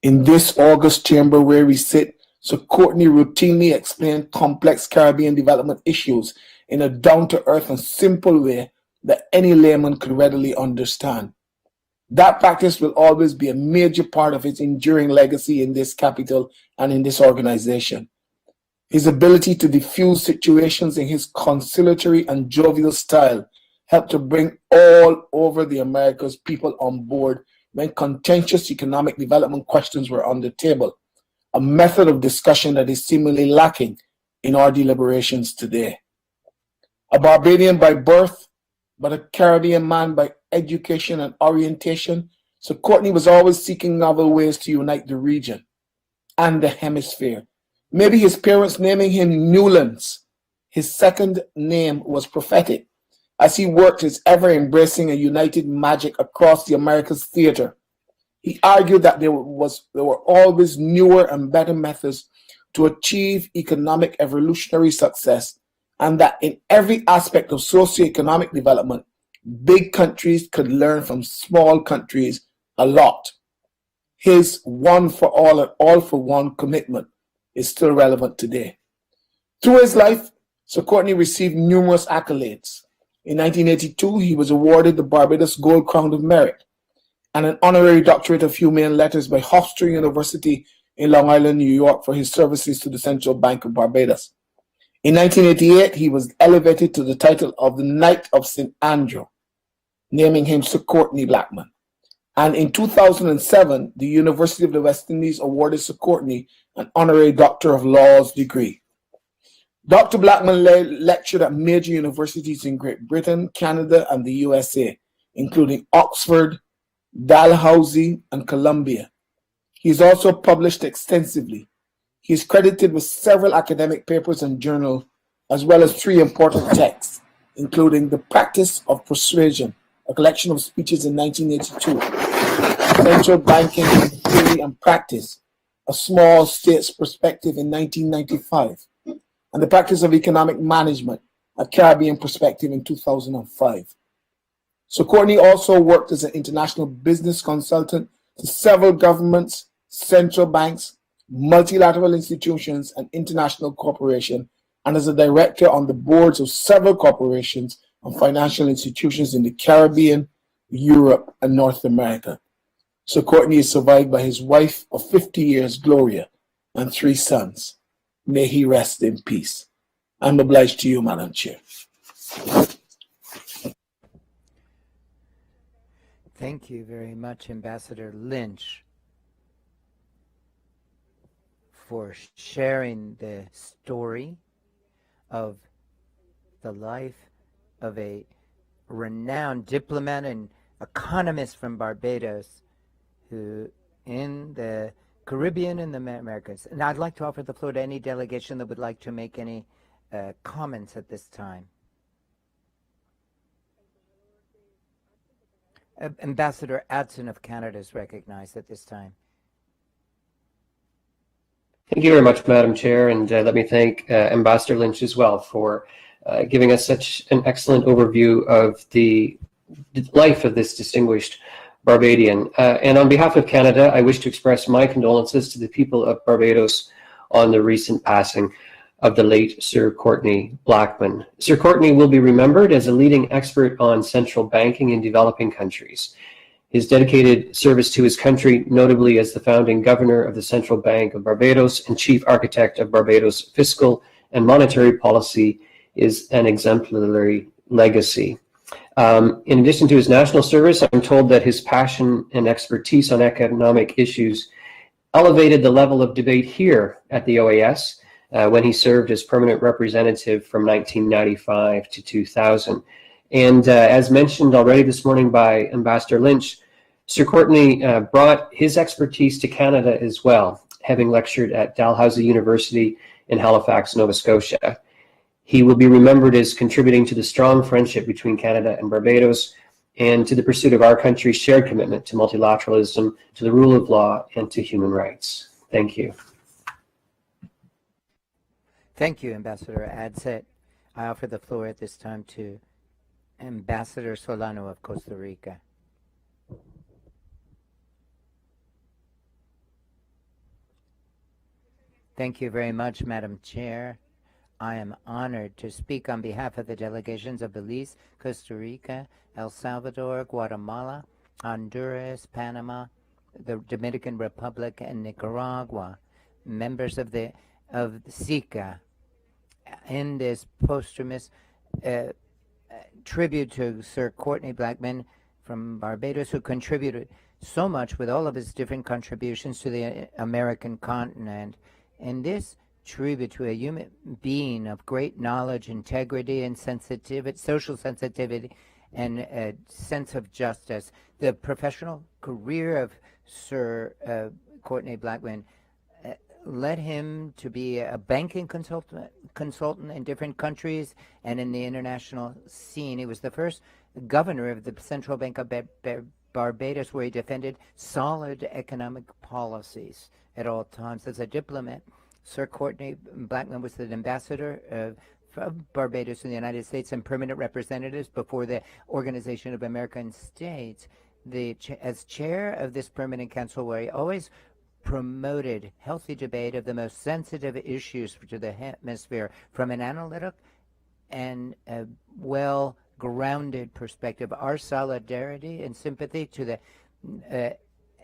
In this august chamber where we sit, Sir Courtney routinely explained complex Caribbean development issues in a down-to-earth and simple way that any layman could readily understand. That practice will always be a major part of his enduring legacy in this capital and in this organization. His ability to diffuse situations in his conciliatory and jovial style helped to bring all over the Americas people on board when contentious economic development questions were on the table, a method of discussion that is seemingly lacking in our deliberations today. A Barbadian by birth, but a Caribbean man by education and orientation, Sir Courtney was always seeking novel ways to unite the region and the hemisphere. Maybe his parents naming him Newlands, his second name, was prophetic, as he worked his ever-embracing and united magic across the Americas theater. He argued that there were always newer and better methods to achieve economic evolutionary success, and that in every aspect of socioeconomic development, big countries could learn from small countries a lot. His one for all and all for one commitment is still relevant today. Through his life, Sir Courtney received numerous accolades. In 1982, he was awarded the Barbados Gold Crown of Merit and an honorary doctorate of humane letters by Hofstra University in Long Island, New York, for his services to the Central Bank of Barbados. In 1988, he was elevated to the title of the Knight of St. Andrew, naming him Sir Courtney Blackman. And in 2007, the University of the West Indies awarded Sir Courtney an honorary Doctor of Laws degree. Dr. Blackman lectured at major universities in Great Britain, Canada, and the USA, including Oxford, Dalhousie, and Columbia. He has also published extensively. He is credited with several academic papers and journals, as well as 3 important texts, including The Practice of Persuasion, a collection of speeches in 1982, Central Banking Theory and Practice, a Small States Perspective in 1995, and The Practice of Economic Management, a Caribbean Perspective in 2005. So Courtney also worked as an international business consultant to several governments, central banks, multilateral institutions, and international corporations, and as a director on the boards of several corporations and financial institutions in the Caribbean, Europe, and North America. So Courtney is survived by his wife of 50 years, Gloria, and 3 sons. May he rest in peace. I'm obliged to you, Madam Chair. Thank you very much, Ambassador Lynch, for sharing the story of the life of a renowned diplomat and economist from Barbados who in the Caribbean and the Americas. And I'd like to offer the floor to any delegation that would like to make any comments at this time. Ambassador Adson of Canada is recognized at this time. Thank you very much, Madam Chair, and let me thank Ambassador Lynch as well for giving us such an excellent overview of the life of this distinguished Barbadian. And on behalf of Canada, I wish to express my condolences to the people of Barbados on the recent passing of the late Sir Courtney Blackman. Sir Courtney will be remembered as a leading expert on central banking in developing countries. His dedicated service to his country, notably as the founding governor of the Central Bank of Barbados and chief architect of Barbados' fiscal and monetary policy, is an exemplary legacy. In addition to his national service, I'm told that his passion and expertise on economic issues elevated the level of debate here at the OAS when he served as permanent representative from 1995 to 2000. And as mentioned already this morning by Ambassador Lynch, Sir Courtney brought his expertise to Canada as well, having lectured at Dalhousie University in Halifax, Nova Scotia. He will be remembered as contributing to the strong friendship between Canada and Barbados and to the pursuit of our country's shared commitment to multilateralism, to the rule of law, and to human rights. Thank you. Thank you, Ambassador Adset. I offer the floor at this time to Ambassador Solano of Costa Rica. Thank you very much, Madam Chair. I am honored to speak on behalf of the delegations of Belize, Costa Rica, El Salvador, Guatemala, Honduras, Panama, the Dominican Republic, and Nicaragua, members of SICA, in this posthumous tribute to Sir Courtney Blackman from Barbados, who contributed so much with all of his different contributions to the American continent. And this tribute to a human being of great knowledge, integrity, and sensitivity, social sensitivity, and a sense of justice. The professional career of Sir Courtney Blackman led him to be a banking consultant in different countries and in the international scene. He was the first governor of the Central Bank of Barbados, where he defended solid economic policies at all times. As a diplomat, Sir Courtney Blackman was the ambassador of Barbados in the United States and permanent representatives before the Organization of American States. As chair of this permanent council, where he always promoted healthy debate of the most sensitive issues to the hemisphere from an analytic and a well-grounded perspective. Our solidarity and sympathy to the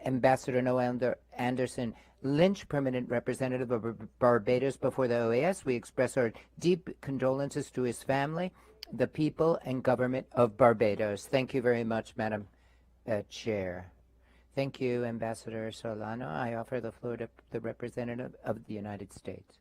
Ambassador Noel Anderson Lynch, permanent representative of Barbados before the OAS. We express our deep condolences to his family, the people, and government of Barbados. Thank you very much, Madam Chair. Thank you, Ambassador Solano. I offer the floor to the representative of the United States.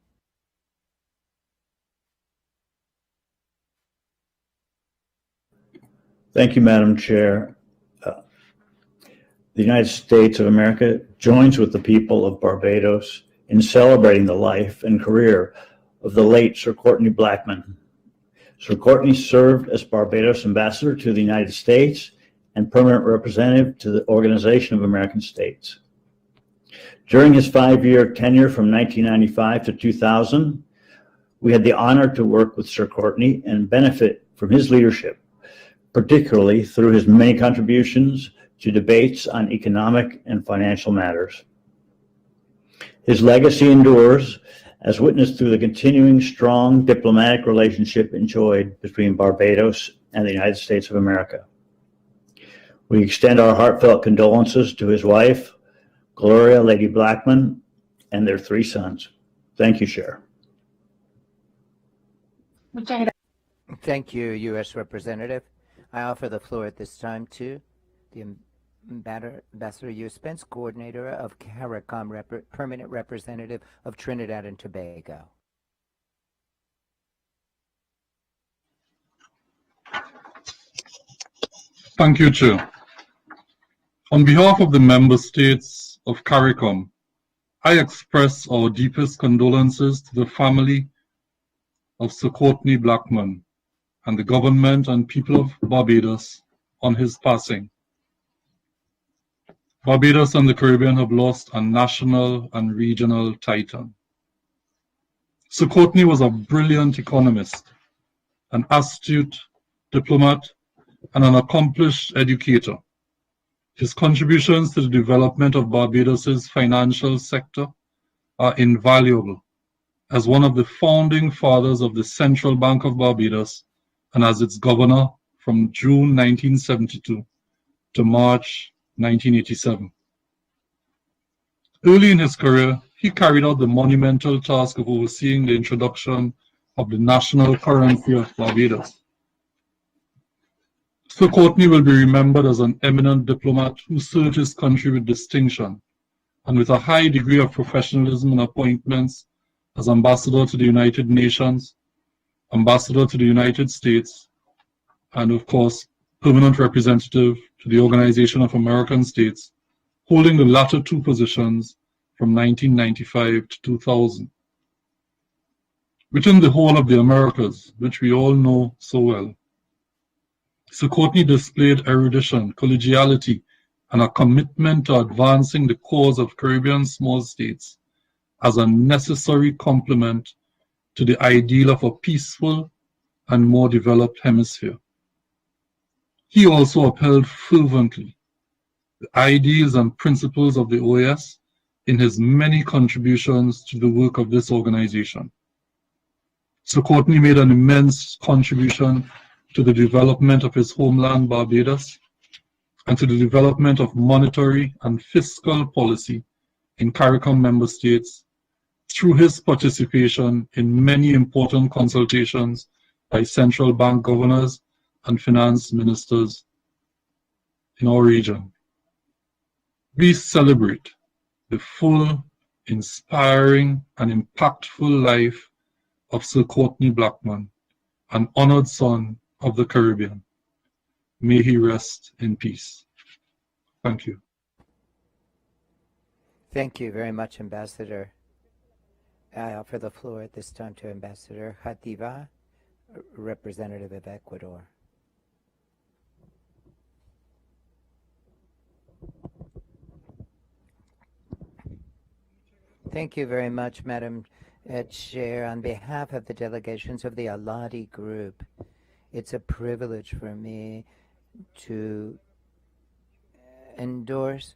Thank you, Madam Chair. The United States of America joins with the people of Barbados in celebrating the life and career of the late Sir Courtney Blackman. Sir Courtney served as Barbados ambassador to the United States and permanent representative to the Organization of American States. During his 5-year tenure from 1995 to 2000, we had the honor to work with Sir Courtney and benefit from his leadership, particularly through his many contributions to debates on economic and financial matters. His legacy endures, as witnessed through the continuing strong diplomatic relationship enjoyed between Barbados and the United States of America. We extend our heartfelt condolences to his wife, Gloria Lady Blackman, and their 3 sons. Thank you, Chair. Thank you, U.S. Representative. I offer the floor at this time to the Ambassador U.S. Spence, coordinator of CARICOM, permanent representative of Trinidad and Tobago. Thank you, Chair. On behalf of the member states of CARICOM, I express our deepest condolences to the family of Sir Courtney Blackman and the government and people of Barbados on his passing. Barbados and the Caribbean have lost a national and regional titan. Sir Courtney was a brilliant economist, an astute diplomat, and an accomplished educator. His contributions to the development of Barbados's financial sector are invaluable. As one of the founding fathers of the Central Bank of Barbados and as its governor from June 1972 to March 1987. Early in his career, he carried out the monumental task of overseeing the introduction of the national currency of Barbados. Sir Courtney will be remembered as an eminent diplomat who served his country with distinction and with a high degree of professionalism in appointments as Ambassador to the United Nations, Ambassador to the United States, and of course, permanent representative to the Organization of American States, holding the latter 2 positions from 1995 to 2000. Within the whole of the Americas, which we all know so well, Sir Courtney displayed erudition, collegiality, and a commitment to advancing the cause of Caribbean small states as a necessary complement to the ideal of a peaceful and more developed hemisphere. He also upheld fervently the ideals and principles of the OAS in his many contributions to the work of this organization. Sir Courtney made an immense contribution to the development of his homeland, Barbados, and to the development of monetary and fiscal policy in CARICOM member states through his participation in many important consultations by central bank governors and finance ministers in our region. We celebrate the full, inspiring, and impactful life of Sir Courtney Blackman, an honored son of the Caribbean. May he rest in peace. Thank you. Thank you very much, Ambassador. I offer the floor at this time to Ambassador Jativa, representative of Ecuador. Thank you very much, Madam Chair. On behalf of the delegations of the Aladi Group, it's a privilege for me to endorse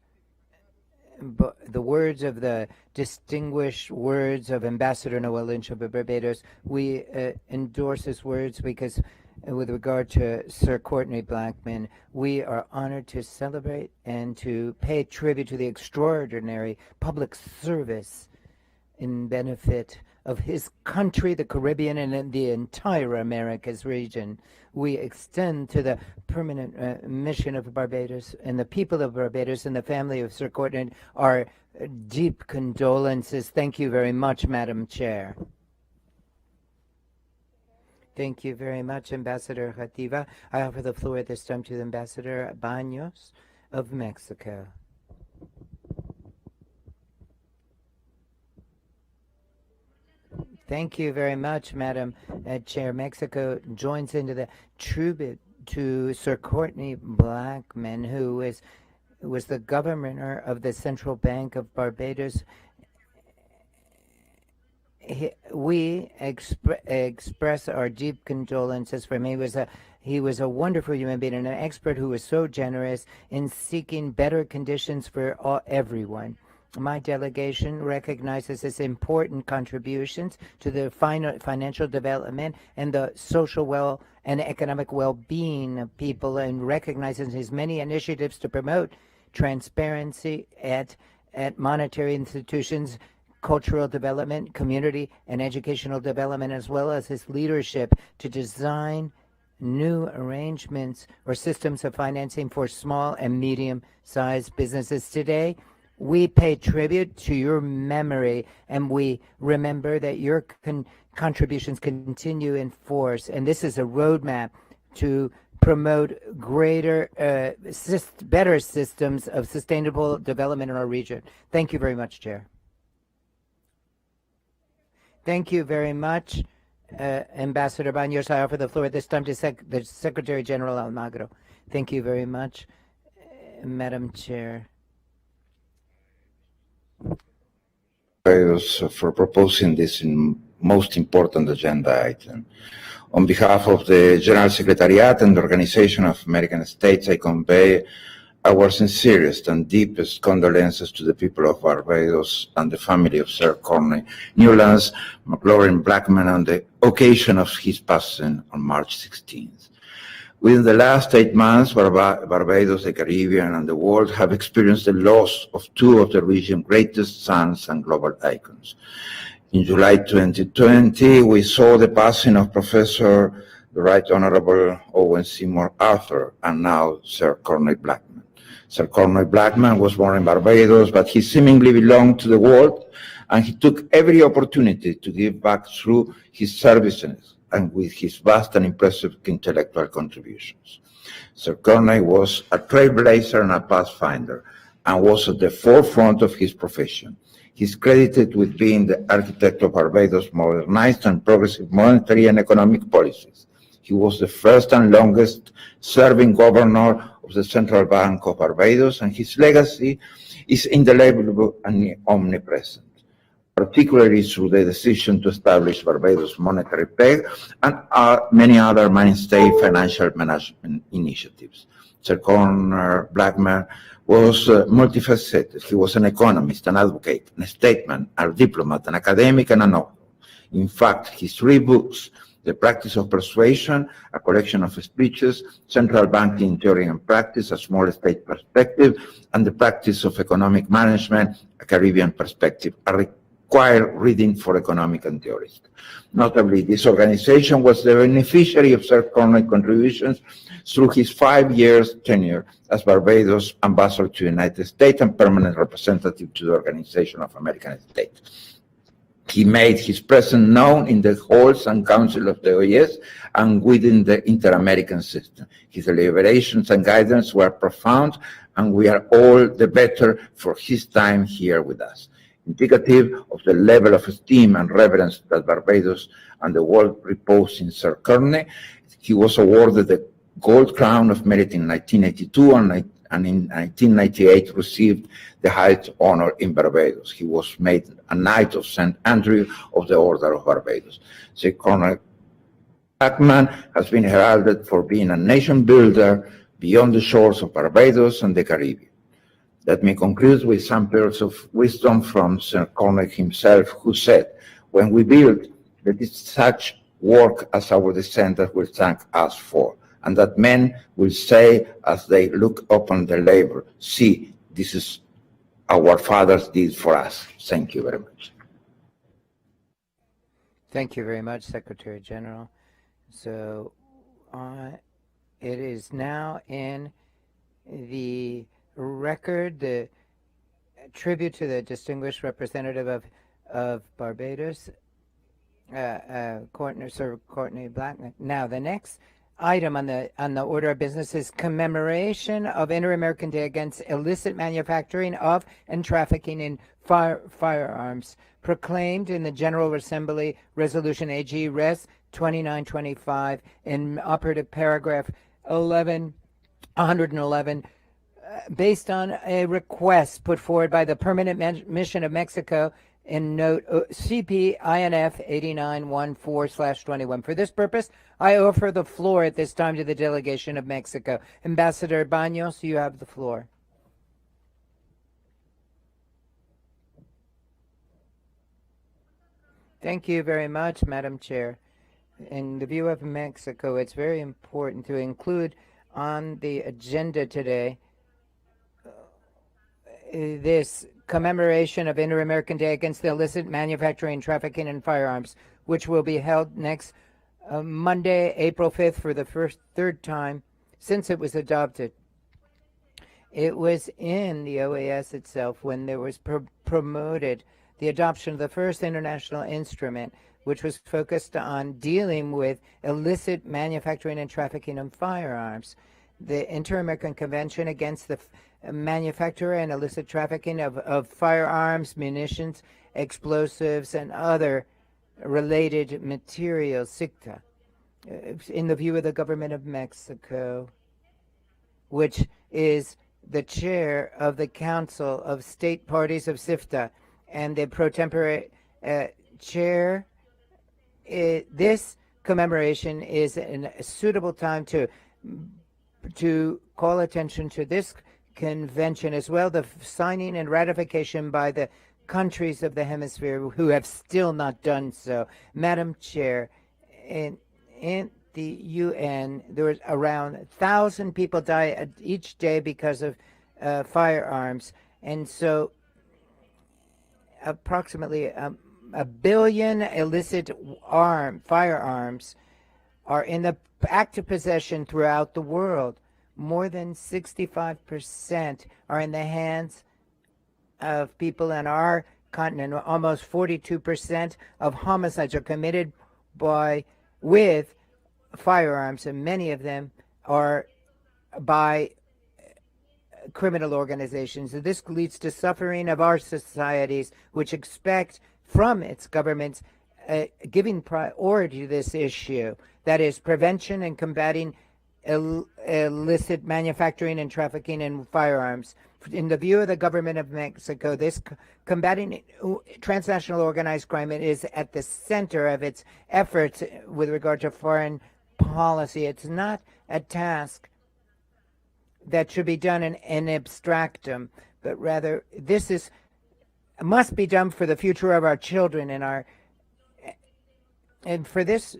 the words of the distinguished words of Ambassador Noel Lynch of Barbados. We endorse his words because with regard to Sir Courtney Blackman, we are honored to celebrate and to pay tribute to the extraordinary public service in benefit of his country, the Caribbean, and the entire Americas region. We extend to the permanent mission of Barbados and the people of Barbados and the family of Sir Courtney our deep condolences. Thank you very much, Madam Chair. Thank you very much, Ambassador Jativa. I offer the floor at this time to the Ambassador Baños of Mexico. Thank you very much, Madam Chair. Mexico joins into the tribute to Sir Courtney Blackman, who was the governor of the Central Bank of Barbados. We express our deep condolences for him. He was a wonderful human being and an expert who was so generous in seeking better conditions for everyone. My delegation recognizes his important contributions to the financial development and the social and economic well-being of people, and recognizes his many initiatives to promote transparency at monetary institutions, cultural development, community and educational development, as well as his leadership to design new arrangements or systems of financing for small and medium-sized businesses. Today, we pay tribute to your memory, and we remember that your contributions continue in force. And this is a roadmap to promote greater, better systems of sustainable development in our region. Thank you very much, Chair. Thank you very much, Ambassador Baños. I offer the floor at this time to the Secretary General Almagro. Thank you very much, Madam Chair. For proposing this most important agenda item. On behalf of the General Secretariat and the Organization of American States, I convey our sincerest and deepest condolences to the people of Barbados and the family of Sir Courtney Newlands McLaurin Blackman on the occasion of his passing on March 16th. Within the last 8 months, Barbados, the Caribbean, and the world have experienced the loss of two of the region's greatest sons and global icons. In July 2020, we saw the passing of Professor the Right Honorable Owen Seymour Arthur, and now Sir Courtney Blackman. Sir Courtney Blackman was born in Barbados, but he seemingly belonged to the world, and he took every opportunity to give back through his services and with his vast and impressive intellectual contributions. Sir Courtney was a trailblazer and a pathfinder, and was at the forefront of his profession. He's credited with being the architect of Barbados' modernized and progressive monetary and economic policies. He was the first and longest serving governor of the Central Bank of Barbados, and his legacy is indelible and omnipresent, particularly through the decision to establish Barbados' monetary peg and many other mainstay financial management initiatives. Sir Courtney Blackman was multifaceted. He was an economist, an advocate, a statesman, a diplomat, an academic, and an author. In fact, his 3 books, the practice of persuasion, a collection of speeches, central banking theory and practice, a small state perspective, and the practice of economic management, a Caribbean perspective, are required reading for economic and theorists. Notably, this organization was the beneficiary of Sir Cornwell's contributions through his 5 years tenure as Barbados ambassador to the United States and permanent representative to the Organization of American States. He made his presence known in the halls and council of the OAS and within the inter-American system. His deliberations and guidance were profound, and we are all the better for his time here with us. Indicative of the level of esteem and reverence that Barbados and the world repose in Sir Kearney, he was awarded the Gold Crown of Merit in 1982 and in 1998 received the highest honor in Barbados. He was made a Knight of St. Andrew of the Order of Barbados. Sir Cornwell Blackman has been heralded for being a nation builder beyond the shores of Barbados and the Caribbean. Let me conclude with some pearls of wisdom from Sir Cornwell himself, who said, "When we build, let it such work as our descendants will thank us for, and that men will say as they look upon their labor, see, this is our fathers did for us." Thank you very much. Thank you very much, Secretary General. So it is now in the record, the tribute to the distinguished representative of Barbados, Sir Courtney Blackman. Now, the next item on the order of business is commemoration of Inter-American Day Against Illicit Manufacturing of and Trafficking in Firearms, proclaimed in the General Assembly Resolution AG Res 2925 in operative paragraph 111, based on a request put forward by the Permanent Mission of Mexico in note CP-INF 8914/21. For this purpose, I offer the floor at this time to the delegation of Mexico. Ambassador Baños, you have the floor. Thank you very much, Madam Chair. In the view of Mexico, it's very important to include on the agenda today this commemoration of Inter-American Day Against the Illicit Manufacturing and Trafficking in Firearms, which will be held next Monday, April 5th, for the third time since it was adopted. It was in the OAS itself when there was promoted the adoption of the first international instrument, which was focused on dealing with illicit manufacturing and trafficking of firearms. The Inter-American Convention against the manufacture and illicit trafficking of firearms, munitions, explosives, and other related materials, SICTA, in the view of the government of Mexico, which is the chair of the Council of State Parties of SIFTA and the pro tempore chair. This commemoration is a suitable time to call attention to this convention, as well the signing and ratification by the countries of the hemisphere who have still not done so. Madam Chair, in the UN, there was around 1,000 people die each day because of firearms, and so approximately a billion illicit firearms are in the active possession throughout the world. More than 65% are in the hands of people in our continent. Almost 42% of homicides are committed with firearms, and many of them are by criminal organizations. This leads to suffering of our societies, which expect from its governments giving priority to this issue, that is, prevention and combating illicit manufacturing and trafficking in firearms. In the view of the government of Mexico, this combating transnational organized crime is at the center of its efforts with regard to foreign policy. It's not a task that should be done in abstractum, but rather this must be done for the future of our children and for this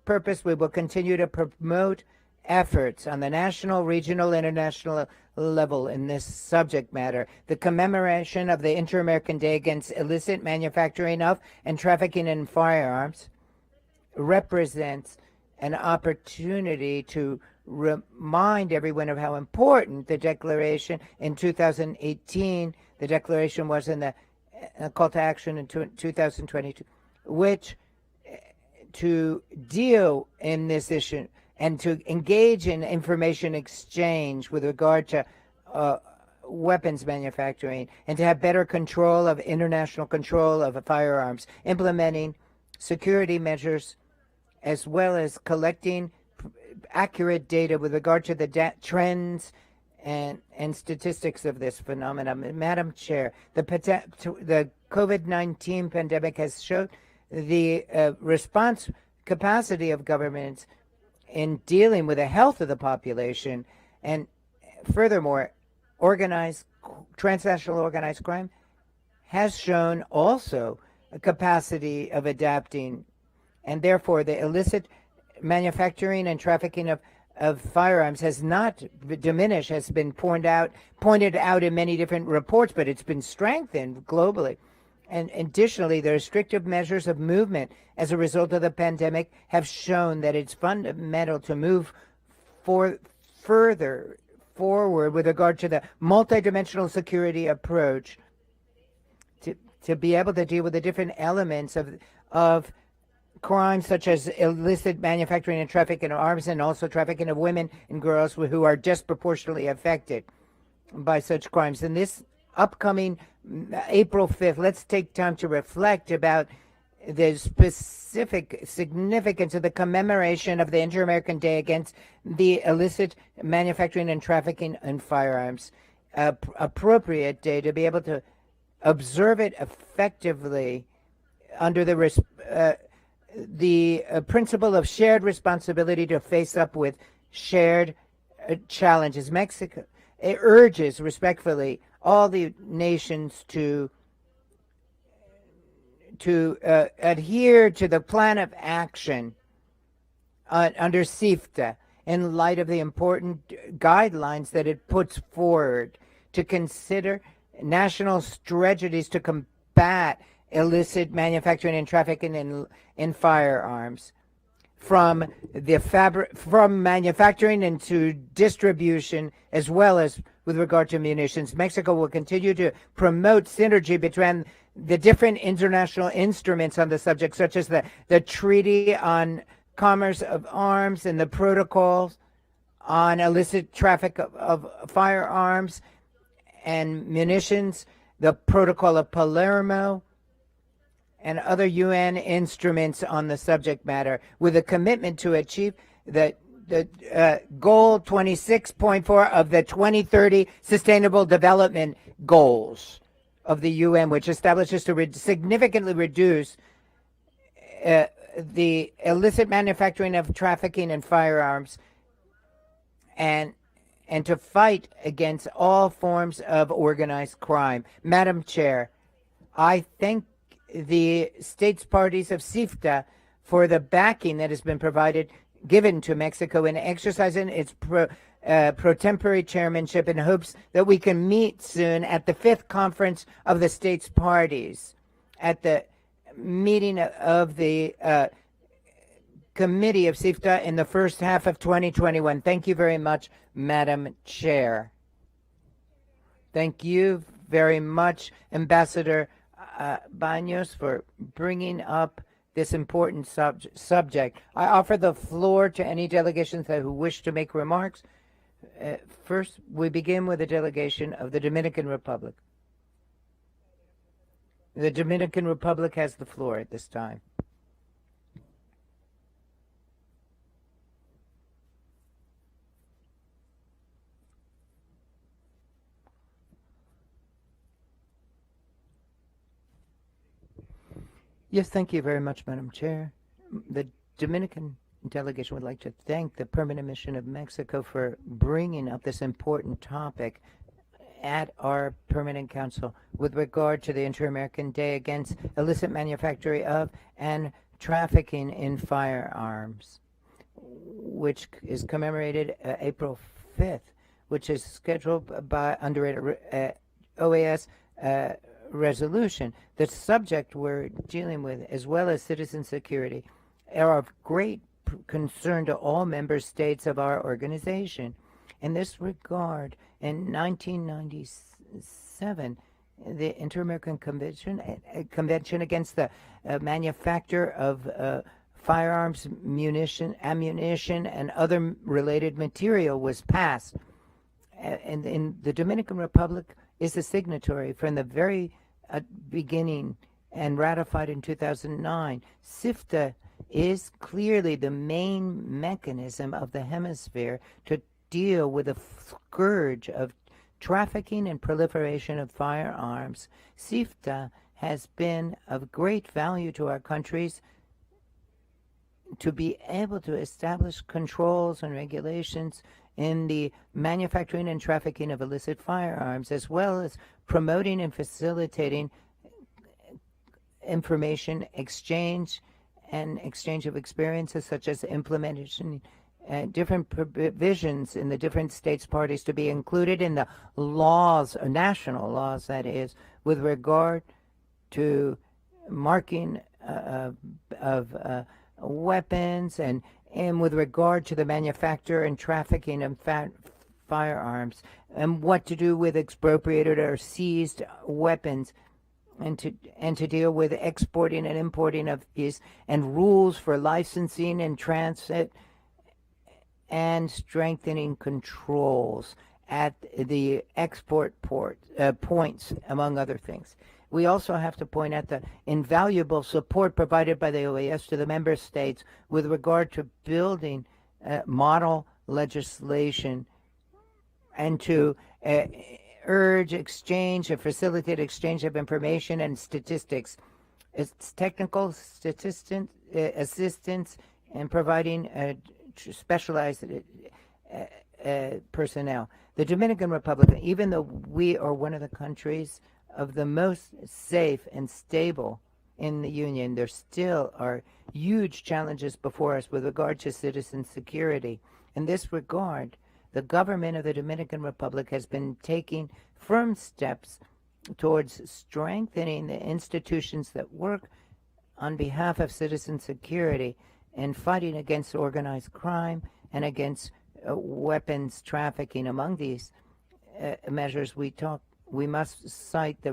purpose, we will continue to promote efforts on the national, regional, international level in this subject matter. The commemoration of the Inter-American Day Against Illicit Manufacturing of and Trafficking in Firearms represents an opportunity to remind everyone of how important the declaration in 2018, the declaration was in the call to action in 2022, which to deal in this issue and to engage in information exchange with regard to weapons manufacturing and to have better control of international control of firearms, implementing security measures as well as collecting accurate data with regard to the trends and statistics of this phenomenon. Madam Chair, the COVID-19 pandemic has shown the response capacity of governments in dealing with the health of the population, and furthermore, transnational organized crime has shown also a capacity of adapting, and therefore the illicit manufacturing and trafficking of firearms has not diminished, has been pointed out in many different reports, but it's been strengthened globally. And additionally, the restrictive measures of movement as a result of the pandemic have shown that it's fundamental to move further forward with regard to the multidimensional security approach to be able to deal with the different elements of crimes such as illicit manufacturing and trafficking of arms, and also trafficking of women and girls who are disproportionately affected by such crimes. In this upcoming April 5th, let's take time to reflect about the specific significance of the commemoration of the Inter-American Day Against the Illicit Manufacturing and Trafficking in Firearms. Appropriate day to be able to observe it effectively under the principle of shared responsibility to face up with shared challenges. Mexico urges respectfully all the nations to adhere to the plan of action under CIFTA in light of the important guidelines that it puts forward to consider national strategies to combat illicit manufacturing and trafficking in firearms, from manufacturing into distribution, as well as with regard to munitions. Mexico will continue to promote synergy between the different international instruments on the subject, such as the Treaty on Commerce of Arms and the protocols on illicit traffic of firearms and munitions, the Protocol of Palermo, and other UN instruments on the subject matter, with a commitment to achieve the goal 26.4 of the 2030 Sustainable Development Goals of the UN, which establishes to significantly reduce the illicit manufacturing of trafficking in firearms and to fight against all forms of organized crime. Madam Chair, I thank the states parties of CIFTA for the backing that has been given to Mexico in exercising its pro tempore chairmanship, in hopes that we can meet soon at the 5th conference of the states parties, at the meeting of the committee of CIFTA in the first half of 2021. Thank you very much, Madam Chair. Thank you very much, Ambassador Baños, for bringing up this important subject. I offer the floor to any delegations who wish to make remarks. First, we begin with the delegation of the Dominican Republic. The Dominican Republic has the floor at this time. Yes, thank you very much, Madam Chair. The Dominican delegation would like to thank the Permanent Mission of Mexico for bringing up this important topic at our Permanent Council with regard to the Inter-American Day Against Illicit Manufacturing of and trafficking in firearms, which is commemorated April 5th, which is scheduled by under an OAS resolution. The subject we're dealing with, as well as citizen security, are of great concern to all member states of our organization. In this regard, in 1997, the Inter-American Convention against the manufacture of firearms, ammunition, and other related material was passed. And in the Dominican Republic is a signatory from the very beginning and ratified in 2009. CIFTA is clearly the main mechanism of the hemisphere to deal with the scourge of trafficking and proliferation of firearms. CIFTA has been of great value to our countries to be able to establish controls and regulations in the manufacturing and trafficking of illicit firearms, as well as promoting and facilitating information exchange and exchange of experiences, such as implementation different provisions in the different states parties to be included in the laws, national laws that is, with regard to marking of weapons and with regard to the manufacture and trafficking of firearms, and what to do with expropriated or seized weapons, and to deal with exporting and importing of these, and rules for licensing and transit, and strengthening controls at the export points, among other things. We also have to point out the invaluable support provided by the OAS to the member states with regard to building model legislation and to urge exchange and facilitate exchange of information and statistics. It's technical assistance and providing specialized personnel. The Dominican Republic, even though we are one of the countries of the most safe and stable in the Union, there still are huge challenges before us with regard to citizen security. In this regard, the government of the Dominican Republic has been taking firm steps towards strengthening the institutions that work on behalf of citizen security and fighting against organized crime and against weapons trafficking. Among these measures, we must cite the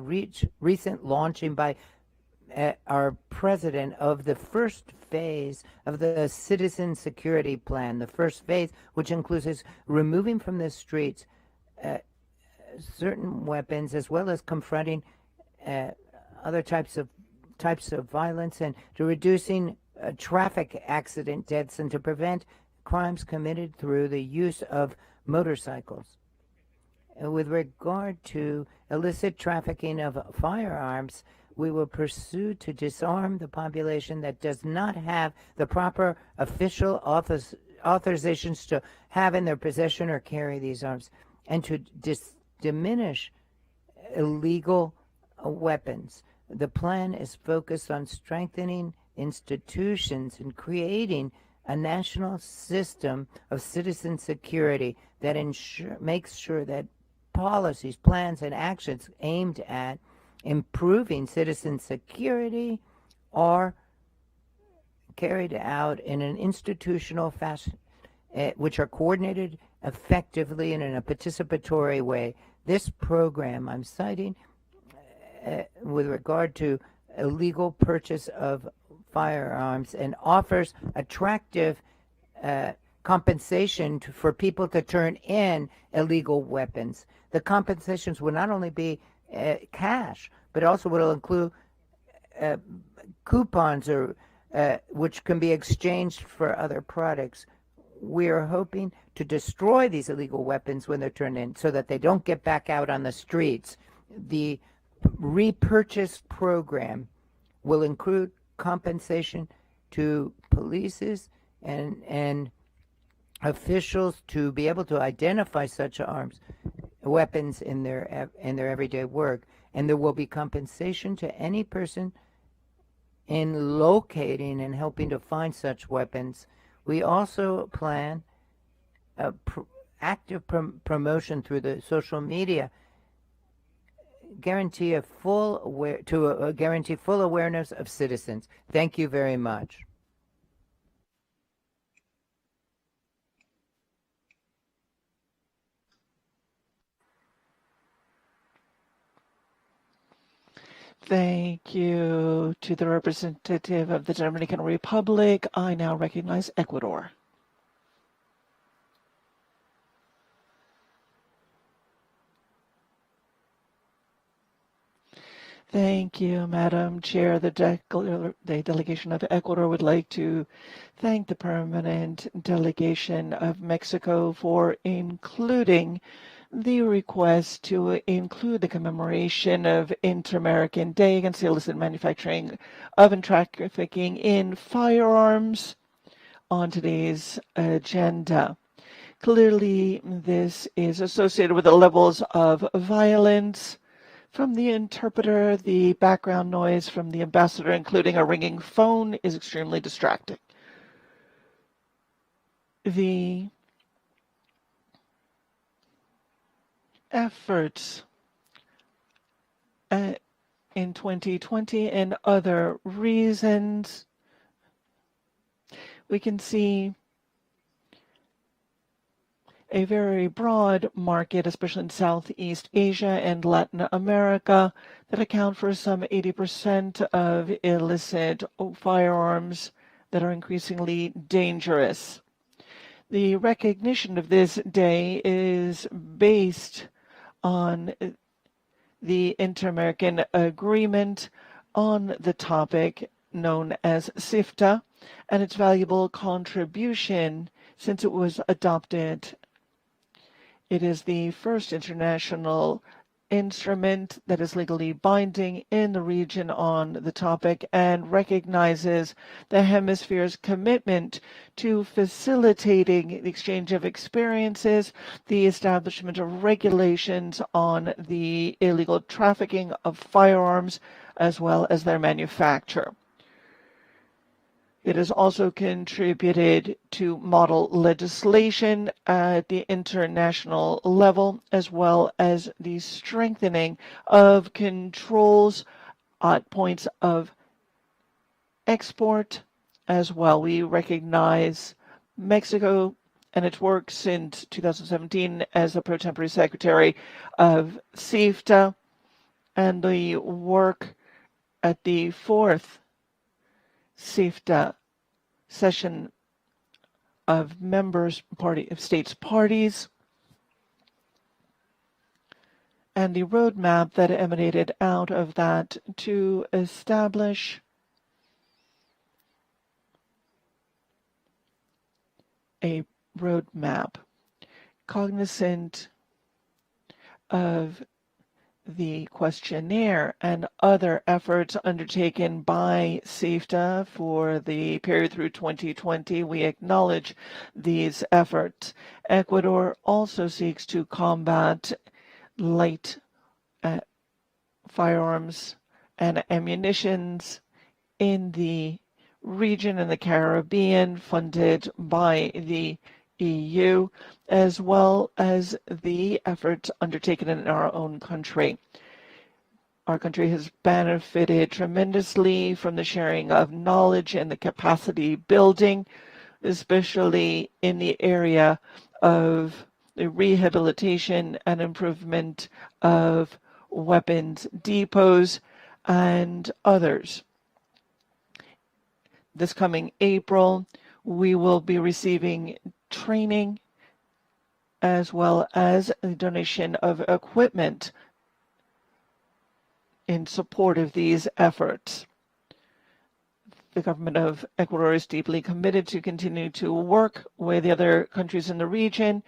recent launching by our president of the first phase of the citizen security plan, the first phase, which includes removing from the streets certain weapons, as well as confronting other types of violence, and to reducing traffic accident deaths, and to prevent crimes committed through the use of motorcycles. With regard to illicit trafficking of firearms, we will pursue to disarm the population that does not have the proper official authorizations to have in their possession or carry these arms, and to diminish illegal weapons. The plan is focused on strengthening institutions and creating a national system of citizen security that makes sure that policies, plans, and actions aimed at improving citizen security are carried out in an institutional fashion, which are coordinated effectively and in a participatory way. This program I'm citing with regard to illegal purchase of firearms and offers attractive compensation for people to turn in illegal weapons. The compensations will not only be cash, but also will include coupons or which can be exchanged for other products. We are hoping to destroy these illegal weapons when they're turned in so that they don't get back out on the streets. The repurchase program will include compensation to police and officials to be able to identify such weapons in their everyday work, and there will be compensation to any person in locating and helping to find such weapons. We also plan active promotion through the social media, guarantee full awareness of citizens. Thank you very much. Thank you to the representative of the Dominican Republic. I now recognize Ecuador. Thank you, Madam Chair. The delegation of Ecuador would like to thank the permanent delegation of Mexico for including the request to include the commemoration of Inter-American Day against the illicit manufacturing of and trafficking in firearms on today's agenda. Clearly, this is associated with the levels of violence. From the interpreter, the background noise from the ambassador, including a ringing phone, is extremely distracting. The efforts in 2020 and other reasons, we can see a very broad market, especially in Southeast Asia and Latin America, that account for some 80% of illicit firearms that are increasingly dangerous. The recognition of this day is based on the Inter-American Agreement on the topic known as CIFTA and its valuable contribution since it was adopted. It is the first international instrument that is legally binding in the region on the topic and recognizes the hemisphere's commitment to facilitating the exchange of experiences, the establishment of regulations on the illegal trafficking of firearms, as well as their manufacture. It has also contributed to model legislation at the international level, as well as the strengthening of controls at points of export as well. We recognize Mexico and its work since 2017 as a pro tempore secretary of CIFTA, and the work at the fourth CIFTA session of states parties, and the roadmap that emanated out of that to establish a roadmap cognizant of the questionnaire and other efforts undertaken by CIFTA for the period through 2020. We acknowledge these efforts. Ecuador also seeks to combat light firearms and ammunitions in the region in the Caribbean, funded by the EU, as well as the efforts undertaken in our own country. Our country has benefited tremendously from the sharing of knowledge and the capacity building, especially in the area of the rehabilitation and improvement of weapons depots and others. This coming April, we will be receiving training as well as the donation of equipment in support of these efforts. The government of Ecuador is deeply committed to continue to work with the other countries in the region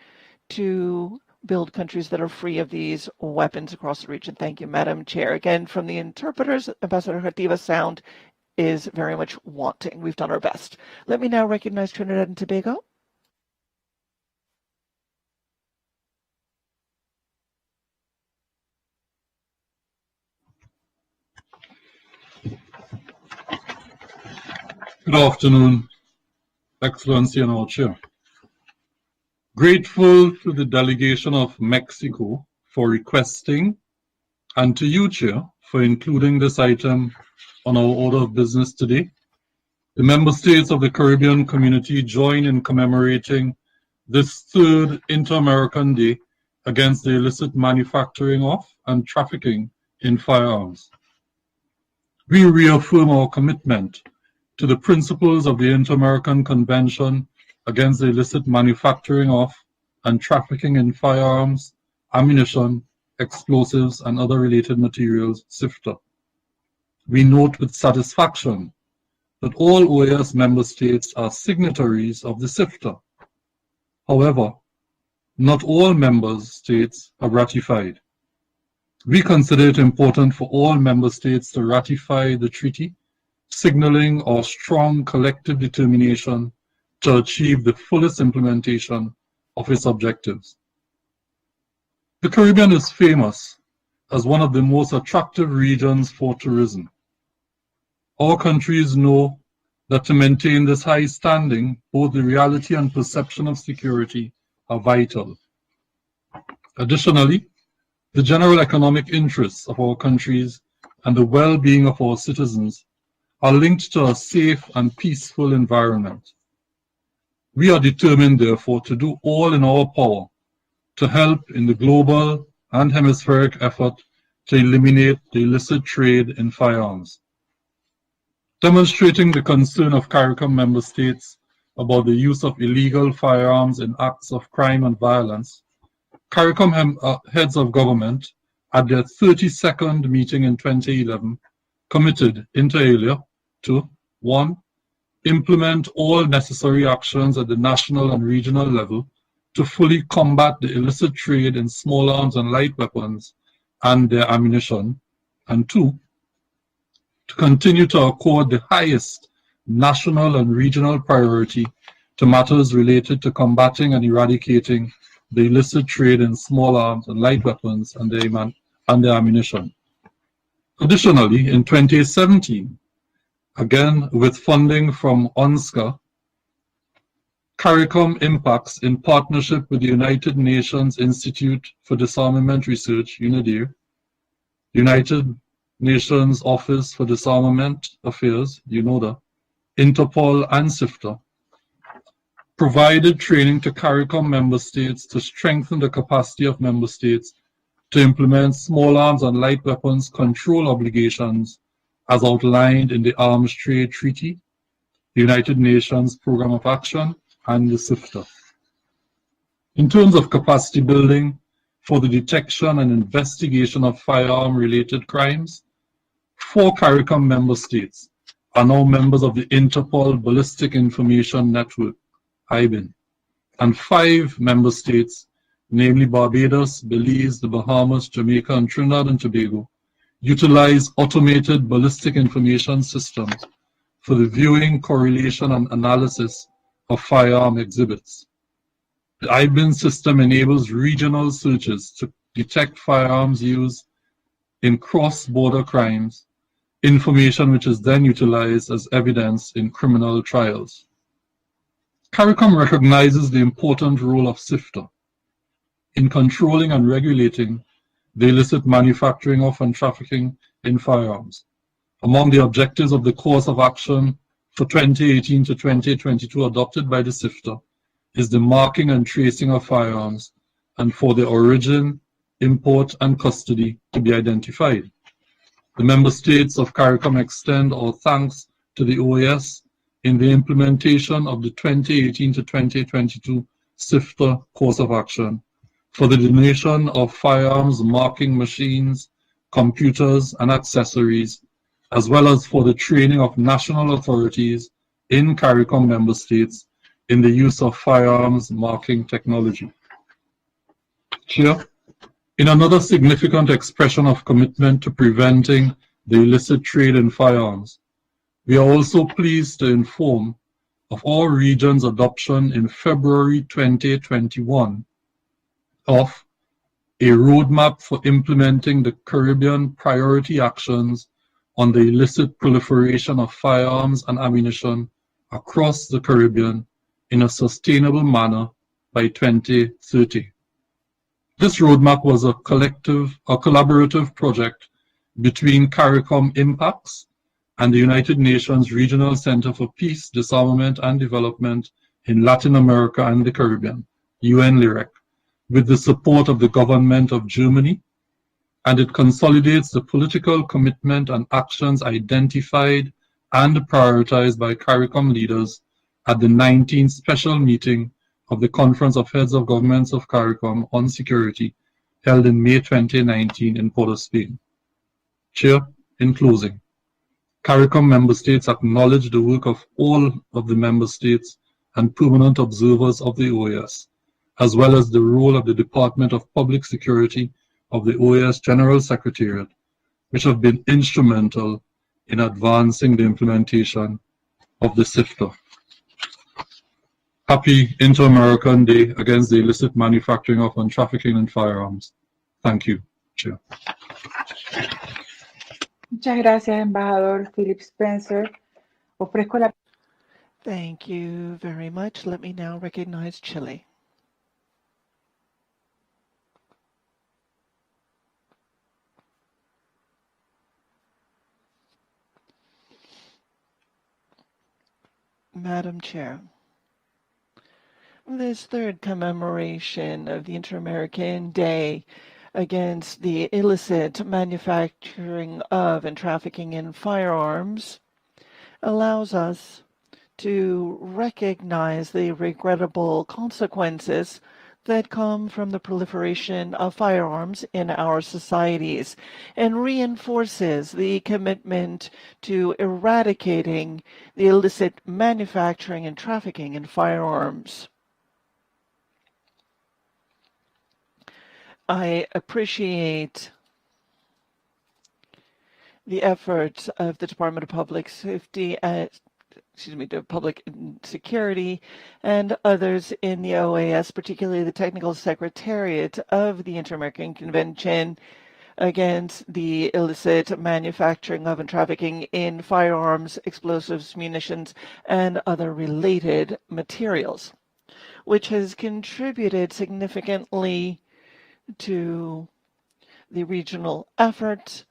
to build countries that are free of these weapons across the region. Thank you, Madam Chair. Again, from the interpreters, Ambassador Jartiva, sound is very much wanting. We've done our best. Let me now recognize Trinidad and Tobago. Good afternoon, Excellency and our Chair. Grateful to the delegation of Mexico for requesting, and to you, Chair, for including this item on our order of business today. The member states of the Caribbean community join in commemorating this third Inter-American Day against the illicit manufacturing of and trafficking in firearms. We reaffirm our commitment to the principles of the Inter-American Convention against the illicit manufacturing of and trafficking in firearms, ammunition, explosives, and other related materials, SIFTA. We note with satisfaction that all OAS member states are signatories of the SIFTA. However, not all member states have ratified. We consider it important for all member states to ratify the treaty, signaling our strong collective determination to achieve the fullest implementation of its objectives. The Caribbean is famous as one of the most attractive regions for tourism. Our countries know that to maintain this high standing, both the reality and perception of security are vital. Additionally, the general economic interests of our countries and the well-being of our citizens are linked to a safe and peaceful environment. We are determined, therefore, to do all in our power to help in the global and hemispheric effort to eliminate the illicit trade in firearms. Demonstrating the concern of CARICOM member states about the use of illegal firearms in acts of crime and violence, CARICOM heads of government at their 32nd meeting in 2011 committed inter alia to 1. Implement all necessary actions at the national and regional level to fully combat the illicit trade in small arms and light weapons and their ammunition, and 2. To continue to accord the highest national and regional priority to matters related to combating and eradicating the illicit trade in small arms and light weapons and their ammunition. Additionally, in 2017, again with funding from UNSCA, CARICOM Impacts, in partnership with the United Nations Institute for Disarmament Research, UNIDIR, United Nations Office for Disarmament Affairs, UNODA, Interpol, and SIFTA, provided training to CARICOM member states to strengthen the capacity of member states to implement small arms and light weapons control obligations as outlined in the Arms Trade Treaty, the United Nations Programme of Action, and the SIFTA. In terms of capacity building for the detection and investigation of firearm-related crimes, 4 CARICOM member states are now members of the Interpol Ballistic Information Network, IBIN, and 5 member states, namely Barbados, Belize, the Bahamas, Jamaica, and Trinidad and Tobago, utilize automated ballistic information systems for the viewing, correlation, and analysis of firearm exhibits. The IBIN system enables regional searches to detect firearms used in cross-border crimes, information which is then utilized as evidence in criminal trials. CARICOM recognizes the important role of SIFTA in controlling and regulating the illicit manufacturing of and trafficking in firearms. Among the objectives of the course of action for 2018 to 2022 adopted by the SIFTA is the marking and tracing of firearms and for the origin, import, and custody to be identified. The member states of CARICOM extend our thanks to the OAS in the implementation of the 2018 to 2022 SIFTA course of action for the donation of firearms marking machines, computers, and accessories, as well as for the training of national authorities in CARICOM member states in the use of firearms marking technology. Chair, in another significant expression of commitment to preventing the illicit trade in firearms, we are also pleased to inform of our region's adoption in February 2021 of a roadmap for implementing the Caribbean priority actions on the illicit proliferation of firearms and ammunition across the Caribbean in a sustainable manner by 2030. This roadmap was a collaborative project between CARICOM Impacts and the United Nations Regional Center for Peace, Disarmament and Development in Latin America and the Caribbean, UNLIREC, with the support of the government of Germany, and it consolidates the political commitment and actions identified and prioritized by CARICOM leaders at the 19th special meeting of the Conference of Heads of Governments of CARICOM on Security, held in May 2019 in Port of Spain. Chair, in closing, CARICOM member states acknowledge the work of all of the member states and permanent observers of the OAS, as well as the role of the Department of Public Security of the OAS General Secretariat, which have been instrumental in advancing the implementation of the SIFTA. Happy Inter-American Day Against the Illicit Manufacturing of and Trafficking in Firearms. Thank you, Chair. Muchas gracias, embajador Philip Spencer. Ofrezco la. Thank you very much. Let me now recognize Chile. Madam Chair, this third commemoration of the Inter-American Day against the illicit manufacturing of and trafficking in firearms allows us to recognize the regrettable consequences that come from the proliferation of firearms in our societies and reinforces the commitment to eradicating the illicit manufacturing and trafficking in firearms. I appreciate the efforts of the Department of Public Safety Public Security and others in the OAS, particularly the Technical Secretariat of the Inter-American Convention against the illicit manufacturing of and trafficking in firearms, explosives, munitions, and other related materials, which has contributed significantly to the regional effort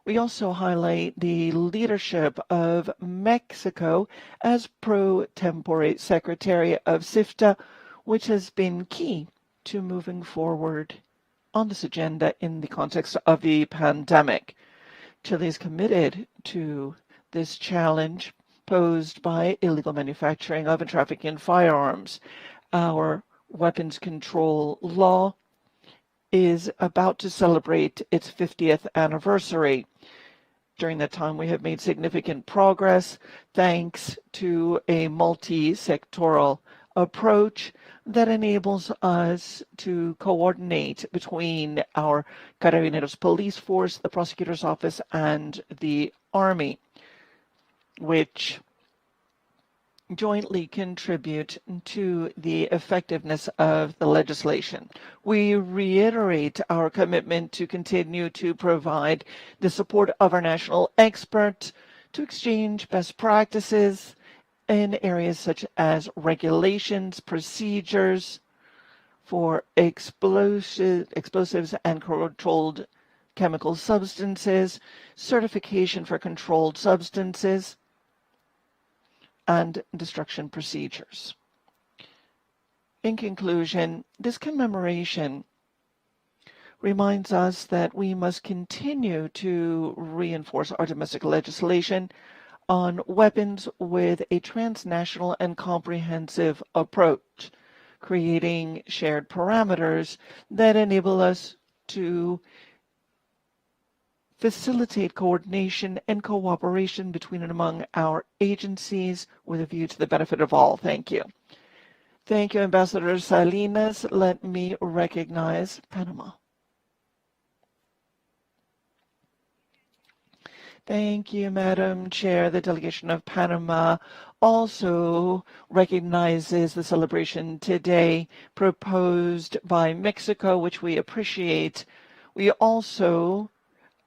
We also highlight the leadership of Mexico as pro tempore secretary of SIFTA, which has been key to moving forward on this agenda in the context of the pandemic. Chile is committed to this challenge posed by illegal manufacturing of and trafficking in firearms. Our weapons control law is about to celebrate its 50th anniversary. During that time, we have made significant progress thanks to a multi-sectoral approach that enables us to coordinate between our Carabineros police force, the prosecutor's office, and the Army, which jointly contribute to the effectiveness of the legislation. We reiterate our commitment to continue to provide the support of our national experts to exchange best practices in areas such as regulations, procedures for explosives and controlled chemical substances, certification for controlled substances, and destruction procedures. In conclusion, this commemoration reminds us that we must continue to reinforce our domestic legislation on weapons with a transnational and comprehensive approach, creating shared parameters that enable us to facilitate coordination and cooperation between and among our agencies with a view to the benefit of all. Thank you. Thank you, Ambassador Salinas. Let me recognize Panama. Thank you, Madam Chair. The delegation of Panama also recognizes the celebration today proposed by Mexico, which we appreciate. We also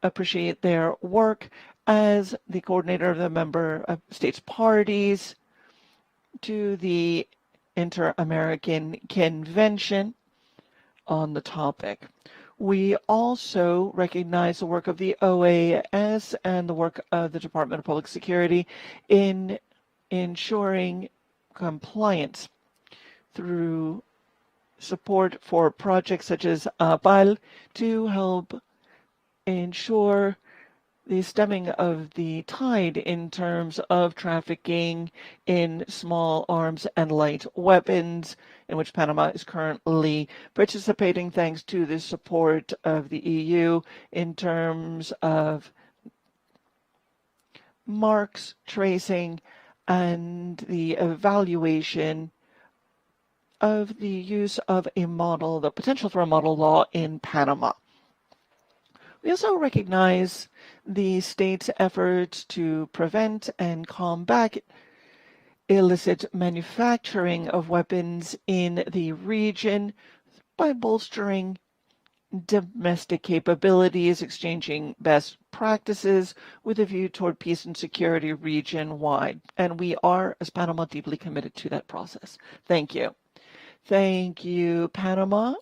appreciate their work as the coordinator of the member states parties to the Inter-American Convention on the topic. We also recognize the work of the OAS and the work of the Department of Public Security in ensuring compliance through support for projects such as APAL to help ensure the stemming of the tide in terms of trafficking in small arms and light weapons, in which Panama is currently participating thanks to the support of the EU in terms of marks, tracing, and the evaluation of the use of a model, the potential for a model law in Panama. We also recognize the state's efforts to prevent and combat illicit manufacturing of weapons in the region by bolstering domestic capabilities, exchanging best practices with a view toward peace and security region-wide. And we are, as Panama, deeply committed to that process. Thank you. Thank you, Panama.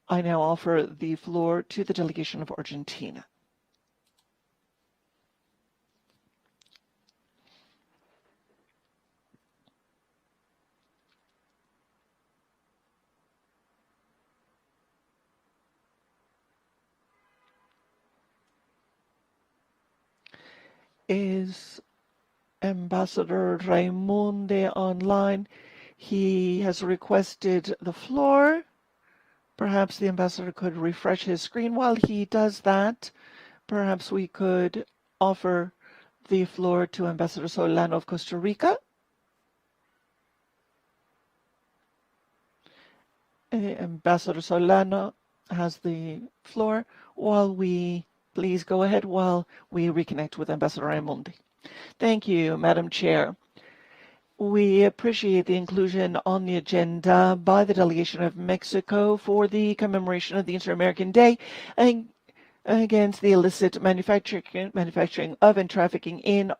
I now offer the floor to the delegation of Argentina. Is Ambassador Raimunde online? He has requested the floor. Perhaps the ambassador could refresh his screen. While he does that, perhaps we could offer the floor to Ambassador Solano of Costa Rica. Ambassador Solano has the floor. Please go ahead while we reconnect with Ambassador Raimundi. Thank you, Madam Chair. We appreciate the inclusion on the agenda by the delegation of Mexico for the commemoration of the Inter-American Day against the illicit manufacturing of and trafficking in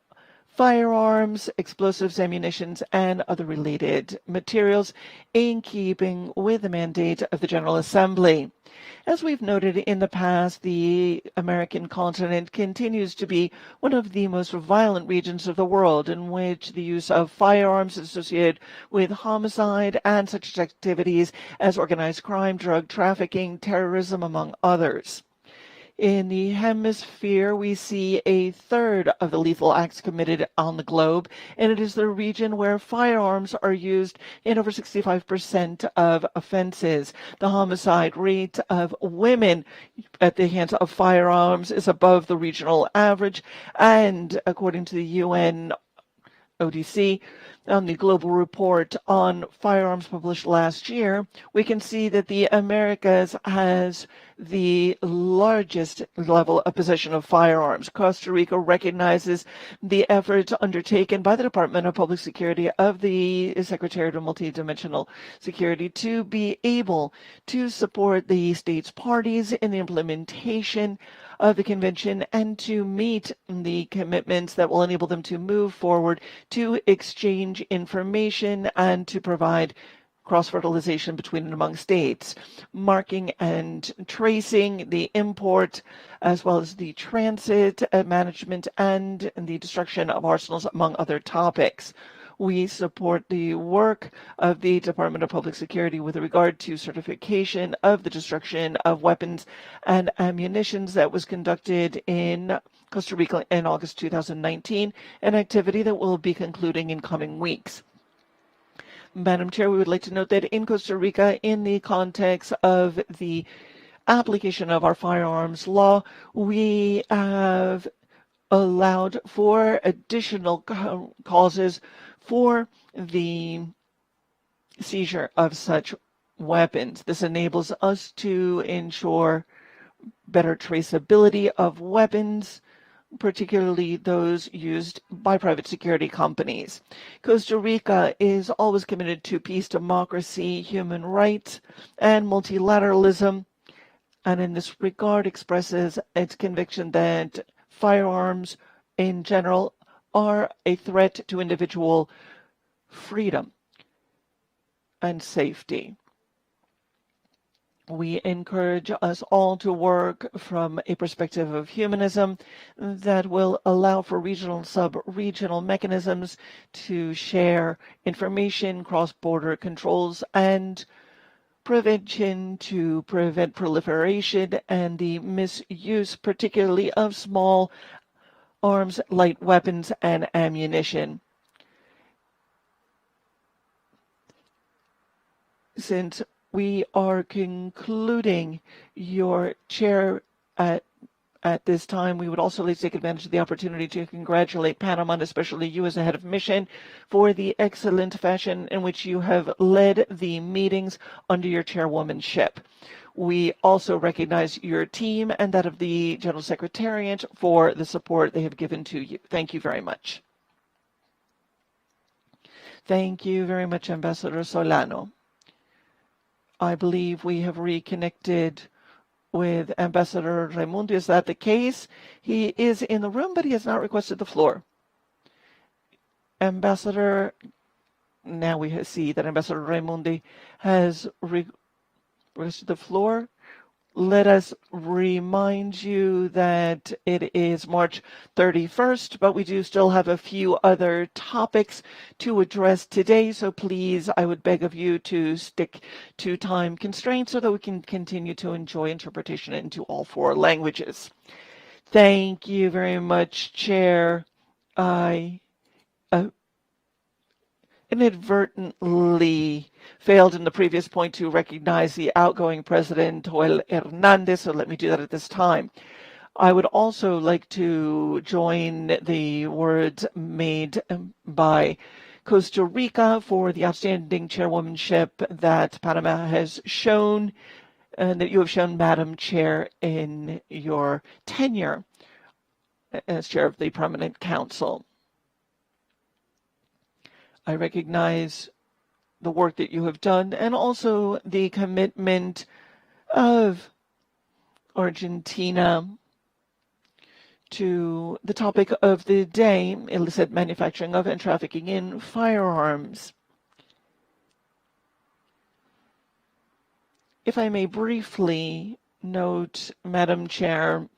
firearms, explosives, ammunitions, and other related materials in keeping with the mandate of the General Assembly. As we've noted in the past, the American continent continues to be one of the most violent regions of the world in which the use of firearms is associated with homicide and such activities as organized crime, drug trafficking, terrorism, among others. In the hemisphere, we see a third of the lethal acts committed on the globe, and it is the region where firearms are used in over 65% of offenses. The homicide rate of women at the hands of firearms is above the regional average, and according to the UN ODC, on the global report on firearms published last year, we can see that the Americas has the largest level of possession of firearms. Costa Rica recognizes the efforts undertaken by the Department of Public Security of the Secretariat of Multidimensional Security to be able to support the state's parties in the implementation of the convention and to meet the commitments that will enable them to move forward to exchange information and to provide cross-fertilization between and among states, marking and tracing the import as well as the transit management and the destruction of arsenals, among other topics. We support the work of the Department of Public Security with regard to certification of the destruction of weapons and ammunitions that was conducted in Costa Rica in August 2019, an activity that will be concluding in coming weeks. Madam Chair, we would like to note that in Costa Rica, in the context of the application of our firearms law, we have allowed for additional causes for the seizure of such weapons. This enables us to ensure better traceability of weapons, particularly those used by private security companies. Costa Rica is always committed to peace, democracy, human rights, and multilateralism, and in this regard expresses its conviction that firearms in general are a threat to individual freedom and safety. We encourage us all to work from a perspective of humanism that will allow for regional and sub-regional mechanisms to share information, cross-border controls, and prevention to prevent proliferation and the misuse, particularly of small arms, light weapons, and ammunition. Since we are concluding your chair at this time, we would also like to take advantage of the opportunity to congratulate Panama, and especially you as a head of mission, for the excellent fashion in which you have led the meetings under your chairwomanship. We also recognize your team and that of the General Secretariat for the support they have given to you. Thank you very much. Thank you very much, Ambassador Solano. I believe we have reconnected with Ambassador Raimundi. Is that the case? He is in the room, but he has not requested the floor. Ambassador, now we see that Ambassador Raimundi has requested the floor. Let us remind you that it is March 31st, but we do still have a few other topics to address today. So please, I would beg of you to stick to time constraints so that we can continue to enjoy interpretation into all 4 languages. Thank you very much, Chair. I inadvertently failed in the previous point to recognize the outgoing president, Joel Hernandez, so let me do that at this time. I would also like to join the words made by Costa Rica for the outstanding chairwomanship that Panama has shown and that you have shown, Madam Chair, in your tenure as chair of the Permanent Council. I recognize the work that you have done and also the commitment of Argentina to the topic of the day, illicit manufacturing of and trafficking in firearms. If I may briefly note, Madam Chair,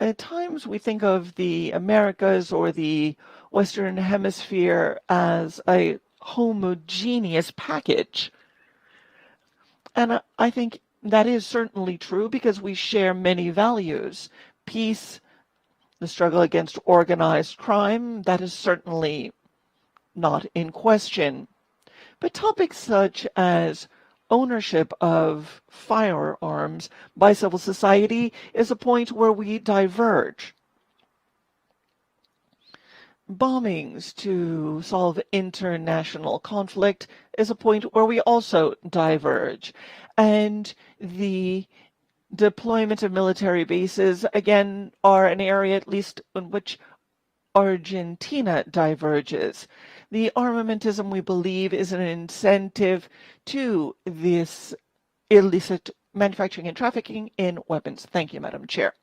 at times we think of the Americas or the Western Hemisphere as a homogeneous package. And I think that is certainly true because we share many values. Peace, the struggle against organized crime, that is certainly not in question. But topics such as ownership of firearms by civil society is a point where we diverge. Bombings to solve international conflict is a point where we also diverge. And the deployment of military bases, again, are an area at least in which Argentina diverges. The armamentism, we believe, is an incentive to this illicit manufacturing and trafficking in weapons. Thank you, Madam Chair.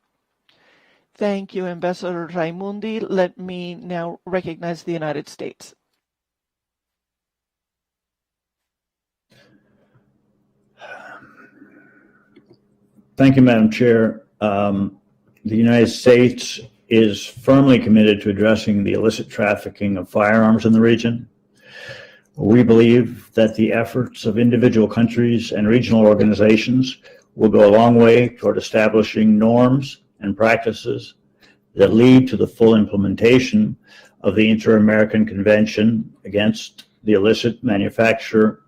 Thank you, Ambassador Raimundi. Let me now recognize the United States. Thank you, Madam Chair. The United States is firmly committed to addressing the illicit trafficking of firearms in the region. We believe that the efforts of individual countries and regional organizations will go a long way toward establishing norms and practices that lead to the full implementation of the Inter-American Convention against the illicit manufacture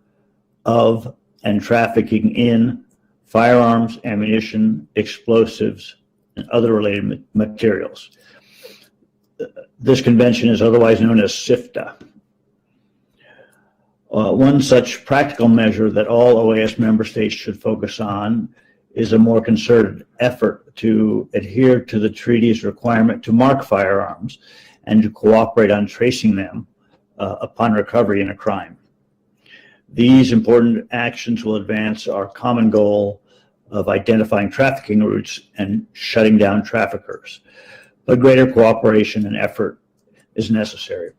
of and trafficking in firearms, ammunition, explosives, and other related materials. This convention is otherwise known as SIFTA. One such practical measure that all OAS member states should focus on is a more concerted effort to adhere to the treaty's requirement to mark firearms and to cooperate on tracing them upon recovery in a crime. These important actions will advance our common goal of identifying trafficking routes and shutting down traffickers, but greater cooperation and effort is necessary.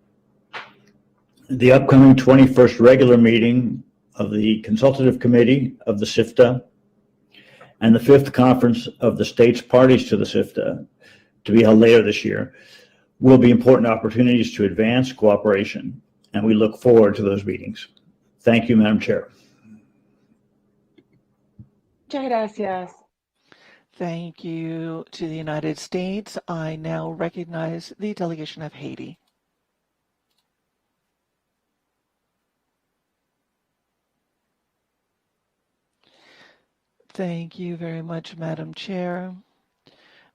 The upcoming 21st regular meeting of the Consultative Committee of the SIFTA and the 5th Conference of the States Parties to the SIFTA, to be held later this year, will be important opportunities to advance cooperation, and we look forward to those meetings. Thank you, Madam Chair. Muchas gracias. Thank you to the United States. I now recognize the delegation of Haiti. Thank you very much, Madam Chair.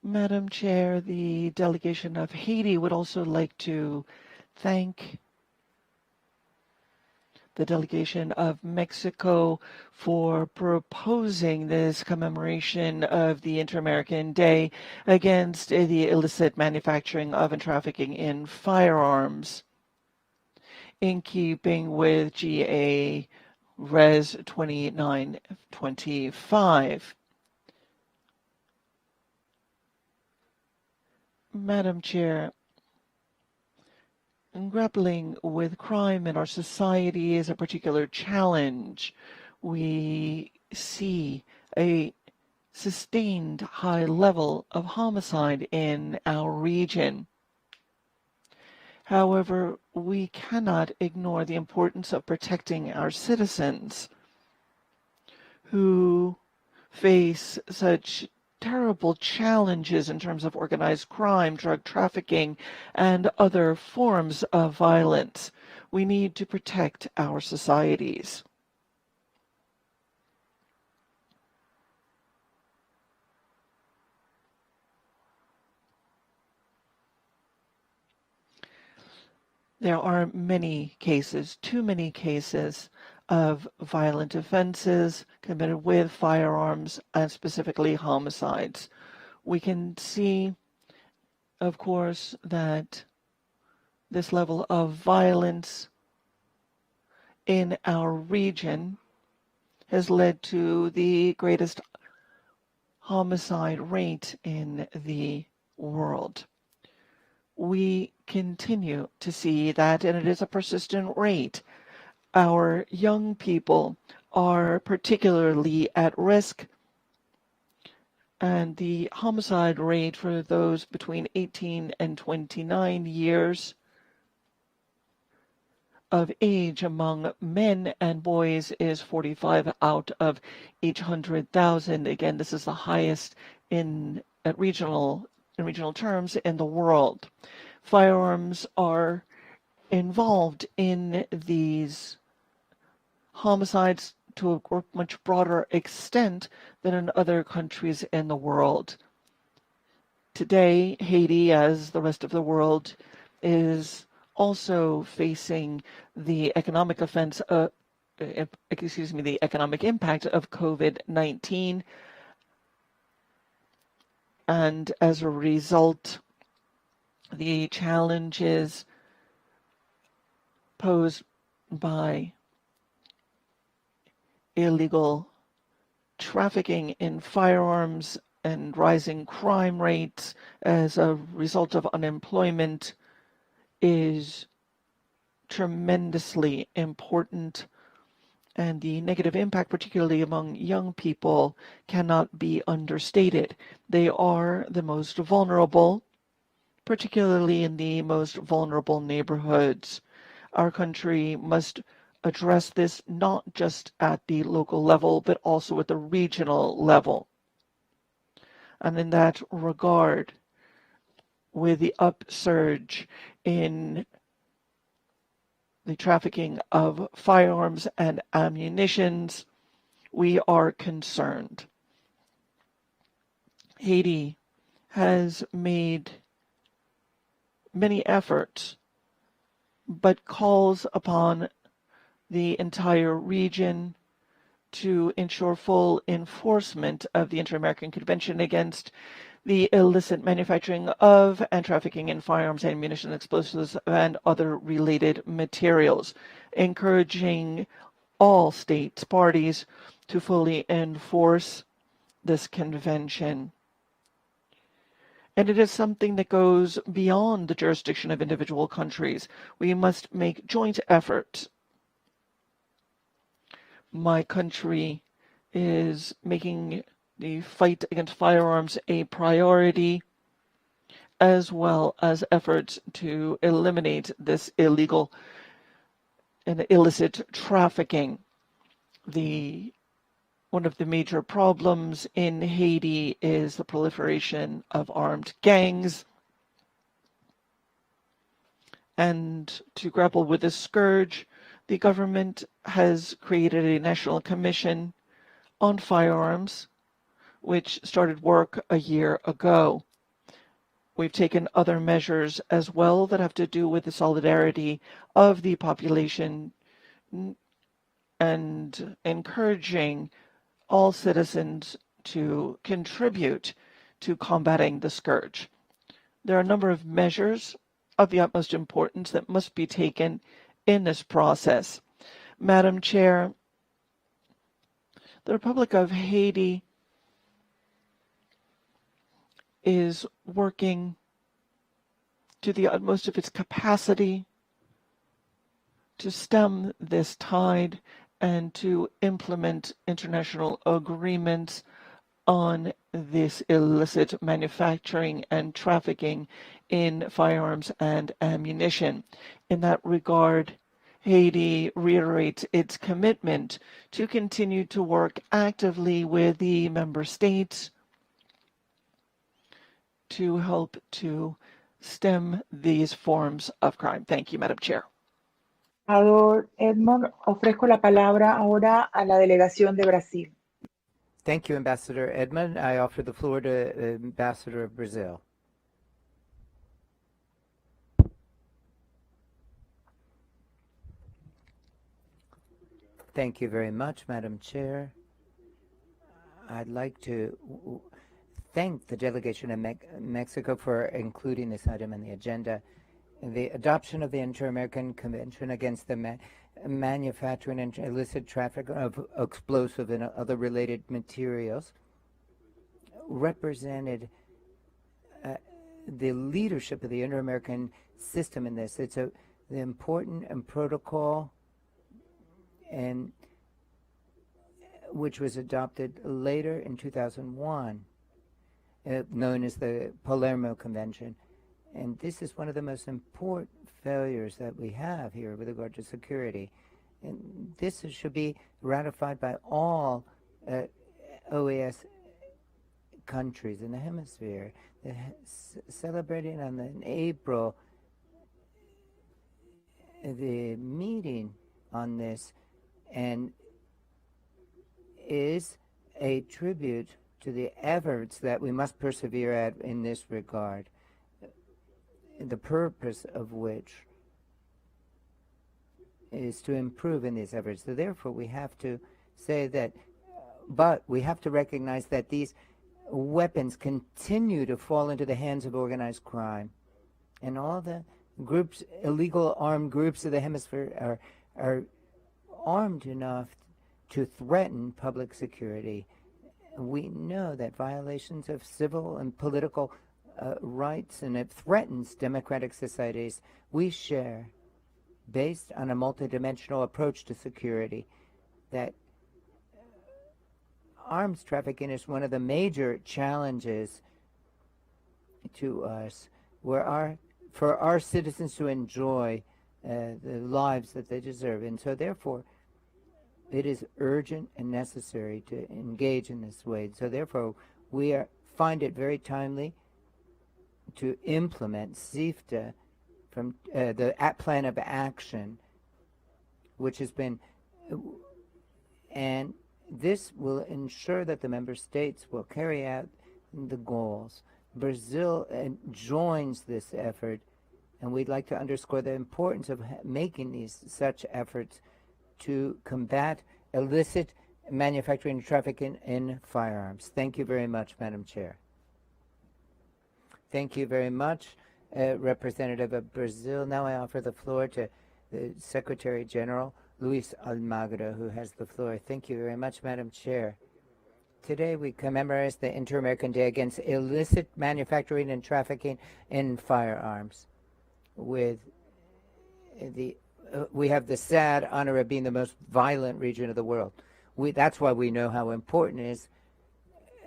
Madam Chair, the delegation of Haiti would also like to thank the delegation of Mexico for proposing this commemoration of the Inter-American Day against the illicit manufacturing of and trafficking in firearms, in keeping with GA Res 2925. Madam Chair, grappling with crime in our society is a particular challenge. We see a sustained high level of homicide in our region. However, we cannot ignore the importance of protecting our citizens who face such terrible challenges in terms of organized crime, drug trafficking, and other forms of violence. We need to protect our societies. There are many cases, too many cases, of violent offenses committed with firearms and specifically homicides. We can see, of course, that this level of violence in our region has led to the greatest homicide rate in the world. We continue to see that, and it is a persistent rate. Our young people are particularly at risk, and the homicide rate for those between 18 and 29 years of age among men and boys is 45 out of each 100,000. Again, this is the highest in regional terms in the world. Firearms are involved in these homicides to a much broader extent than in other countries in the world. Today, Haiti, as the rest of the world, is also facing the economic the economic impact of COVID-19, and as a result, the challenges posed by illegal trafficking in firearms and rising crime rates as a result of unemployment is tremendously important, and the negative impact, particularly among young people, cannot be understated. They are the most vulnerable, particularly in the most vulnerable neighborhoods. Our country must address this not just at the local level, but also at the regional level. And in that regard, with the upsurge in the trafficking of firearms and ammunitions, we are concerned. Haiti has made many efforts, but calls upon the entire region to ensure full enforcement of the Inter-American Convention against the illicit manufacturing of and trafficking in firearms, ammunition, explosives, and other related materials, encouraging all states parties to fully enforce this convention. And it is something that goes beyond the jurisdiction of individual countries. We must make joint effort. My country is making the fight against firearms a priority, as well as efforts to eliminate this illegal and illicit trafficking. One of the major problems in Haiti is the proliferation of armed gangs. And to grapple with this scourge, the government has created a national commission on firearms, which started work a year ago. We've taken other measures as well that have to do with the solidarity of the population and encouraging all citizens to contribute to combating the scourge. There are a number of measures of the utmost importance that must be taken in this process. Madam Chair, the Republic of Haiti is working to the utmost of its capacity to stem this tide and to implement international agreements on this illicit manufacturing and trafficking in firearms and ammunition. In that regard, Haiti reiterates its commitment to continue to work actively with the member states to help to stem these forms of crime. Thank you, Madam Chair. Embajador Edmond, ofrezco la palabra ahora a la delegación de Brasil. Thank you, Ambassador Edmond. I offer the floor to Ambassador of Brazil. Thank you very much, Madam Chair. I'd like to thank the delegation of Mexico for including this item on the agenda. The adoption of the Inter-American Convention against the manufacturing and illicit traffic of explosive and other related materials represented the leadership of the Inter-American system in this. It's the important protocol and which was adopted later in 2001, known as the Palermo Convention. And this is one of the most important failures that we have here with regard to security. And this should be ratified by all OAS countries in the hemisphere. Celebrating in April the meeting on this, and is a tribute to the efforts that we must persevere at in this regard, the purpose of which is to improve in these efforts. So therefore we have to say that, but we have to recognize that these weapons continue to fall into the hands of organized crime. And all the groups, illegal armed groups of the hemisphere are armed enough to threaten public security. We know that violations of civil and political rights, and it threatens democratic societies we share, based on a multidimensional approach to security, that arms trafficking is one of the major challenges to us, for our citizens to enjoy the lives that they deserve. And so therefore, it is urgent and necessary to engage in this way. So therefore, we find it very timely to implement CIFTA from the plan of action, which has been, and this will ensure that the member states will carry out the goals. Brazil joins this effort, and we'd like to underscore the importance of making such efforts to combat illicit manufacturing and trafficking in firearms. Thank you very much, Madam Chair. Thank you very much, Representative of Brazil. Now I offer the floor to the Secretary General, Luis Almagro, who has the floor. Thank you very much, Madam Chair. Today we commemorate the Inter-American Day Against Illicit Manufacturing and Trafficking in Firearms. We have the sad honor of being the most violent region of the world. That's why we know how important it is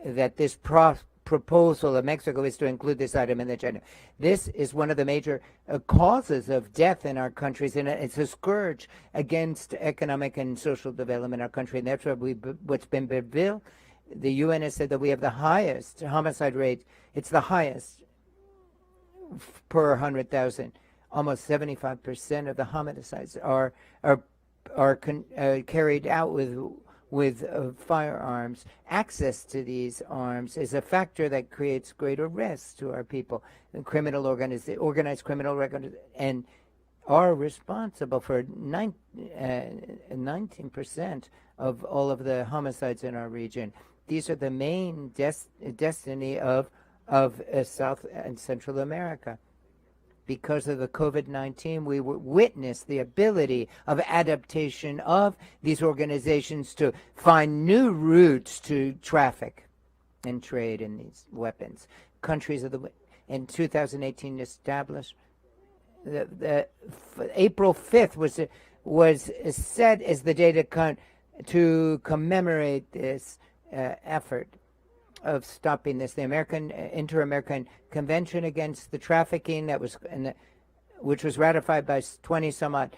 that this proposal of Mexico is to include this item in the agenda. This is one of the major causes of death in our countries, and it's a scourge against economic and social development in our country. And that's what's been revealed. The UN has said that we have the highest homicide rate. It's the highest per 100,000. Almost 75% of the homicides are carried out with firearms. Access to these arms is a factor that creates greater risks to our people. Organized criminal and are responsible for 19% of all of the homicides in our region. These are the main destiny of South and Central America. Because of the COVID-19, we witnessed the ability of adaptation of these organizations to find new routes to traffic and trade in these weapons. Countries in 2018 established April 5th was set as the day to commemorate this effort of stopping this. The Inter-American Convention Against the Trafficking, which was ratified by 20 some odd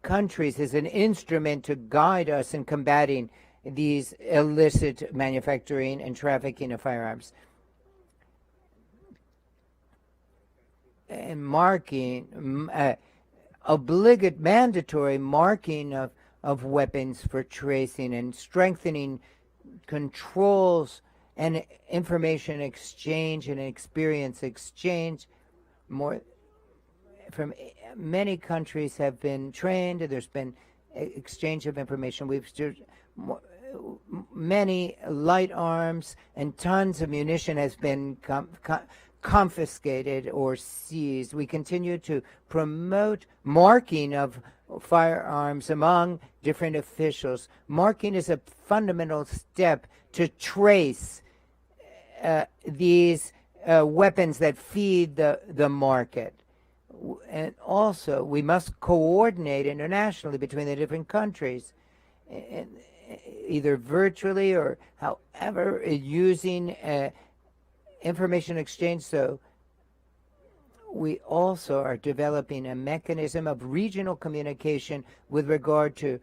countries, is an instrument to guide us in combating these illicit manufacturing and trafficking of firearms. And mandatory marking of weapons for tracing and strengthening controls and information exchange and experience exchange. More from many countries have been trained. There's been exchange of information. Many light arms and tons of munition has been confiscated or seized. We continue to promote marking of firearms among different officials. Marking is a fundamental step to trace these weapons that feed the market. And also, we must coordinate internationally between the different countries, either virtually or however, using information exchange. So we also are developing a mechanism of regional communication with regard to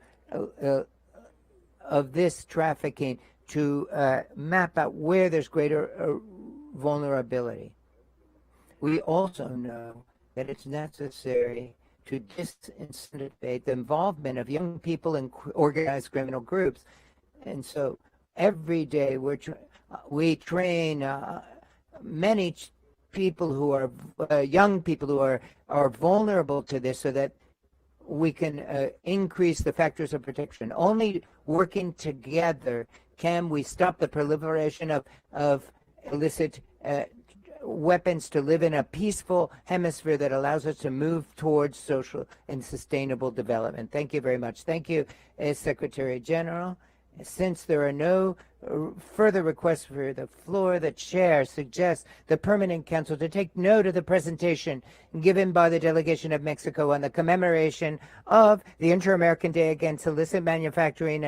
of this trafficking to map out where there's greater vulnerability. We also know that it's necessary to disincentivize the involvement of young people in organized criminal groups. And so every day we train many people who are young people who are vulnerable to this, so that we can increase the factors of protection. Only working together can we stop the proliferation of illicit weapons to live in a peaceful hemisphere that allows us to move towards social and sustainable development. Thank you very much. Thank you, Secretary General. Since there are no further requests for the floor, the chair suggests the Permanent Council to take note of the presentation given by the delegation of Mexico on the commemoration of the Inter-American Day Against Illicit Manufacturing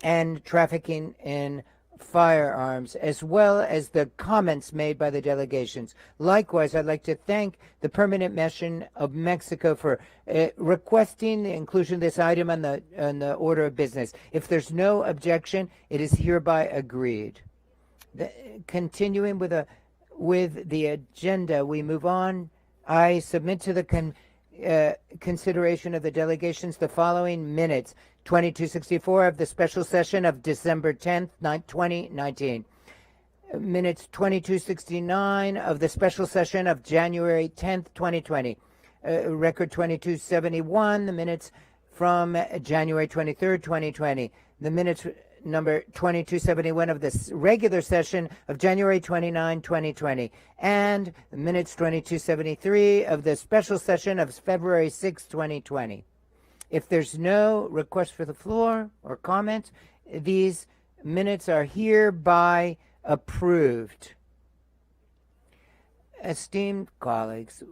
and Trafficking in Firearms, as well as the comments made by the delegations. Likewise, I'd like to thank the Permanent Mission of Mexico for requesting the inclusion of this item on the order of business. If there's no objection, it is hereby agreed. Continuing with the agenda, we move on. I submit to the consideration of the delegations the following minutes: 2264 of the special session of December 10th, 2019. Minutes 2269 of the special session of January 10th, 2020. Record 2271, the minutes from January 23rd, 2020. The minutes number 2271 of the regular session of January 29, 2020. And minutes 2273 of the special session of February 6, 2020. If there's no request for the floor or comments, these minutes are hereby approved. Esteemed colleagues,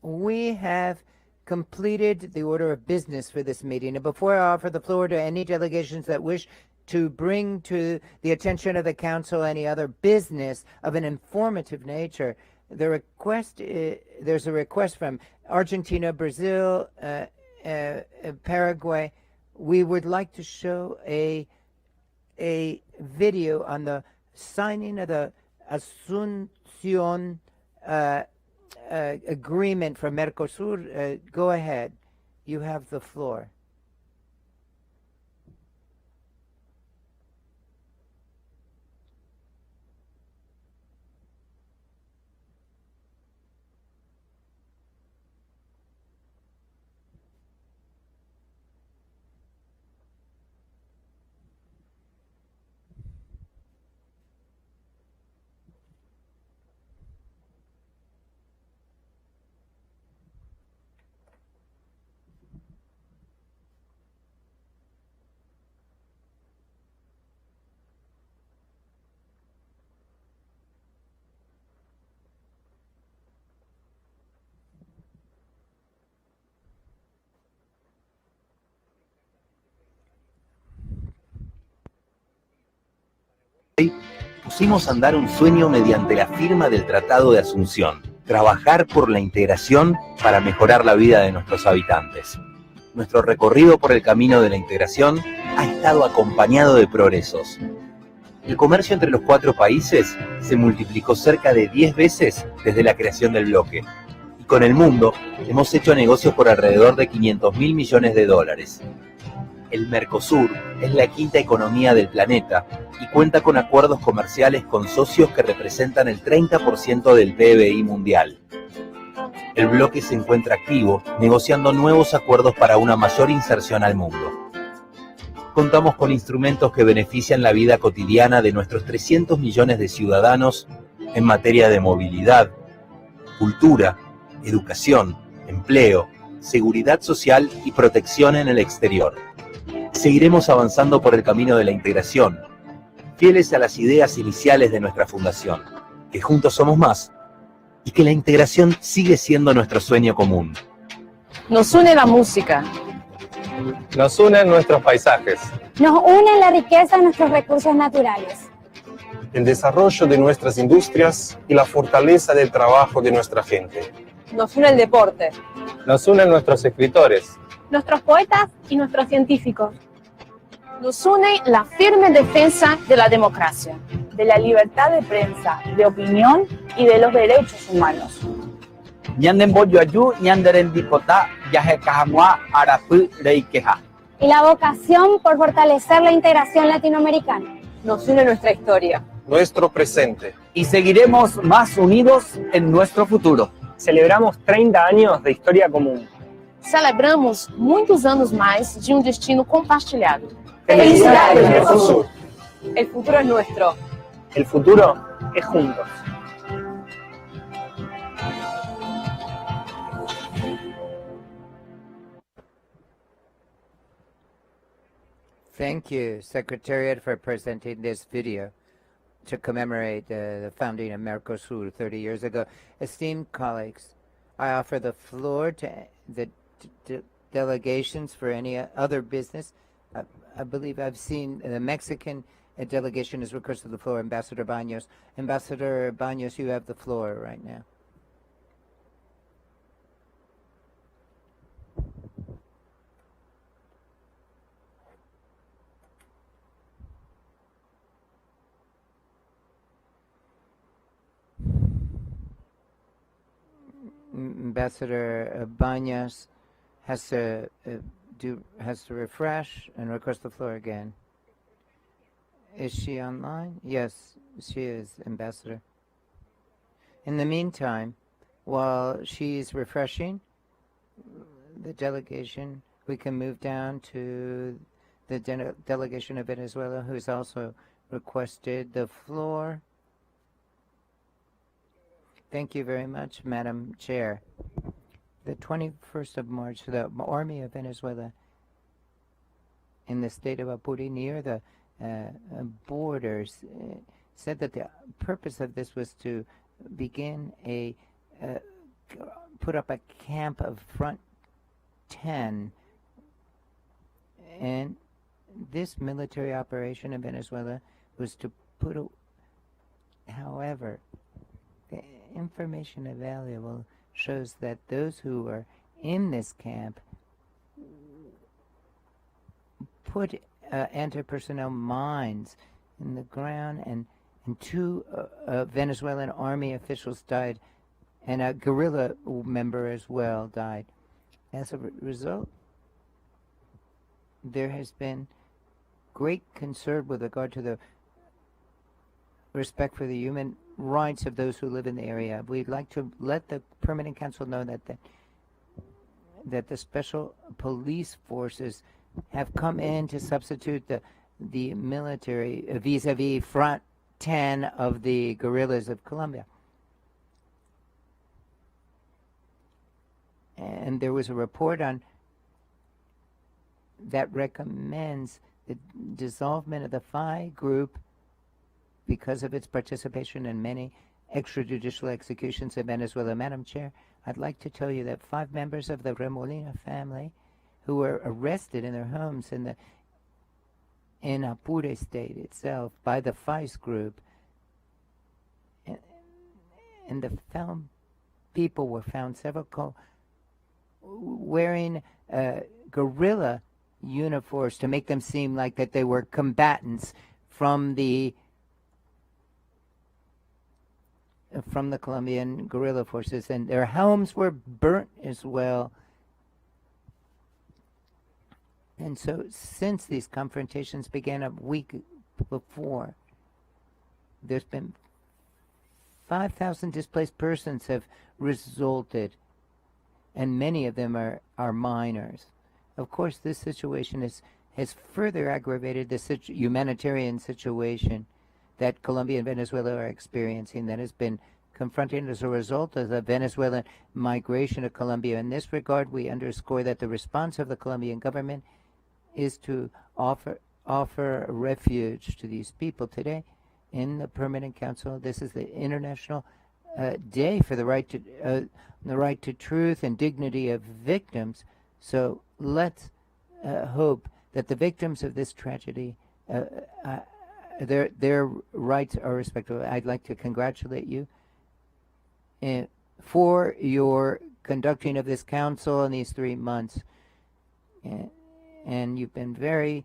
we have completed the order of business for this meeting. And before I offer the floor to any delegations that wish to bring to the attention of the council any other business of an informative nature, there's a request from Argentina, Brazil, Paraguay. We would like to show a video on the signing of the Asunción agreement for Mercosur. Go ahead. You have the floor. Pusimos a andar un sueño mediante la firma del Tratado de Asunción, trabajar por la integración para mejorar la vida de nuestros habitantes. Nuestro recorrido por el camino de la integración ha estado acompañado de progresos. El comercio entre los 4 países se multiplicó cerca de 10 veces desde la creación del bloque. Y con el mundo hemos hecho negocios por alrededor de 500.000 millones de dólares. El Mercosur es la 5ª economía del planeta y cuenta con acuerdos comerciales con socios que representan el 30% del PBI mundial. El bloque se encuentra activo, negociando nuevos acuerdos para una mayor inserción al mundo. Contamos con instrumentos que benefician la vida cotidiana de nuestros 300 millones de ciudadanos en materia de movilidad, cultura, educación, empleo, seguridad social y protección en el exterior. Seguiremos avanzando por el camino de la integración, fieles a las ideas iniciales de nuestra fundación, que juntos somos más, y que la integración sigue siendo nuestro sueño común. Nos une la música. Nos unen nuestros paisajes. Nos une la riqueza de nuestros recursos naturales. El desarrollo de nuestras industrias y la fortaleza del trabajo de nuestra gente. Nos une el deporte. Nos unen nuestros escritores. Nuestros poetas y nuestros científicos. Nos une la firme defensa de la democracia, de la libertad de prensa, de opinión y de los derechos humanos. Y la vocación por fortalecer la integración latinoamericana. Nos une nuestra historia, nuestro presente. Y seguiremos más unidos en nuestro futuro. Celebramos 30 años de historia común. Celebramos muitos anos mais de destino compartilhado. ¡Felicidades, Mercosur! El futuro es nuestro. El futuro es juntos. Thank you, Secretariat, for presenting this video to commemorate the founding of Mercosur 30 years ago. Esteemed colleagues, I offer the floor to the delegations for any other business. I believe I've seen the Mexican delegation has requested the floor. Ambassador Baños. Ambassador Baños, you have the floor right now. Ambassador Baños has to refresh and request the floor again. Is she online? Yes, she is, Ambassador. In the meantime, while she's refreshing the delegation, we can move down to the delegation of Venezuela, who's also requested the floor. Thank you very much, Madam Chair. The 21st of March, the Army of Venezuela in the state of Apuri near the borders, said that the purpose of this was to begin put up a camp of Front 10. And this military operation in Venezuela was to however, the information available shows that those who are in this camp put anti-personnel mines in the ground, and two Venezuelan army officials died, and a guerrilla member as well died. As a result, there has been great concern with regard to the respect for the human rights of those who live in the area. We'd like to let the Permanent Council know that the special police forces have come in to substitute the military vis-a-vis Front 10 of the guerrillas of Colombia. And there was a report on that recommends the dissolvement of the FI group because of its participation in many extrajudicial executions in Venezuela. Madam Chair, I'd like to tell you that 5 members of the Remolina family who were arrested in their homes in Apure state itself by the FICE group, and the found people were found several wearing guerrilla uniforms to make them seem like that they were combatants from the Colombian guerrilla forces, and their homes were burnt as well. And so since these confrontations began a week before, there's been 5,000 displaced persons have resulted, and many of them are minors. Of course, this situation has further aggravated the humanitarian situation that Colombia and Venezuela are experiencing, that has been confronted as a result of the Venezuelan migration to Colombia. In this regard, we underscore that the response of the Colombian government is to offer refuge to these people. Today, in the Permanent Council, this is the International Day for the right to truth and dignity of victims. So let's hope that the victims of this tragedy, their rights are respected. I'd like to congratulate you for your conducting of this council in these 3 months. And you've been very,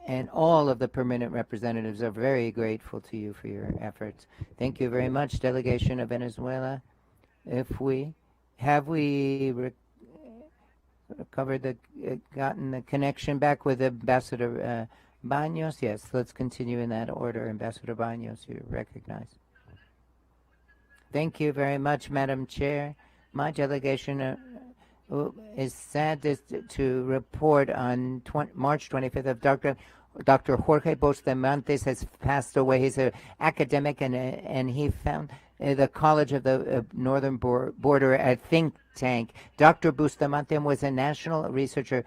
and all of the permanent representatives are very grateful to you for your efforts. Thank you very much, delegation of Venezuela. Have we recovered gotten the connection back with Ambassador Baños? Yes, let's continue in that order. Ambassador Baños, you're recognized. Thank you very much, Madam Chair. My delegation is sad to report on March 25th of Dr. Jorge Bustamante has passed away. He's an academic, and he found the College of the Northern Border a think tank. Dr. Bustamante was a national researcher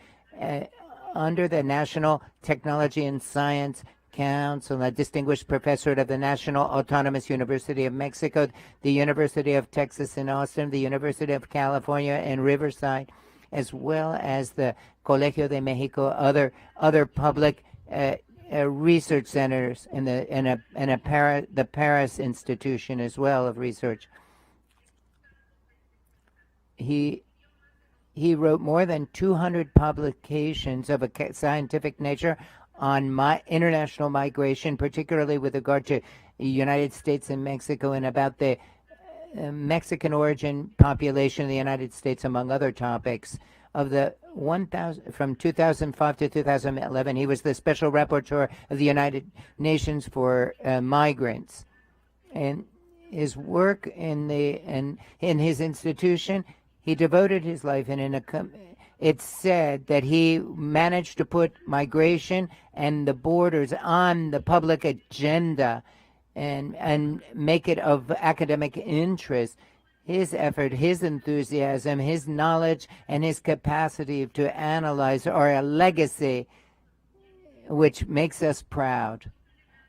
under the National Technology and Science Council, a distinguished professor of the National Autonomous University of Mexico, the University of Texas in Austin, the University of California in Riverside, as well as the Colegio de Mexico, other public research centers, and the Paris Institution as well of research. He wrote more than 200 publications of a scientific nature on international migration, particularly with regard to the United States and Mexico, and about the Mexican origin population of the United States, among other topics. Of the 1,000 from 2005 to 2011, he was the special rapporteur of the United Nations for migrants, and his work in his institution, he devoted his life it's said that he managed to put migration and the borders on the public agenda and make it of academic interest. His effort, his enthusiasm, his knowledge, and his capacity to analyze are a legacy which makes us proud.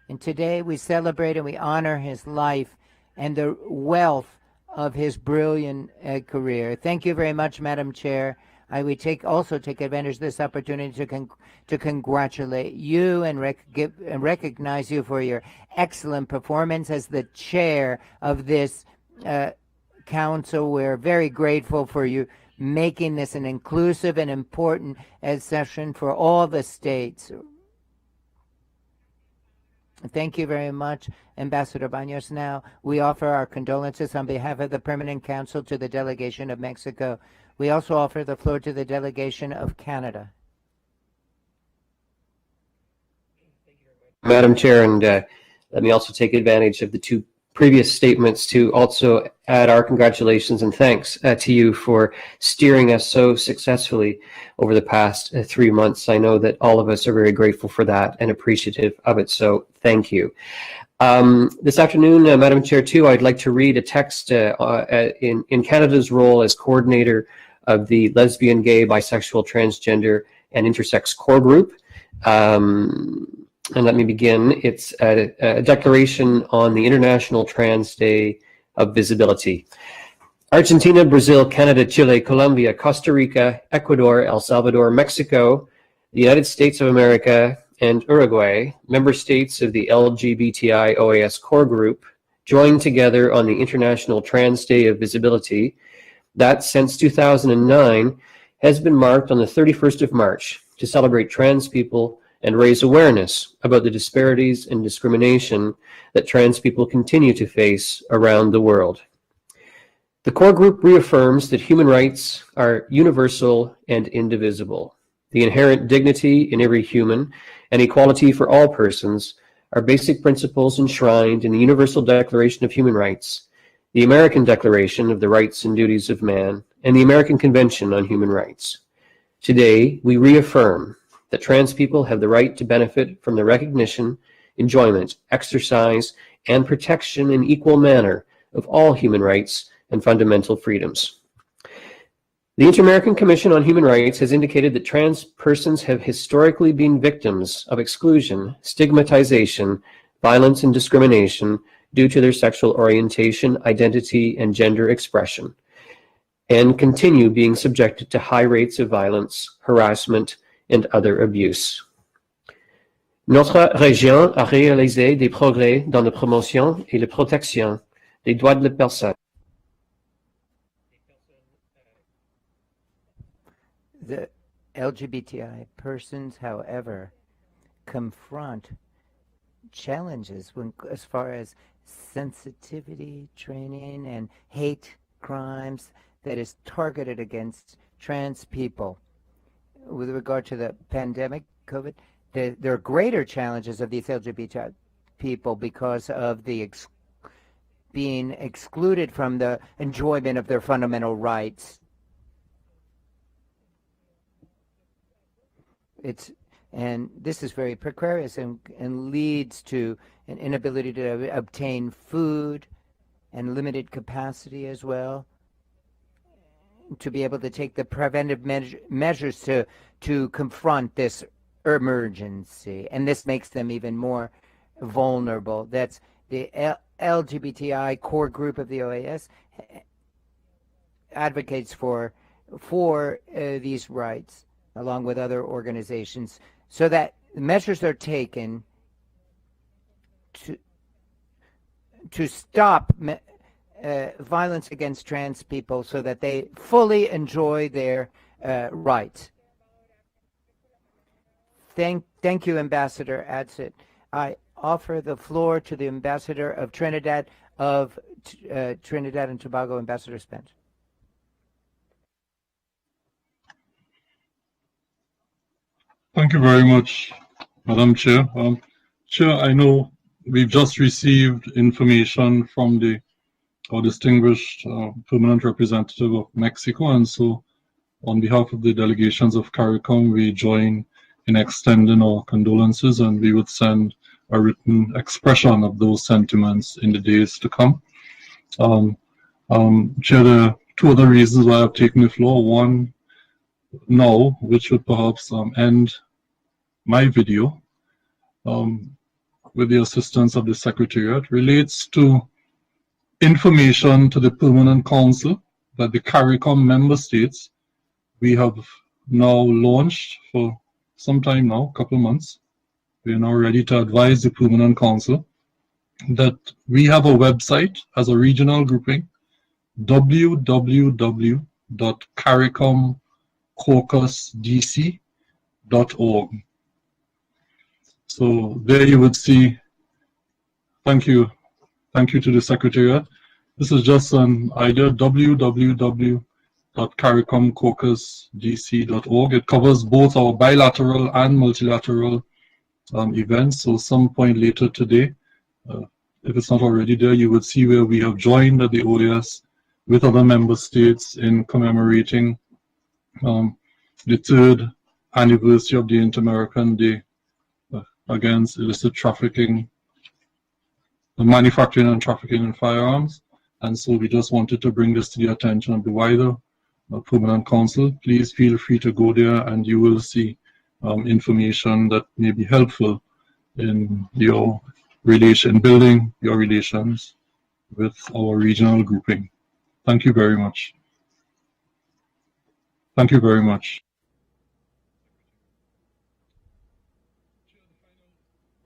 And today we celebrate and we honor his life and the wealth of his brilliant career. Thank you very much, Madam Chair. We also take advantage of this opportunity to congratulate you and recognize you for your excellent performance as the chair of this council. We're very grateful for you making this an inclusive and important session for all the states. Thank you very much, Ambassador Baños. Now, we offer our condolences on behalf of the Permanent Council to the delegation of Mexico. We also offer the floor to the delegation of Canada. Madam Chair, and let me also take advantage of the two previous statements to also add our congratulations and thanks to you for steering us so successfully over the past 3 months. I know that all of us are very grateful for that and appreciative of it, so thank you. This afternoon, Madam Chair, too, I'd like to read a text in Canada's role as coordinator of the lesbian, gay, bisexual, transgender, and intersex core group. And let me begin. It's a declaration on the International Trans Day of Visibility. Argentina, Brazil, Canada, Chile, Colombia, Costa Rica, Ecuador, El Salvador, Mexico, the United States of America, and Uruguay, member states of the LGBTI OAS core group, joined together on the International Trans Day of Visibility that since 2009 has been marked on the 31st of March to celebrate trans people and raise awareness about the disparities and discrimination that trans people continue to face around the world. The core group reaffirms that human rights are universal and indivisible. The inherent dignity in every human and equality for all persons are basic principles enshrined in the Universal Declaration of Human Rights, the American Declaration of the Rights and Duties of Man, and the American Convention on Human Rights. Today, we reaffirm that trans people have the right to benefit from the recognition, enjoyment, exercise, and protection in equal manner of all human rights and fundamental freedoms. The Inter-American Commission on Human Rights has indicated that trans persons have historically been victims of exclusion, stigmatization, violence, and discrimination due to their sexual orientation, identity, and gender expression, and continue being subjected to high rates of violence, harassment, and other abuse. Notre région a réalisé des progrès dans la promotion et la protection des droits de la personne. The LGBTI persons, however, confront challenges as far as sensitivity training and hate crimes that is targeted against trans people. With regard to the pandemic, COVID, there are greater challenges of these LGBT people because of the being excluded from the enjoyment of their fundamental rights. And this is very precarious and leads to an inability to obtain food and limited capacity as well, to be able to take the preventive measures to confront this emergency. And this makes them even more vulnerable. That's the LGBTI core group of the OAS advocates for these rights, along with other organizations, so that measures are taken to stop violence against trans people so that they fully enjoy their rights. Thank you, Ambassador Adsit. I offer the floor to the Ambassador of Trinidad and Tobago, Ambassador Spence. Thank you very much, Madam Chair. Chair, I know we've just received information from our distinguished permanent representative of Mexico, and so on behalf of the delegations of CARICOM, we join in extending our condolences, and we would send a written expression of those sentiments in the days to come. Chair, there are two other reasons why I've taken the floor. One, now, which would perhaps end my video, with the assistance of the Secretariat, relates to information to the Permanent Council that the CARICOM member states. We have now launched for some time now, a couple of months. We are now ready to advise the Permanent Council that we have a website as a regional grouping, www.caricomcaucusdc.org. So there you would see, thank you to the Secretariat. This is just an idea, www.caricomcaucusdc.org. It covers both our bilateral and multilateral events. So some point later today, if it's not already there, you would see where we have joined at the OAS with other member states in commemorating the 3rd anniversary of the Inter-American Day against illicit trafficking, the manufacturing and trafficking in firearms. And so we just wanted to bring this to the attention of the wider Permanent Council. Please feel free to go there and you will see information that may be helpful in your building your relations with our regional grouping. Thank you very much. Thank you very much.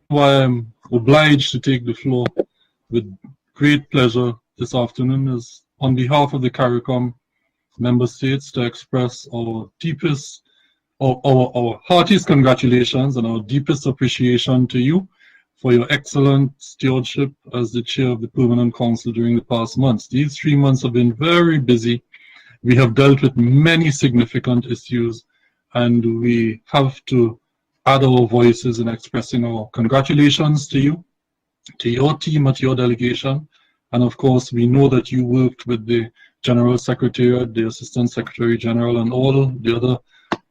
Why I'm obliged to take the floor with great pleasure this afternoon is on behalf of the CARICOM member states to express our deepest, our heartiest congratulations and our deepest appreciation to you for your excellent stewardship as the chair of the Permanent Council during the past months. These 3 months have been very busy. We have dealt with many significant issues, and we have to add our voices in expressing our congratulations to you, to your team at your delegation. And of course, we know that you worked with the General Secretariat, the Assistant Secretary General, and all the other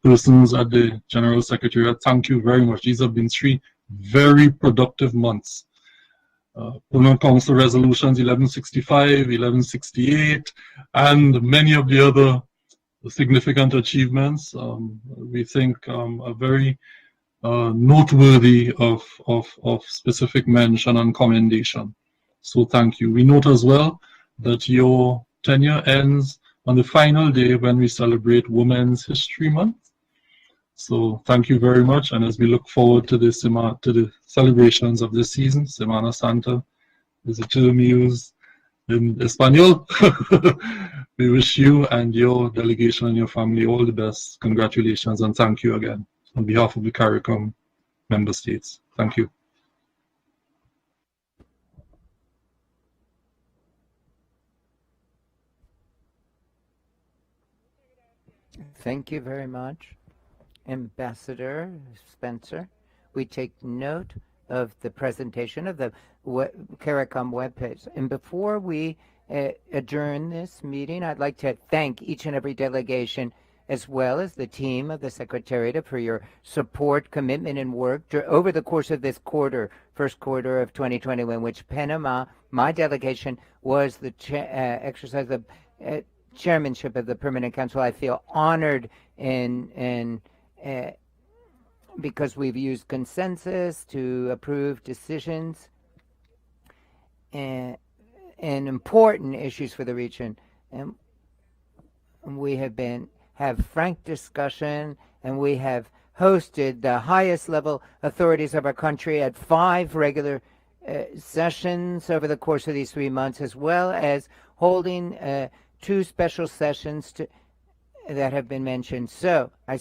persons at the General Secretariat. Thank you very much. These have been 3 very productive months. Permanent Council resolutions 1165, 1168, and many of the other significant achievements, we think are very noteworthy of specific mention and commendation. So thank you. We note as well that your tenure ends on the final day when we celebrate Women's History Month. So thank you very much, and as we look forward to the celebrations of this season, Semana Santa is a term used in Espanol. We wish you and your delegation and your family all the best. Congratulations and thank you again on behalf of the CARICOM member states. Thank you. Thank you very much, Ambassador Spencer. We take note of the presentation of the CARICOM webpage. And before we adjourn this meeting, I'd like to thank each and every delegation as well as the team of the Secretariat for your support, commitment, and work over the course of this first quarter of 2021, which Panama, my delegation, was the exercise of chairmanship of the Permanent Council. I feel honored because we've used consensus to approve decisions and important issues for the region. And we have frank discussion, and we have hosted the highest level authorities of our country at 5 regular sessions over the course of these 3 months, as well as holding 2 special sessions that have been mentioned. So I am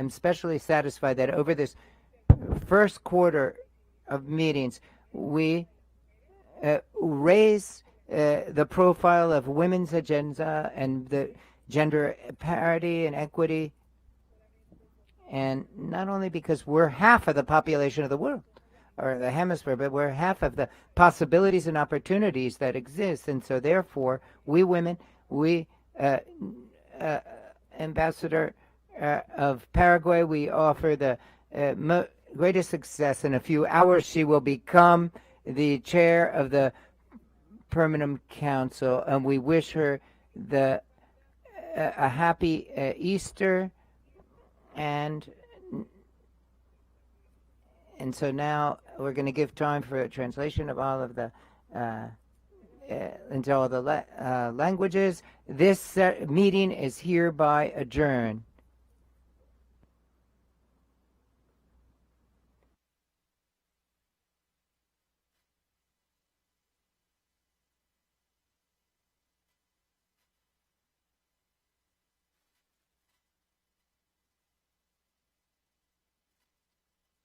especially satisfied that over this first quarter of meetings, we raise the profile of women's agenda and the gender parity and equity, and not only because we're half of the population of the world or the hemisphere, but we're half of the possibilities and opportunities that exist. And so therefore, we women, Ambassador of Paraguay, we offer the greatest success. In a few hours, she will become the chair of the Permanent Council, and we wish her a happy Easter and And so now we're going to give time for a translation of all of the into all the languages. This meeting is hereby adjourned.